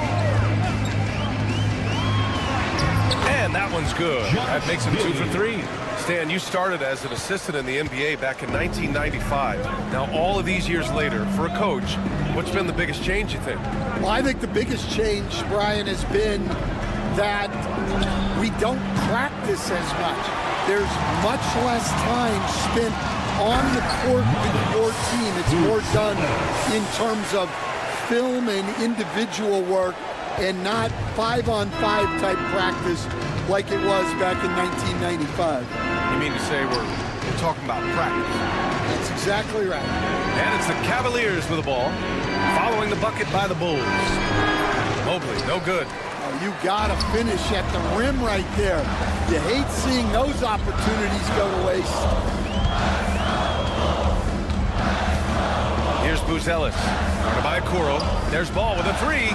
And that one's good. That makes him 2 for 3. Stan, you started as an assistant in the NBA back in 1995. Now, all of these years later, for a coach, what's been the biggest change, you think? Well, I think the biggest change, Brian, has been that we don't practice as much. There's much less time spent on the court with your team. It's more done in terms of film and individual work and not 5-on-5 type practice like it was back in 1995. You mean to say we're talking about practice? That's exactly right. And it's the Cavaliers with the ball, following the bucket by the Bulls. Mobley, no good. Oh, you gotta finish at the rim right there. You hate seeing those opportunities go to waste. Here's Buzelis, guarded by Kuro. There's Ball with a three.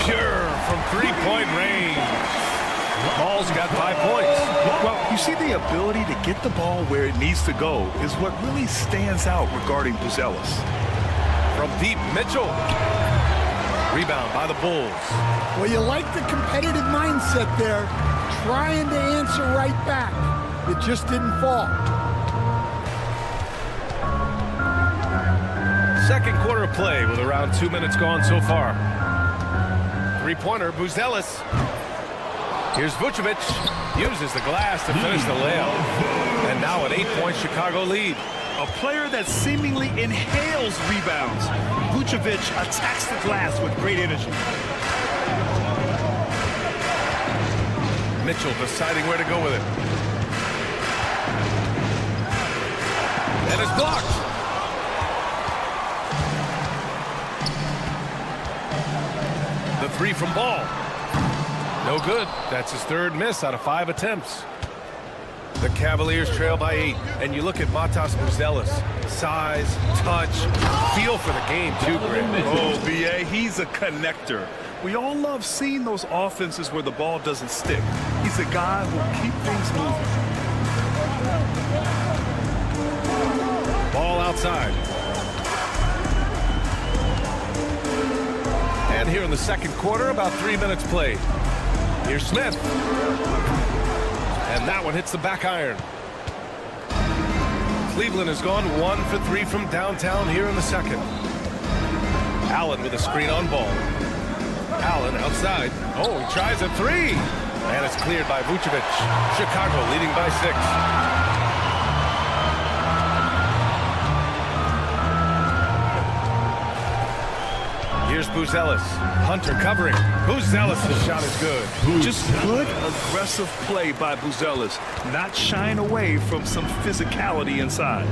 Pure from three-point range. Ball's got 5 points. Well, you see, the ability to get the ball where it needs to go is what really stands out regarding Buzelis. From deep, Mitchell. Rebound by the Bulls. Well, you like the competitive mindset there, trying to answer right back. It just didn't fall. Second quarter of play with around 2 minutes gone so far. Three-pointer, Buzelis. Here's Vucevic. Uses the glass to finish the layup. And now an 8-point Chicago lead. A player that seemingly inhales rebounds. Vucevic attacks the glass with great energy. Mitchell deciding where to go with it. And it's blocked. The three from Ball. No good. That's his third miss out of 5 attempts. The Cavaliers trail by 8. And you look at Matas Buzelis. Size, touch, feel for the game too, Greg. Oh, B.A., he's a connector. We all love seeing those offenses where the ball doesn't stick. He's a guy who will keep things moving. Ball outside. And here in the second quarter, about 3 minutes played. Here's Smith. And that one hits the back iron. Cleveland has gone 1 for 3 from downtown here in the second. Allen with a screen on Ball. Allen outside. Oh, he tries a three. And it's cleared by Vucevic. Chicago leading by 6. Here's Buzelis. Hunter covering. Buzelis' shot is good. Just good, aggressive play by Buzelis. Not shying away from some physicality inside.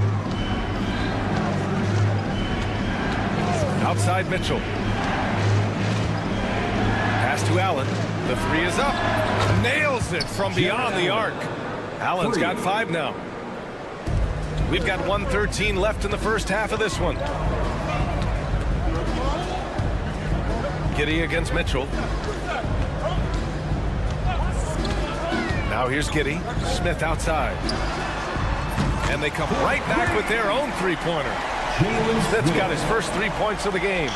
Outside Mitchell. Pass to Allen. The three is up. Nails it from beyond the arc. Allen's got 5 now. We've got 1:13 left in the first half of this one. Giddey against Mitchell. Now here's Giddey. Smith outside. And they come right back with their own three-pointer. Smith's got his first 3 points of the game.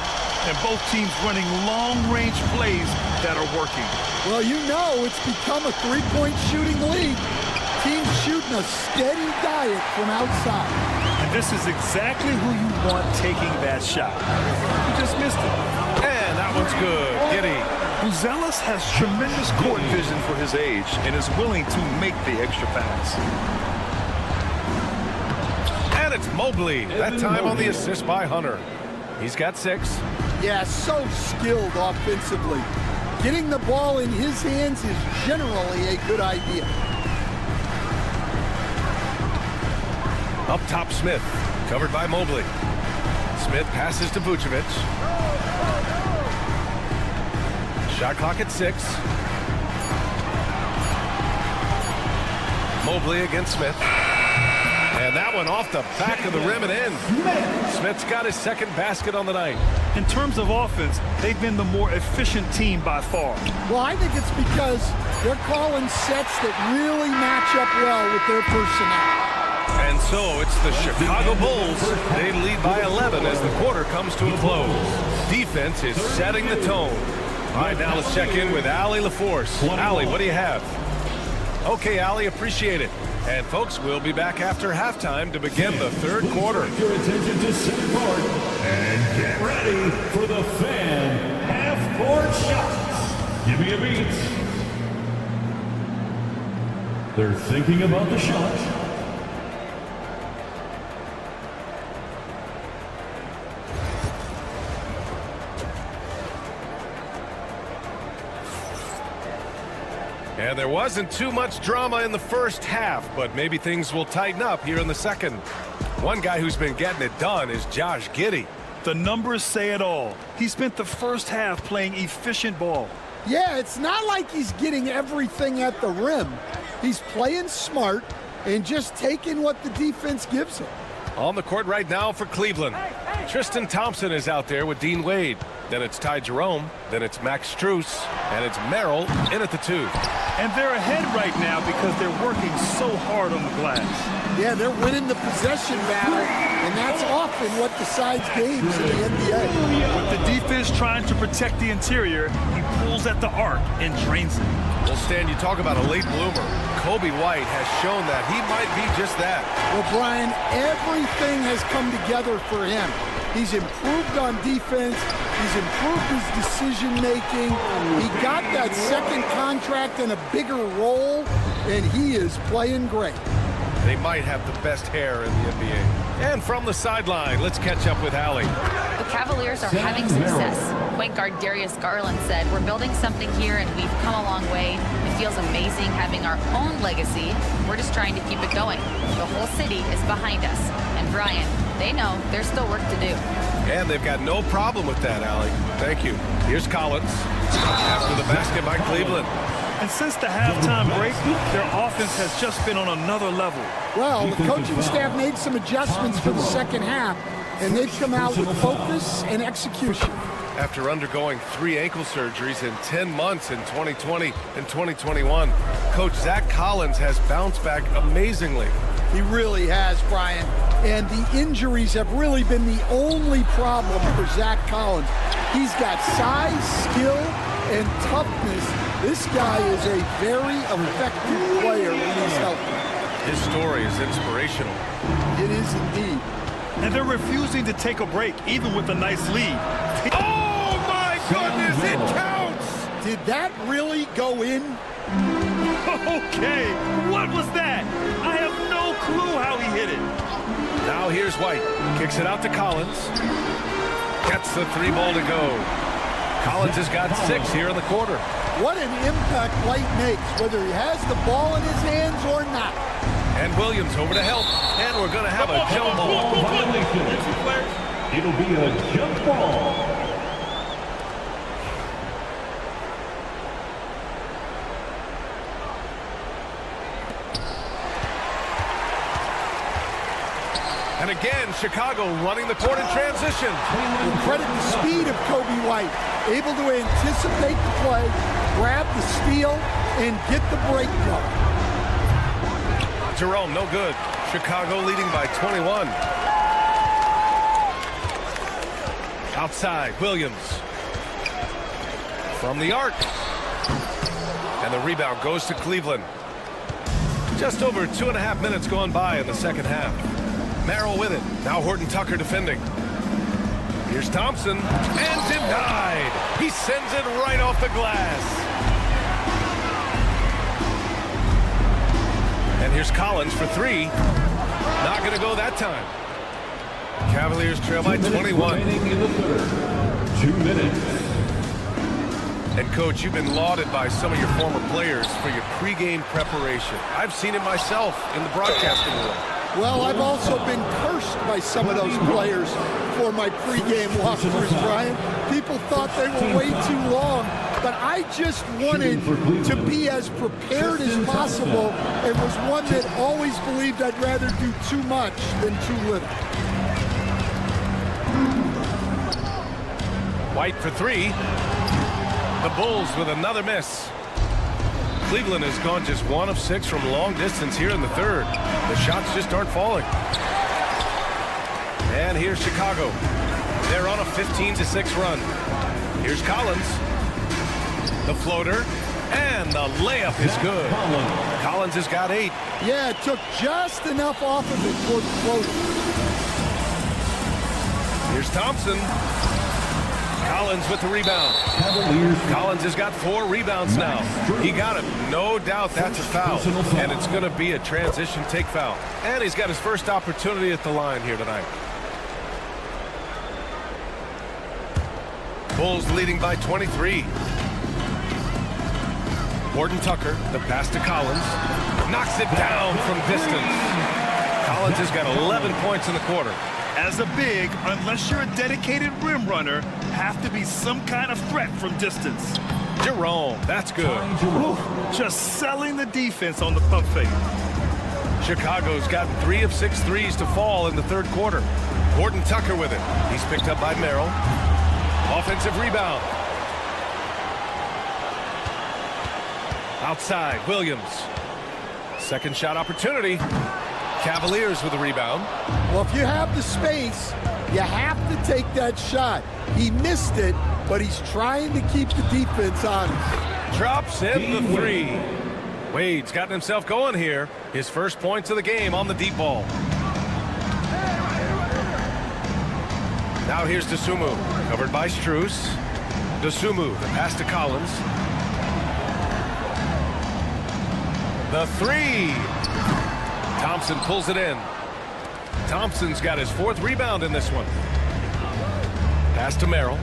And both teams running long-range plays that are working. Well, you know it's become a three-point shooting league. Teams shooting a steady diet from outside. And this is exactly who you want taking that shot. He just missed it. And that one's good. Giddey. Buzelis has tremendous court vision for his age and is willing to make the extra pass. And it's Mobley. That time on the assist by Hunter. He's got 6. Yeah, so skilled offensively. Getting the ball in his hands is generally a good idea. Up top, Smith. Covered by Mobley. Smith passes to Vucevic. Shot clock at 6. Mobley against Smith. And that one off the back of the rim and in. Smith's got his second basket on the night. In terms of offense, they've been the more efficient team by far. Well, I think it's because they're calling sets that really match up well with their personnel. And so it's the Chicago Bulls. They lead by 11 as the quarter comes to a close. Defense is setting the tone. All right, now let's check in with Allie LaForce. Allie, what do you have? Okay, Allie, appreciate it. And folks, we'll be back after halftime to begin the third quarter. Your attention to center court and get ready for the fan half-court shots. Give me a beat. They're thinking about the shot. And there wasn't too much drama in the first half, but maybe things will tighten up here in the second. One guy who's been getting it done is Josh Giddey. The numbers say it all. He spent the first half playing efficient ball. Yeah, it's not like he's getting everything at the rim. He's playing smart and just taking what the defense gives him. On the court right now for Cleveland. Tristan Thompson is out there with Dean Wade. Then it's Ty Jerome. Then it's Max Strus. And it's Merrill in at the 2. And they're ahead right now because they're working so hard on the glass. Yeah, they're winning the possession battle, and that's often what decides games in the NBA. With the defense trying to protect the interior, he pulls at the arc and drains it. Well, Stan, you talk about a late bloomer. Kobe White has shown that he might be just that. Well, Brian, everything has come together for him. He's improved on defense. He's improved his decision-making. He got that second contract and a bigger role, and he is playing great. They might have the best hair in the NBA. And from the sideline, let's catch up with Allie. The Cavaliers are having success. Point guard Darius Garland said, "We're building something here and we've come a long way. It feels amazing having our own legacy. We're just trying to keep it going. The whole city is behind us." And Brian, they know there's still work to do. And they've got no problem with that, Allie. Thank you. Here's Collins after the basket by Cleveland. And since the halftime break, their offense has just been on another level. Well, the coaching staff made some adjustments for the second half, and they've come out with focus and execution. After undergoing 3 ankle surgeries in 10 months in 2020 and 2021, Coach Zach Collins has bounced back amazingly. He really has, Brian. And the injuries have really been the only problem for Zach Collins. He's got size, skill, and toughness. This guy is a very effective player when he's healthy. His story is inspirational. It is indeed. And they're refusing to take a break, even with a nice lead. Oh, my goodness, it counts! Did that really go in? Okay, what was that? I have no clue how he hit it. Now here's White. Kicks it out to Collins. Gets the 3 ball to go. Collins has got 6 here in the quarter. What an impact White makes, whether he has the ball in his hands or not. And Williams over to help. And we're going to have a jump ball. It'll be a jump ball. And again, Chicago running the court in transition. We'll credit the speed of Kobe White, able to anticipate the play, grab the steal, and get the break going. Jerome, no good. Chicago leading by 21. Outside, Williams. From the arc. And the rebound goes to Cleveland. Just over 2.5 minutes gone by in the second half. Merrill with it. Now Horton Tucker defending. Here's Thompson. And denied. He sends it right off the glass. And here's Collins for 3. Not going to go that time. Cavaliers trail by 21. 2 minutes. And, Coach, you've been lauded by some of your former players for your pregame preparation. I've seen it myself in the broadcasting world. Well, I've also been cursed by some of those players for my pregame walkthroughs, Brian. People thought they were way too long, but I just wanted to be as prepared as possible and was one that always believed I'd rather do too much than too little. White for 3. The Bulls with another miss. Cleveland has gone just 1 of 6 from long distance here in the third. The shots just aren't falling. And here's Chicago. They're on a 15-6 run. Here's Collins. The floater. And the layup is good. Collins has got 8. Yeah, it took just enough off of it for the floater. Here's Thompson. Collins with the rebound. Collins has got 4 rebounds now. He got him. No doubt that's a foul. And it's going to be a transition take foul. And he's got his first opportunity at the line here tonight. Bulls leading by 23. Gordon Tucker, the pass to Collins. Knocks it down from distance. Collins has got 11 points in the quarter. As a big, unless you're a dedicated rim runner, have to be some kind of threat from distance. Jerome, that's good. Ooh, just selling the defense on the pump fake. Chicago's gotten 3 of 6 threes to fall in the third quarter. Gordon Tucker with it. He's picked up by Merrill. Offensive rebound. Outside, Williams. Second shot opportunity. Cavaliers with a rebound. Well, if you have the space, you have to take that shot. He missed it, but he's trying to keep the defense honest. Drops in the 3. Wade's gotten himself going here. His first points of the game on the deep ball. Now here's Dosunmu, covered by Strus. Dosunmu, the pass to Collins. The 3. Thompson pulls it in. Thompson's got his 4th rebound in this one. Pass to Merrill.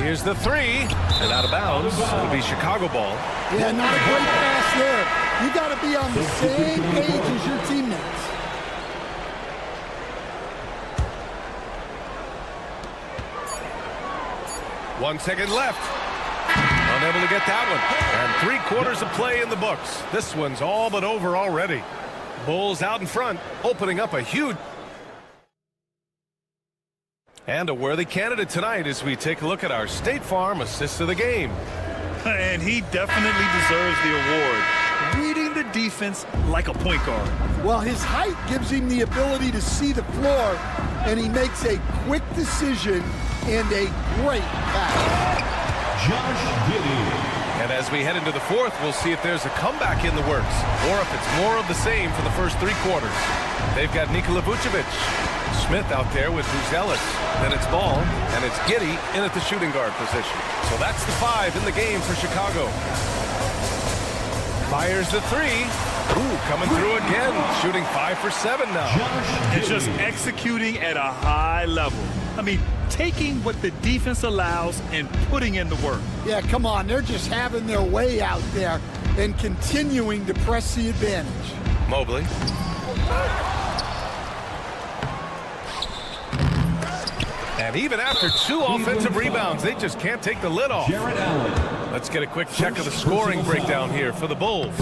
Here's the 3. And out of bounds. It'll be Chicago ball. Yeah, not a great pass there. You got to be on the same page as your teammates. One second left. Unable to get that one. And 3/4 of play in the books. This one's all but over already. Bulls out in front, opening up a huge... And a worthy candidate tonight as we take a look at our State Farm Assists of the Game. And he definitely deserves the award. Reading the defense like a point guard. Well, his height gives him the ability to see the floor, and he makes a quick decision and a great pass. Josh Giddey. And as we head into the 4th, we'll see if there's a comeback in the works or if it's more of the same for the first 3 quarters. They've got Nikola Vucevic. Smith out there with Buzelis. Then it's Ball, and it's Giddey in at the shooting guard position. So that's the 5 in the game for Chicago. Fires the 3. Ooh, coming through again. Shooting 5 for 7 now. And just executing at a high level. I mean, taking what the defense allows and putting in the work. Yeah, come on. They're just having their way out there and continuing to press the advantage. Mobley. And even after 2 offensive rebounds, they just can't take the lid off. Let's get a quick check of the scoring breakdown here for the Bulls.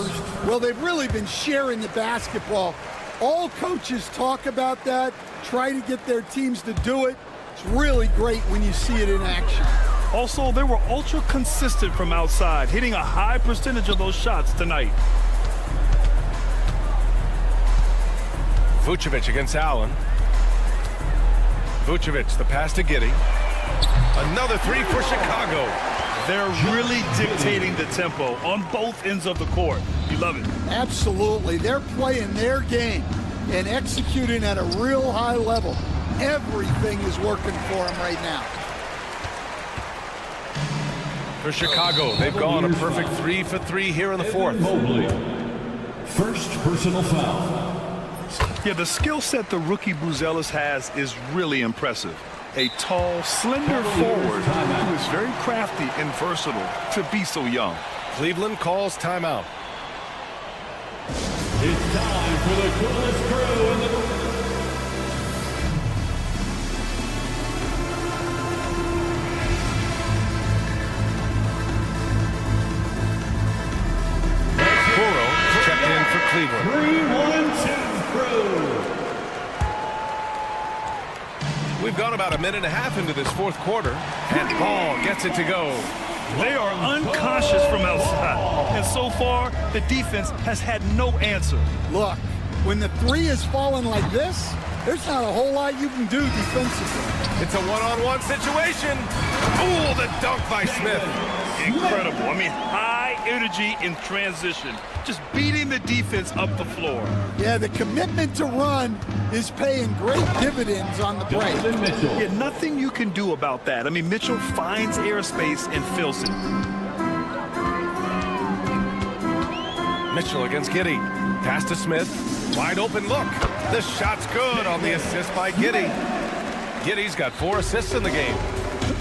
Well, they've really been sharing the basketball. All coaches talk about that, try to get their teams to do it. It's really great when you see it in action. Also, they were ultra consistent from outside, hitting a high percentage of those shots tonight. Vucevic against Allen. Vucevic, the pass to Giddey. Another 3 for Chicago. They're really dictating the tempo on both ends of the court. You love it. Absolutely. They're playing their game and executing at a real high level. Everything is working for them right now. For Chicago, they've gone a perfect 3 for 3 here in the 4th. Mobley. First personal foul. Yeah, the skill set the rookie Buzelis has is really impressive. A tall, slender forward who is very crafty and versatile to be so young. Cleveland calls timeout. It's time for the coolest crew in the... Checked in for Cleveland. 3-1-2 crew. We've gone about a minute and a half into this 4th quarter, and Ball gets it to go. They are unconscious from outside, and so far, the defense has had no answer. Look, when the 3 is falling like this, there's not a whole lot you can do defensively. It's a one-on-one situation. Ooh, the dunk by Smith. Incredible. I mean, high energy in transition, just beating the defense up the floor. Yeah, the commitment to run is paying great dividends on the break. Yeah, nothing you can do about that. I mean, Mitchell finds airspace and fills it. Mitchell against Giddey. Pass to Smith. Wide open look. The shot's good on the assist by Giddey. Giddey's got 4 assists in the game.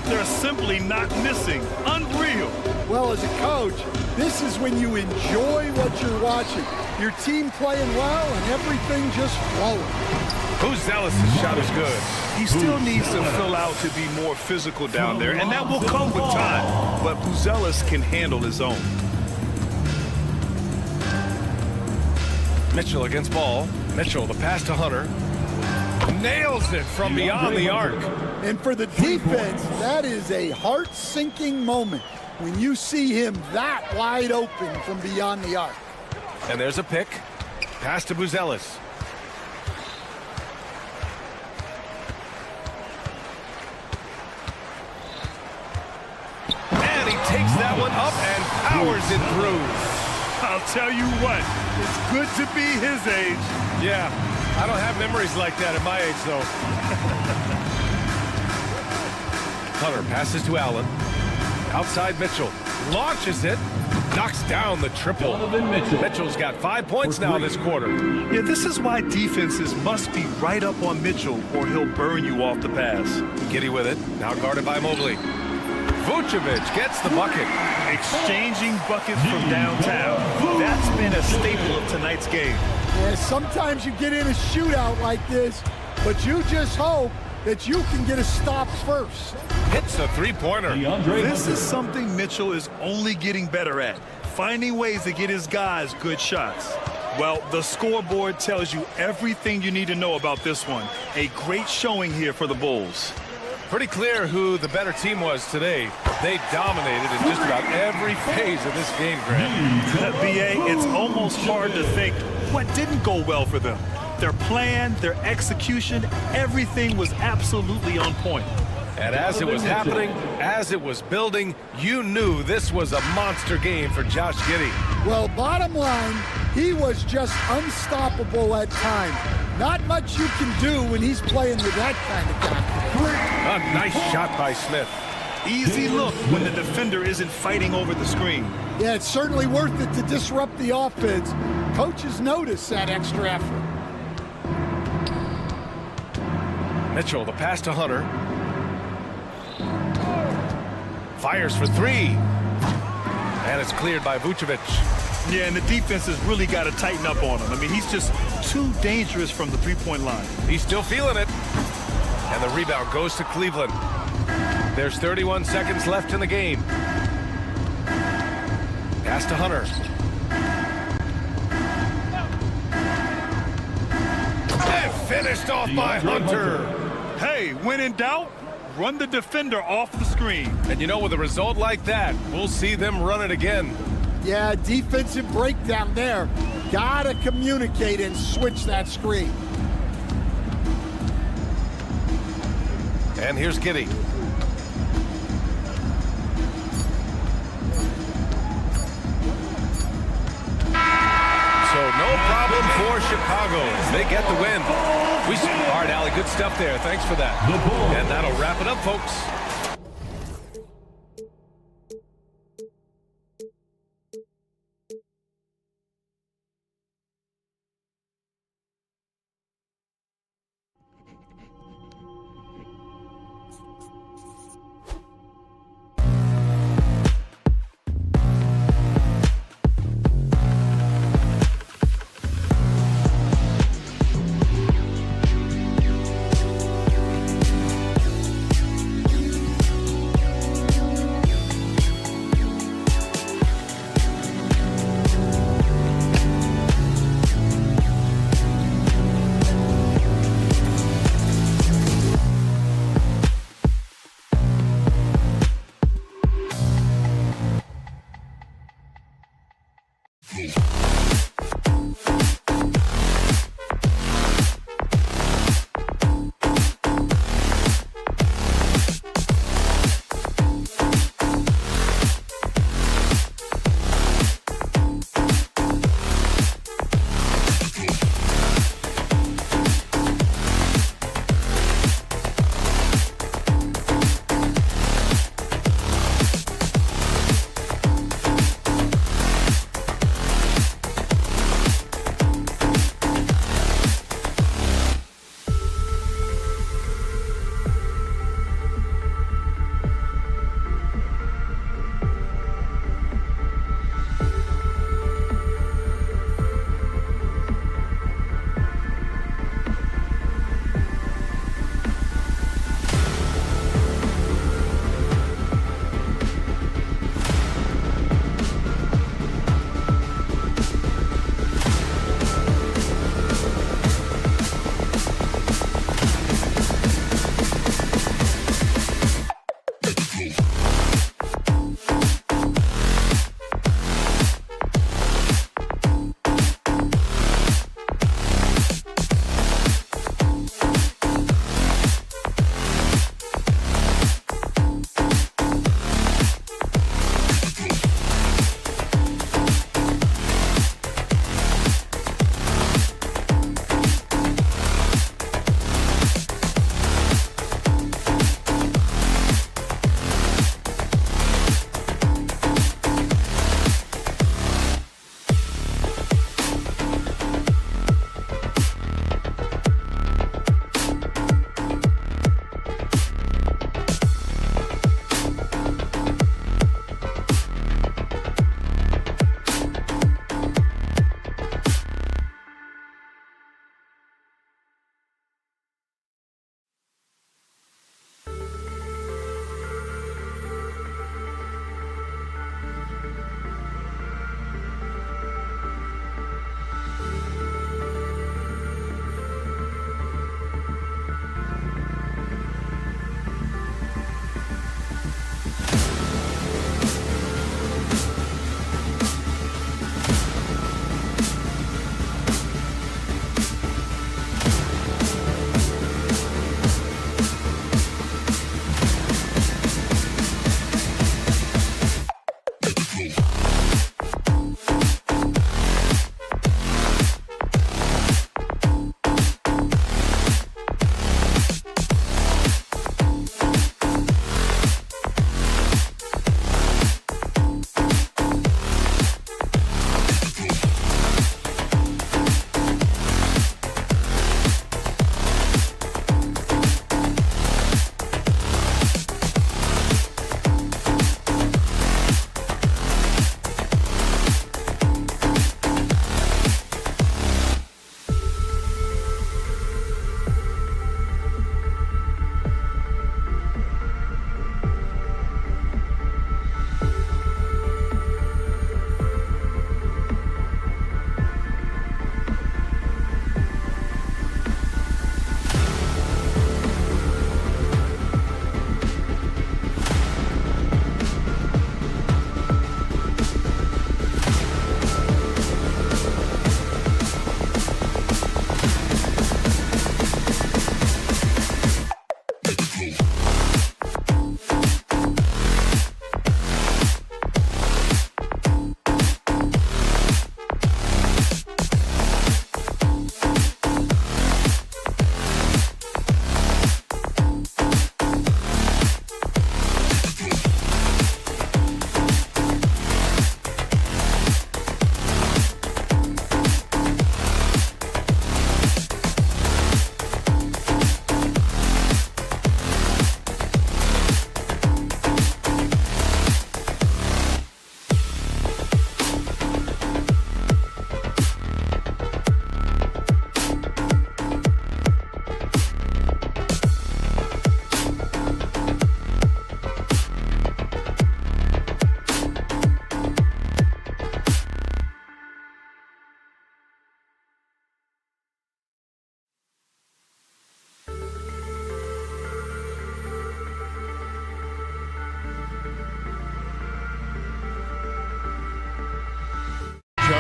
They're simply not missing. Unreal. Well, as a coach, this is when you enjoy what you're watching. Your team playing well and everything just flowing. Buzelis' shot is good. He still needs to fill out to be more physical down there, and that will come with time. But Buzelis can handle his own. Mitchell against Ball. Mitchell, the pass to Hunter. Nails it from beyond the arc. And for the defense, that is a heart-sinking moment when you see him that wide open from beyond the arc. And there's a pick. Pass to Buzelis. And he takes that one up and powers it through. I'll tell you what, it's good to be his age. Yeah, I don't have memories like that at my age, though. Hunter passes to Allen. Outside Mitchell. Launches it. Knocks down the triple. Mitchell's got 5 points now this quarter. Yeah, this is why defenses must be right up on Mitchell or he'll burn you off the pass. Giddey with it. Now guarded by Mobley. Vucevic gets the bucket. Exchanging buckets from downtown. That's been a staple of tonight's game. Yeah, sometimes you get in a shootout like this, but you just hope that you can get a stop first. Hits a three-pointer. This is something Mitchell is only getting better at, finding ways to get his guys good shots. Well, the scoreboard tells you everything you need to know about this one. A great showing here for the Bulls. Pretty clear who the better team was today. They dominated in just about every phase of this game, Grant. BA, it's almost hard to think what didn't go well for them. Their plan, their execution, everything was absolutely on point. And as it was happening, as it was building, you knew this was a monster game for Josh Giddey. Well, bottom line, he was just unstoppable at times. Not much you can do when he's playing with that kind of confidence. A nice shot by Smith. Easy look when the defender isn't fighting over the screen. Yeah, it's certainly worth it to disrupt the offense. Coaches notice that extra effort. Mitchell, the pass to Hunter. Fires for three. And it's cleared by Vucevic. Yeah, and the defense has really got to tighten up on him. I mean, he's just too dangerous from the three-point line. He's still feeling it. And the rebound goes to Cleveland. There's 31 seconds left in the game. Pass to Hunter. And finished off by Hunter. Hey, when in doubt, run the defender off the screen. And you know, with a result like that, we'll see them run it again. Yeah, defensive breakdown there. Gotta communicate and switch that screen. And here's Giddey. So no problem for Chicago. They get the win. All right, Allie, good stuff there. Thanks for that. And that'll wrap it up, folks.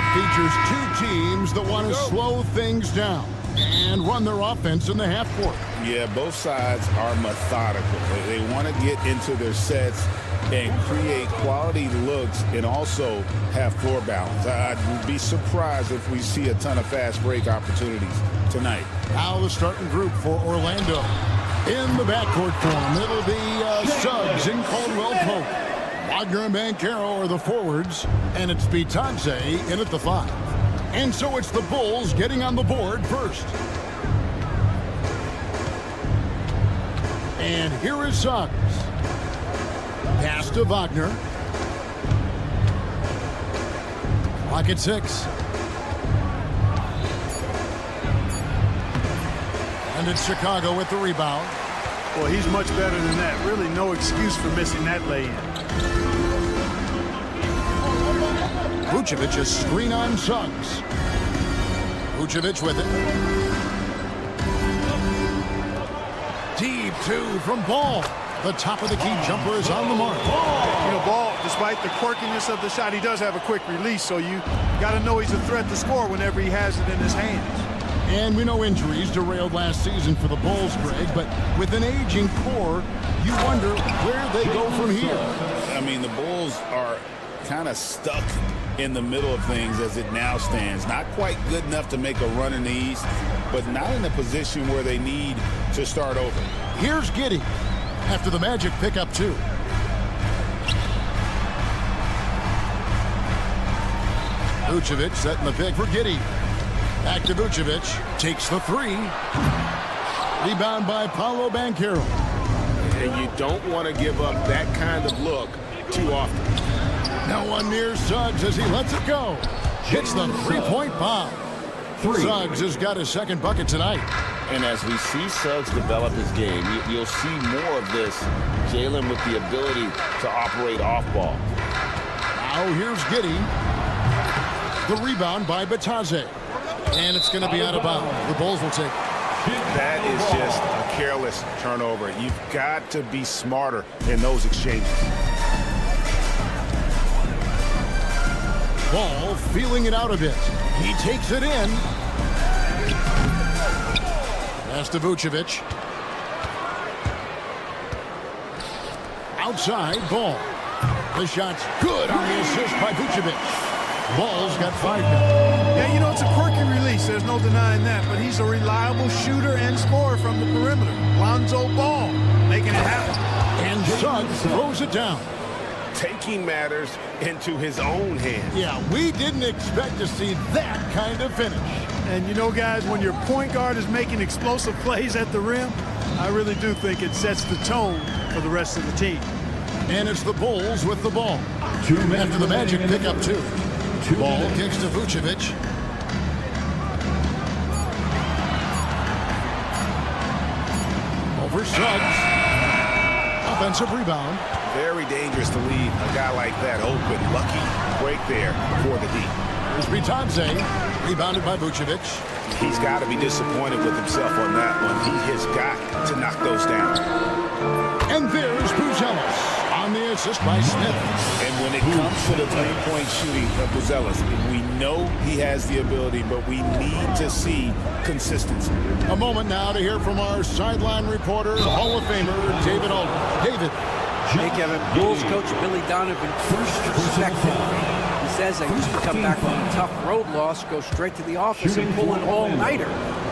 matchup features two teams that want to slow things down and run their offense in the half court. Yeah, both sides are methodical. They want to get into their sets and create quality looks and also have floor balance. I'd be surprised if we see a ton of fast break opportunities tonight. Now the starting group for Orlando. In the backcourt form, it'll be Suggs and Caldwell Pope. Wagner and Banchero are the forwards, and it's Bitadze in at the 5. And so it's the Bulls getting on the board first. And here is Suggs. Pass to Wagner. Clock at 6. And it's Chicago with the rebound. Well, he's much better than that. Really no excuse for missing that lay-in. Vucevic a screen on Suggs. Vucevic with it. Deep 2 from Ball. The top of the key jumper is on the mark. You know, Ball, despite the quirkiness of the shot, he does have a quick release, so you got to know he's a threat to score whenever he has it in his hands. And we know injuries derailed last season for the Bulls, Greg, but with an aging core, you wonder where they go from here. I mean, the Bulls are kind of stuck in the middle of things as it now stands. Not quite good enough to make a run in the East, but not in a position where they need to start over. Here's Giddey after the Magic pick up 2. Vucevic setting the pick for Giddey. Back to Vucevic. Takes the 3. Rebound by Paolo Banchero. And you don't want to give up that kind of look too often. No one near Suggs as he lets it go. Hits the 3-point bomb. Suggs has got his second bucket tonight. And as we see Suggs develop his game, you'll see more of this. Jalen with the ability to operate off ball. Now here's Giddey. The rebound by Bitadze. And it's going to be out of bounds. The Bulls will take it. That is just a careless turnover. You've got to be smarter in those exchanges. Ball feeling it out a bit. He takes it in. Pass to Vucevic. Outside, Ball. The shot's good on the assist by Vucevic. Ball's got 5 now. Yeah, you know, it's a quirky release. There's no denying that. But he's a reliable shooter and scorer from the perimeter. Lonzo Ball making it happen. And Suggs throws it down. Taking matters into his own hands. Yeah, we didn't expect to see that kind of finish. And you know, guys, when your point guard is making explosive plays at the rim, I really do think it sets the tone for the rest of the team. And it's the Bulls with the ball. After the Magic pick up 2. Ball kicks to Vucevic. Over Suggs. Offensive rebound. Very dangerous to leave a guy like that open. Lucky break there for the D. Here's Bitadze. Rebounded by Vucevic. He's got to be disappointed with himself on that one. He has got to knock those down. And there's Buzelis on the assist by Smith. And when it comes to the three-point shooting of Buzelis, we know he has the ability, but we need to see consistency. A moment now to hear from our sideline reporter, Hall of Famer David Aldridge. David. Hey, Kevin. Bulls coach Billy Donovan first perspective. He says I used to come back from a tough road loss, go straight to the office and pull an all-nighter,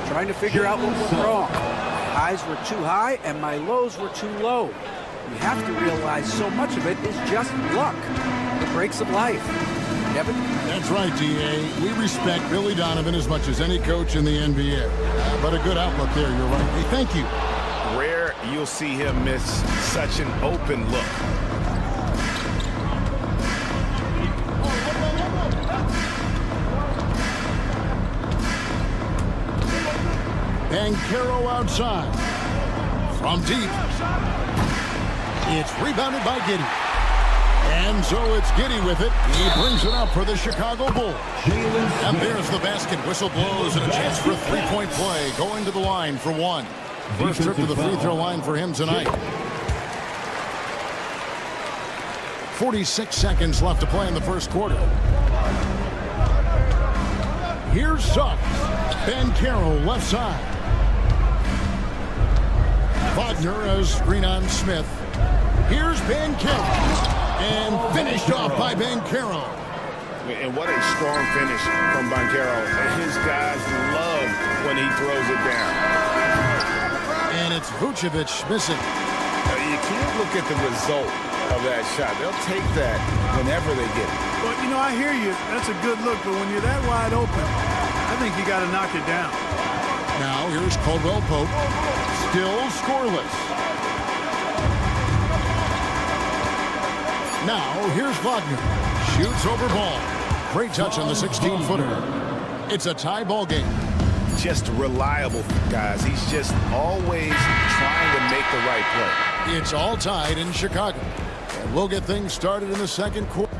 trying to figure out what went wrong. My highs were too high and my lows were too low. You have to realize so much of it is just luck, the breaks of life. Kevin? That's right, D.A. We respect Billy Donovan as much as any coach in the NBA. But a good outlook there, you're right. Hey, thank you. Rare you'll see him miss such an open look. Banchero outside. From deep. It's rebounded by Giddey. And so it's Giddey with it. He brings it up for the Chicago Bulls. And there's the basket. Whistle blows and a chance for a three-point play. Going to the line for 1. First trip to the free throw line for him tonight. 46 seconds left to play in the first quarter. Here's Suggs. Ben Carroll left side. Wagner as screen on Smith. Here's Ben Carroll. And finished off by Ben Carroll. And what a strong finish from Banchero. His guys love when he throws it down. And it's Vucevic missing. You can't look at the result of that shot. They'll take that whenever they get it. Well, you know, I hear you. That's a good look, but when you're that wide open, I think you got to knock it down. Now here's Caldwell Pope. Still scoreless. Now here's Wagner. Shoots over ball. Great touch on the 16-footer. It's a tie ball game. Just reliable, guys. He's just always trying to make the right play. It's all tied in Chicago. And we'll get things started in the second quarter.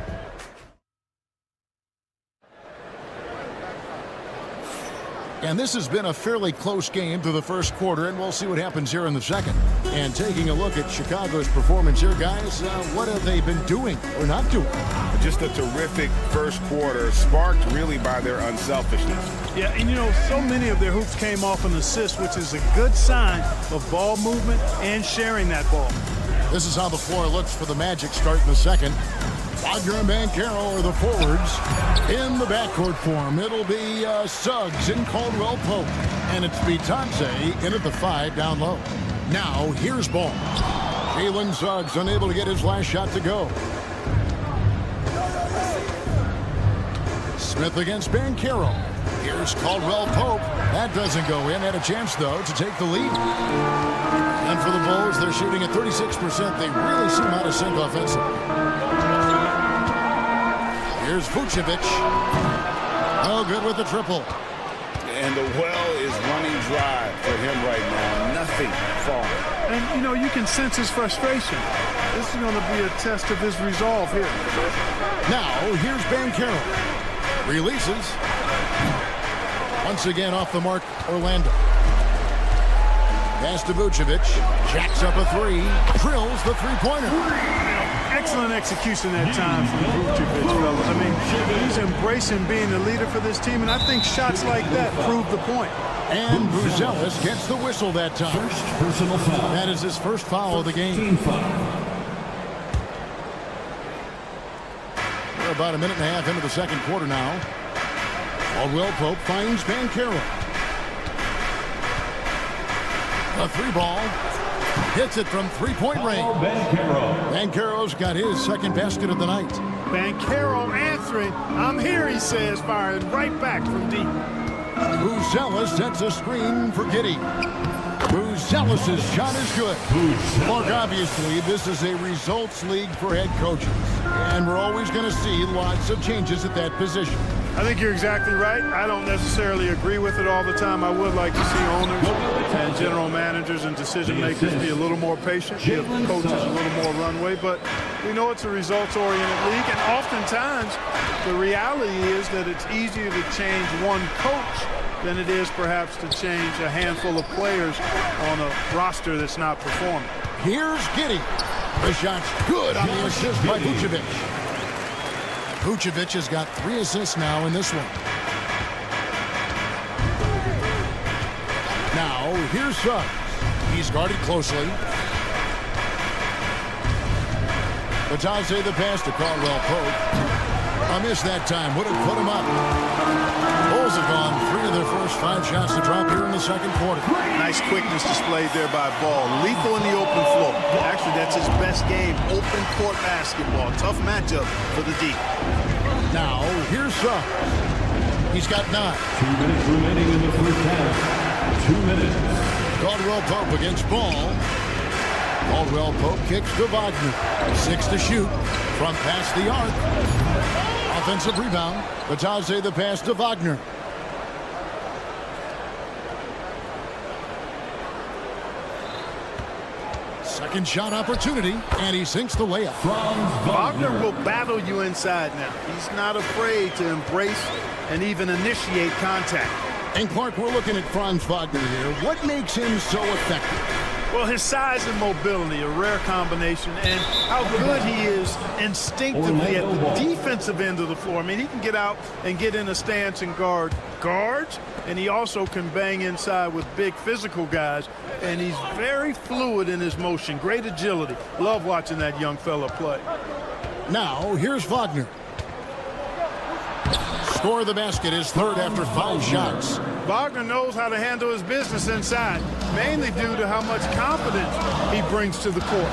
And this has been a fairly close game through the first quarter, and we'll see what happens here in the second. And taking a look at Chicago's performance here, guys, what have they been doing or not doing? Just a terrific first quarter, sparked really by their unselfishness. Yeah, and you know, so many of their hoops came off an assist, which is a good sign of ball movement and sharing that ball. This is how the floor looks for the Magic start in the second. Wagner and Banchero are the forwards. In the backcourt form, it'll be Suggs and Caldwell Pope. And it's Bitadze in at the 5 down low. Now, here's ball. Jalen Suggs unable to get his last shot to go. Smith against Banchero. Here's Caldwell Pope. That doesn't go in. Had a chance, though, to take the lead. And for the Bulls, they're shooting at 36%. They really seem out of sync offensively. Here's Vucevic. Oh, good with the triple. And the well is running dry for him right now. Nothing falling. And, you know, you can sense his frustration. This is going to be a test of his resolve here. Now, here's Banchero. Releases. Once again off the mark, Orlando. Pass to Vucevic. Jacks up a 3. Drills the three-pointer. Excellent execution that time from Vucevic, fellas. I mean, he's embracing being the leader for this team, and I think shots like that prove the point. And Buzelis gets the whistle that time. First personal foul. That is his first foul of the game. We're about a minute and a half into the second quarter now. Caldwell Pope finds Banchero. A 3-ball. Hits it from three-point range. Banchero's got his second basket of the night. Banchero answering. I'm here, he says, firing right back from deep. Buzelis sets a screen for Giddey. Buzelis' shot is good. Look, obviously, this is a results league for head coaches. And we're always going to see lots of changes at that position. I think you're exactly right. I don't necessarily agree with it all the time. I would like to see owners and general managers and decision makers be a little more patient, give coaches a little more runway. But we know it's a results-oriented league, and oftentimes the reality is that it's easier to change one coach than it is perhaps to change a handful of players on a roster that's not performing. Here's Giddey. The shot's good on the assist by Vucevic. Vucevic has got 3 assists now in this one. Now, here's Suggs. He's guarded closely. Bitadze the pass to Caldwell Pope. A miss that time. Would have put him up. Bulls have gone 3 of their first 5 shots to drop here in the second quarter. Nice quickness displayed there by Ball. Lethal in the open floor. Actually, that's his best game. Open court basketball. Tough matchup for the D. Now, here's Suggs. He's got 9. 2 minutes remaining in the first half. 2 minutes. Caldwell Pope against Ball. Caldwell Pope kicks to Wagner. 6 to shoot. Front past the arc. Offensive rebound. Bitadze the pass to Wagner. Second shot opportunity, and he sinks the layup. Wagner will battle you inside now. He's not afraid to embrace and even initiate contact. And Clark, we're looking at Franz Wagner here. What makes him so effective? Well, his size and mobility, a rare combination, and how good he is instinctively at the defensive end of the floor. I mean, he can get out and get in a stance and guard guards, and he also can bang inside with big physical guys, and he's very fluid in his motion. Great agility. Love watching that young fella play. Now, here's Wagner. Score the basket, his third after 5 shots. Wagner knows how to handle his business inside, mainly due to how much confidence he brings to the court.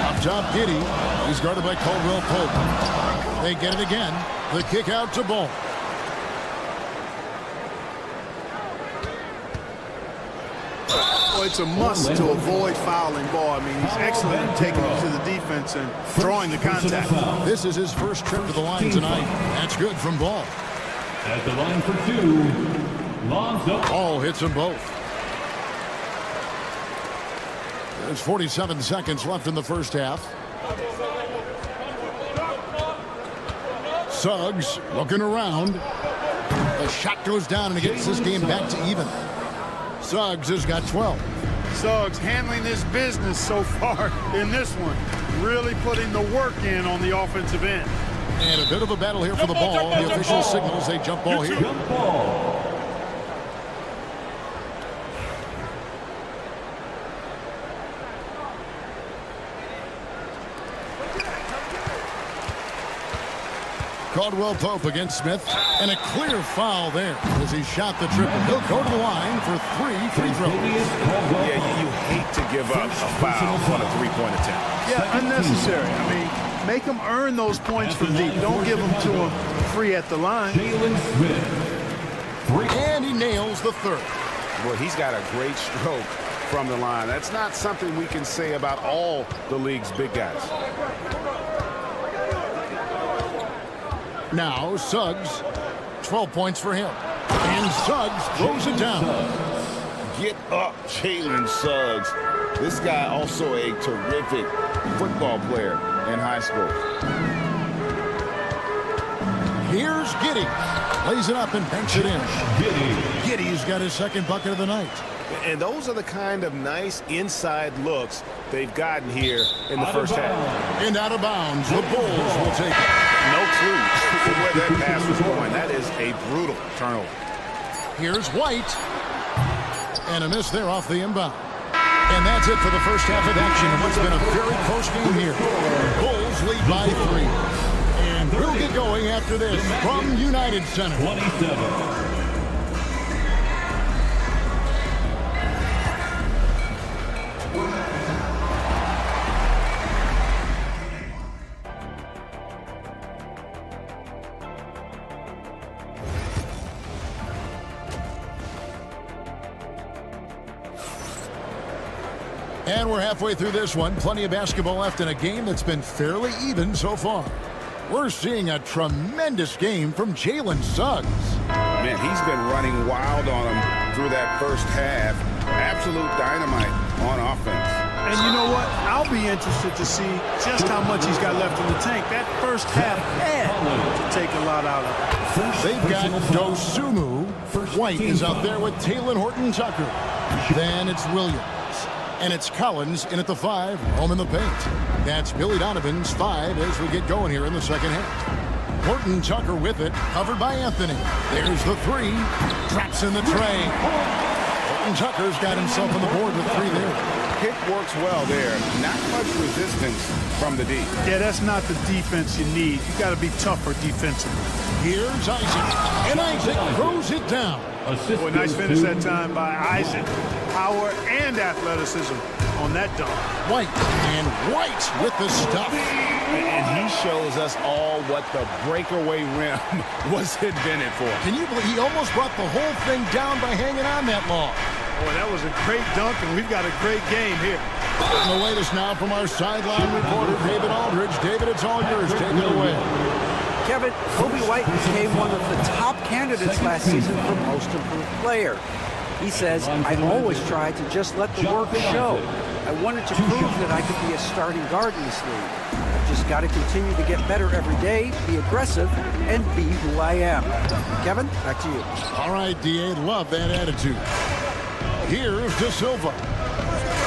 Up top, Giddy. He's guarded by Caldwell Pope. They get it again. The kick out to Ball. Well, it's a must to avoid fouling Ball. I mean, he's excellent at taking it to the defense and drawing the contact. This is his first trip to the line tonight. That's good from Ball. At the line for 2, Lonzo. Ball hits them both. There's 47 seconds left in the first half. Suggs looking around. The shot goes down and it gets this game back to even. Suggs has got 12. Suggs handling his business so far in this one. Really putting the work in on the offensive end. And a bit of a battle here for the ball. The official signals a jump ball here. Jump ball. Caldwell Pope against Smith, and a clear foul there as he shot the triple. He'll go to the line for 3 free throws. Yeah, you hate to give up a foul on a 3-point attempt. Yeah, unnecessary. I mean, make them earn those points from deep. Don't give them to them free at the line. And he nails the third. Well, he's got a great stroke from the line. That's not something we can say about all the league's big guys. Now Suggs, 12 points for him. And Suggs throws it down. Get up, Jalen Suggs. This guy also a terrific football player in high school. Here's Giddy. Lays it up and banks it in. Giddy's got his second bucket of the night. And those are the kind of nice inside looks they've gotten here in the first half. And out of bounds, the Bulls will take it. No clue where that pass was going. That is a brutal turnover. Here's White. And a miss there off the inbound. And that's it for the first half of action in what's been a very close game here. Bulls lead by 3. And we'll get going after this from United Center. 27. And we're halfway through this one. Plenty of basketball left in a game that's been fairly even so far. We're seeing a tremendous game from Jalen Suggs. Man, he's been running wild on him through that first half. Absolute dynamite on offense. And you know what? I'll be interested to see just how much he's got left in the tank. That first half had to take a lot out of it. They've got Dosunmu. White is out there with Taylor Horton-Tucker. Then it's Williams. And it's Collins in at the 5, home in the paint. That's Billy Donovan's 5 as we get going here in the second half. Horton-Tucker with it, covered by Anthony. There's the 3, drops in the tray. Horton-Tucker's got himself on the board with 3 there. Pick works well there. Not much resistance from the D. Yeah, that's not the defense you need. You got to be tougher defensively. Here's Isaac. And Isaac throws it down. Boy, nice finish that time by Isaac. Power and athleticism on that dunk. White, and White with the stuff. And he shows us all what the breakaway rim was invented for. Can you believe he almost brought the whole thing down by hanging on that long? Boy, that was a great dunk, and we've got a great game here. And the latest now from our sideline reporter, David Aldridge. David, it's all yours. Take it away. Kevin, Kobe White became one of the top candidates last season for most improved player. He says, I always tried to just let the work show. I wanted to prove that I could be a starting guard in this league. just got to continue to get better every day, be aggressive, and be who I am. Kevin, back to you. All right, D.A., love that attitude. Here's De Silva.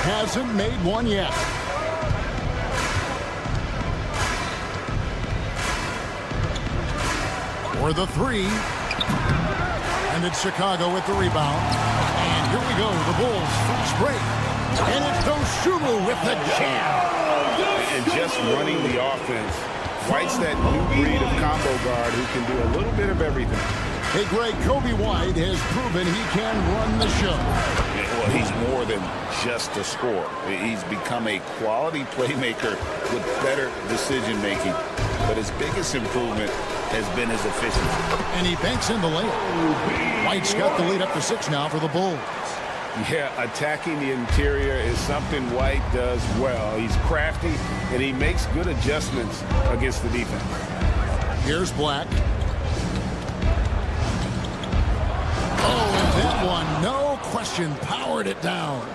Hasn't made one yet. For the three. And it's Chicago with the rebound. And here we go, the Bulls fast break. And it's Dosunmu with the jam. And just running the offense. White's that new breed of combo guard who can do a little bit of everything. Hey, Greg, Kobe White has proven he can run the show. Well, he's more than just a scorer. He's become a quality playmaker with better decision-making. But his biggest improvement has been his efficiency. And he banks in the layup. White's got the lead up to 6 now for the Bulls. Yeah, attacking the interior is something White does well. He's crafty, and he makes good adjustments against the defense. Here's Black. Oh, and that one, no question, powered it down.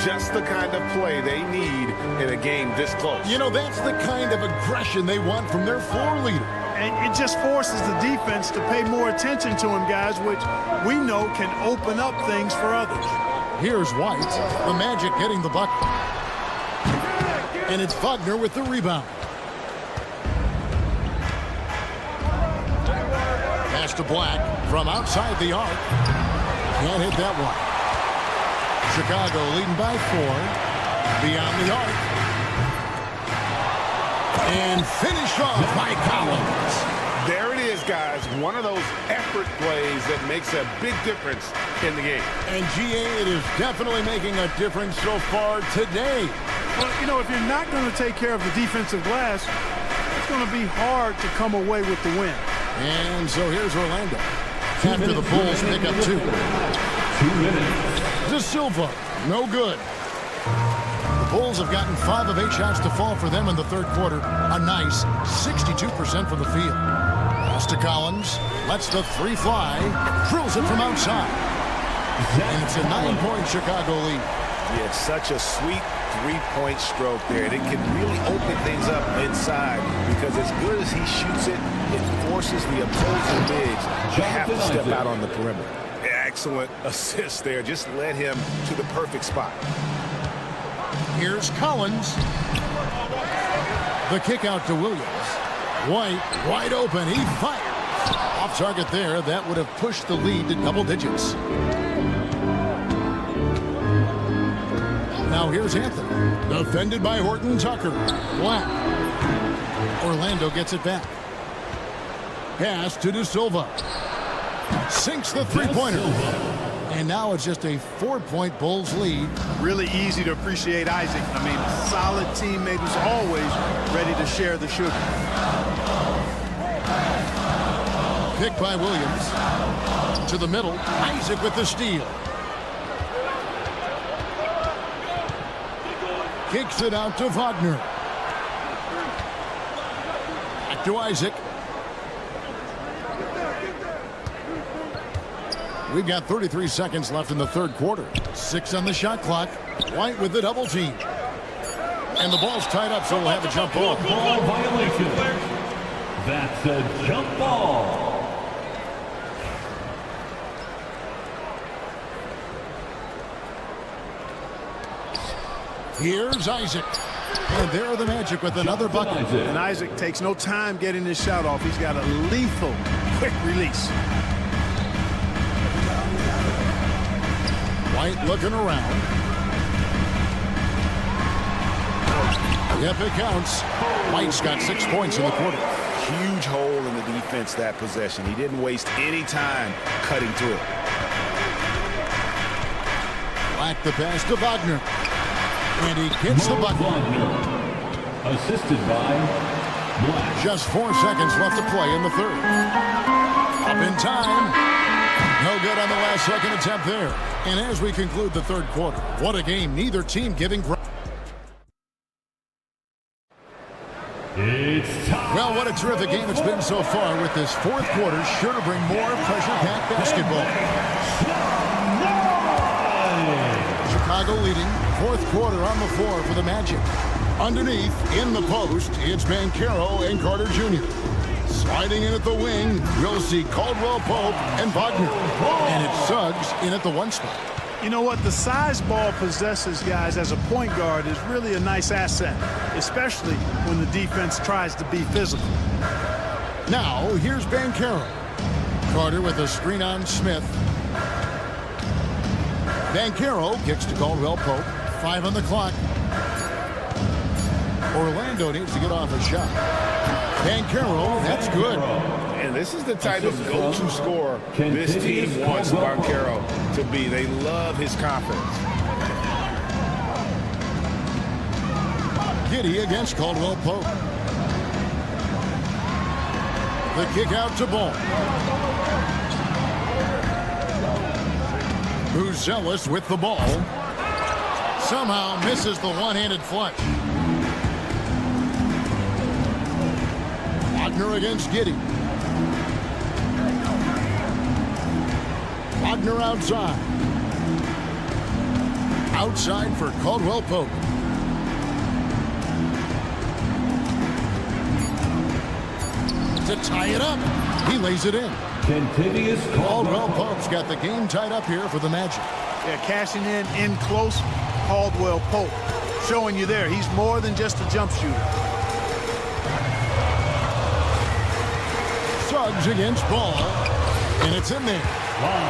Just the kind of play they need in a game this close. You know, that's the kind of aggression they want from their floor leader. And it just forces the defense to pay more attention to him, guys, which we know can open up things for others. Here's White, the Magic getting the bucket. And it's Wagner with the rebound. Pass to Black from outside the arc. Can't hit that one. Chicago leading by 4. Beyond the arc. And finished off by Collins. There it is, guys. One of those effort plays that makes a big difference in the game. And GA, it is definitely making a difference so far today. Well, you know, if you're not going to take care of the defensive glass, it's going to be hard to come away with the win. And so here's Orlando. After the Bulls pick up 2. 2 minutes. De Silva, no good. The Bulls have gotten 5 of 8 shots to fall for them in the third quarter. A nice 62% from the field. Pass to Collins. Lets the 3 fly. Drills it from outside. And it's a 9-point Chicago lead. Yeah, it's such a sweet 3-point stroke there. And it can really open things up inside because as good as he shoots it, it forces the opposing bigs to have to step out on the perimeter. Excellent assist there. Just led him to the perfect spot. Here's Collins. The kick out to Williams. White, wide open. He fires. Off target there. That would have pushed the lead to double digits. Now here's Anthony. Defended by Horton Tucker. Black. Orlando gets it back. Pass to De Silva. Sinks the three-pointer. And now it's just a 4-point Bulls lead. Really easy to appreciate Isaac. I mean, a solid teammate who's always ready to share the sugar. Picked by Williams. To the middle. Isaac with the steal. Kicks it out to Wagner. Back to Isaac. We've got 33 seconds left in the third quarter. 6 on the shot clock. White with the double team. And the ball's tied up, so we'll have a jump ball. Ball violation. That's a jump ball. Here's Isaac. And there are the Magic with another bucket. And Isaac takes no time getting his shot off. He's got a lethal quick release. White looking around. Yep, it counts. White's got 6 points in the quarter. Huge hole in the defense that possession. He didn't waste any time cutting through it. Black the pass to Wagner. And he gets the bucket. Wagner, assisted by Black. Just 4 seconds left to play in the third. Up in time. No good on the last second attempt there. And as we conclude the third quarter, what a game. Neither team giving ground. It's time. Well, what a terrific game it's been so far with this fourth quarter. Sure to bring more pressure-packed basketball. Chicago leading. Fourth quarter on the floor for the Magic. Underneath, in the post, it's Banchero and Carter Jr. Sliding in at the wing, we'll see Caldwell Pope and Wagner. And it's Suggs in at the 1 spot. You know what? The size ball possesses, guys, as a point guard is really a nice asset, especially when the defense tries to be physical. Now, here's Banchero. Carter with a screen on Smith. Banchero kicks to Caldwell Pope. 5 on the clock. Orlando needs to get off a shot. Banchero, that's good. And this is the type of go-to scorer this team wants Banchero to be. They love his confidence. Giddey against Caldwell Pope. The kick out to Ball. Buzelis with the ball. Somehow misses the one-handed flush. Wagner against Giddey. Wagner outside. Outside for Caldwell Pope. To tie it up. He lays it in. Caldwell Pope's got the game tied up here for the Magic. Yeah, cashing in close. Caldwell Pope showing you there. He's more than just a jump shooter. Suggs against Ball. And it's in there.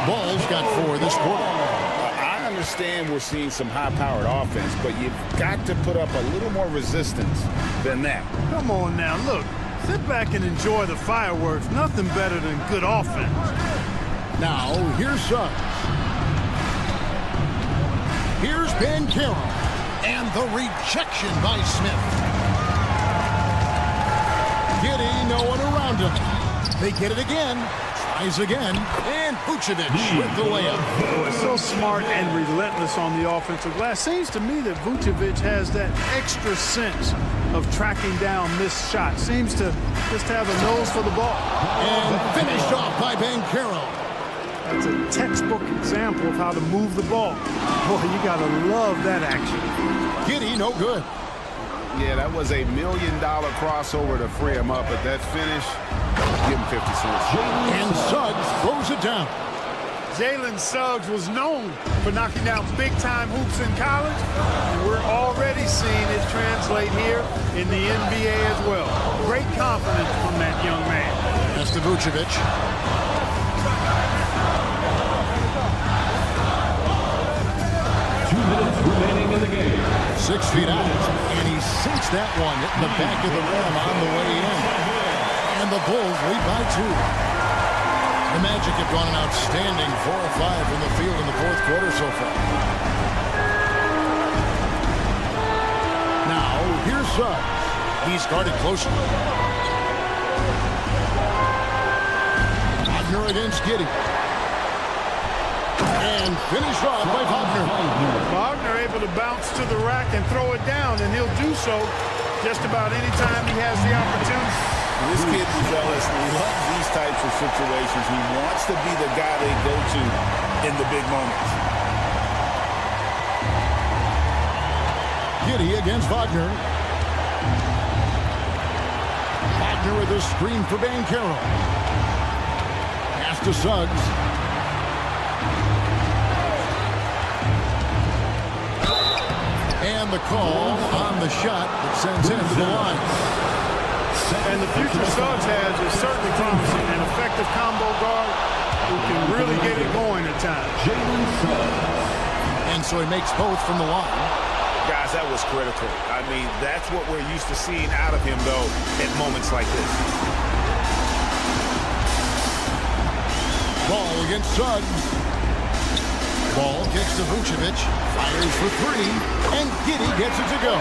Ball's got 4 this quarter. I understand we're seeing some high-powered offense, but you've got to put up a little more resistance than that. Come on now, look. Sit back and enjoy the fireworks. Nothing better than good offense. Now, here's Suggs. Here's Banchero. And the rejection by Smith. Giddey, no one around him. They get it again. Tries again. And Vucevic with the layup. So smart and relentless on the offensive glass. Seems to me that Vucevic has that extra sense of tracking down missed shots. Seems to just have a nose for the ball. And finished off by Banchero. That's a textbook example of how to move the ball. Boy, you got to love that action. Giddey, no good. Yeah, that was $1 million crossover to free him up, but that finish, give him 50 cents. And Suggs throws it down. Jalen Suggs was known for knocking down big-time hoops in college, and we're already seeing it translate here in the NBA as well. Great confidence from that young man. That's to Vucevic. 2 minutes remaining in the game. 6 feet out, and he sinks that one in the back of the rim on the way in. And the Bulls lead by 2. The Magic have gone an outstanding 4 of 5 from the field in the 4th quarter so far. Now, here's Suggs. He's guarded closely. Wagner against Giddey. And finished off by Wagner. Wagner able to bounce to the rack and throw it down, and he'll do so just about any time he has the opportunity. This kid Buzelis loves these types of situations. He wants to be the guy they go to in the big moments. Giddey against Wagner. Wagner with a screen for Banchero. Pass to Suggs. And the call on the shot that sends him to the line. And the future Suggs has is certainly promising. An effective combo guard who can really get it going at times. And so he makes both from the line. Guys, that was critical. I mean, that's what we're used to seeing out of him, though, at moments like this. Ball against Suggs. Ball kicks to Vucevic. Fires for 3. And Giddey gets it to go.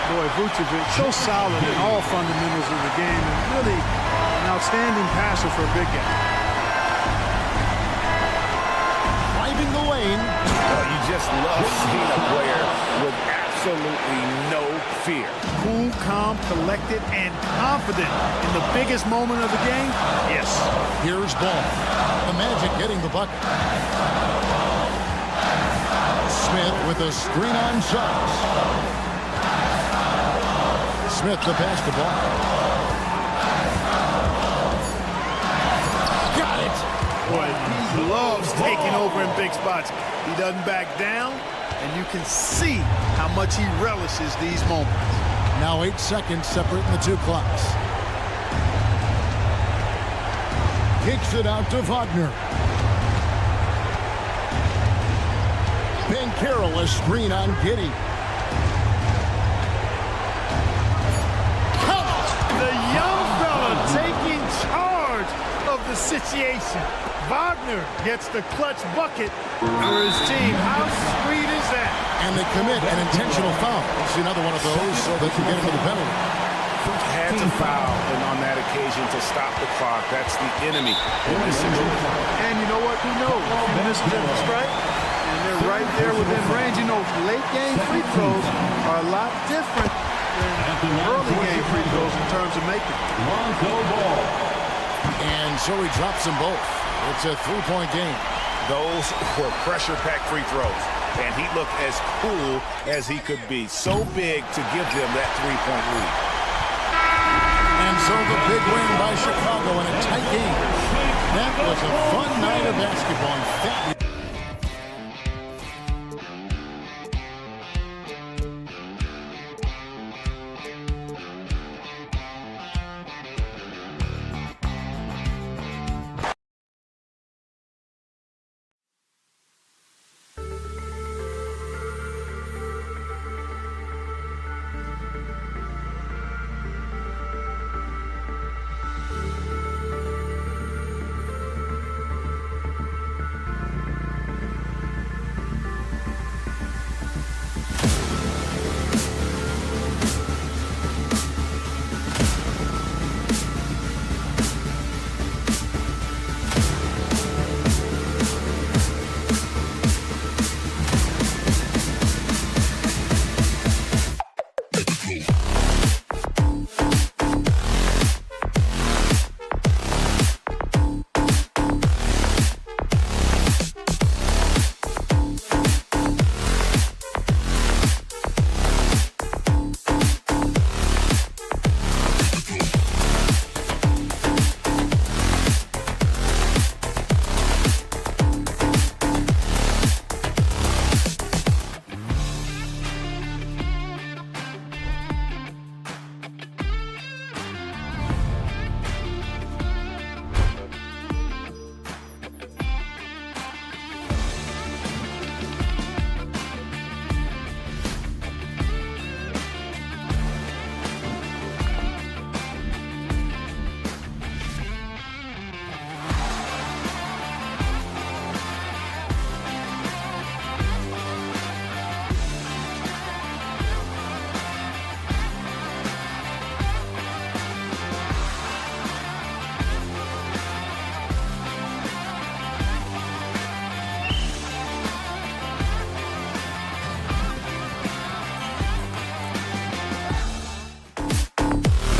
Boy, Vucevic so solid in all fundamentals of the game, and really an outstanding passer for a big guy. Driving the lane. Oh, you just love seeing a player with absolutely no fear. Cool, calm, collected, and confident in the biggest moment of the game. Yes. Here's Ball. The Magic getting the bucket. Smith with a screen on Suggs. Smith the basketball. Got it. Boy, he loves taking over in big spots. He doesn't back down, and you can see how much he relishes these moments. Now 8 seconds separating the two clocks. Kicks it out to Wagner. Ben Carroll, a screen on Giddey. The young fella taking charge of the situation. Wagner gets the clutch bucket for his team. How sweet is that? And they commit an intentional foul. See another one of those so they can get into the penalty. Had to foul and on that occasion to stop the clock. That's the enemy in this situation. And you know what? He knows. You miss a strike, and they're right there within range. You know, late game free throws are a lot different than early game free throws in terms of making. And so he drops them both. It's a three-point game. Those were pressure-packed free throws, and he looked as cool as he could be. So big to give them that three-point lead. And so the big win by Chicago in a tight game. That was a fun night of basketball.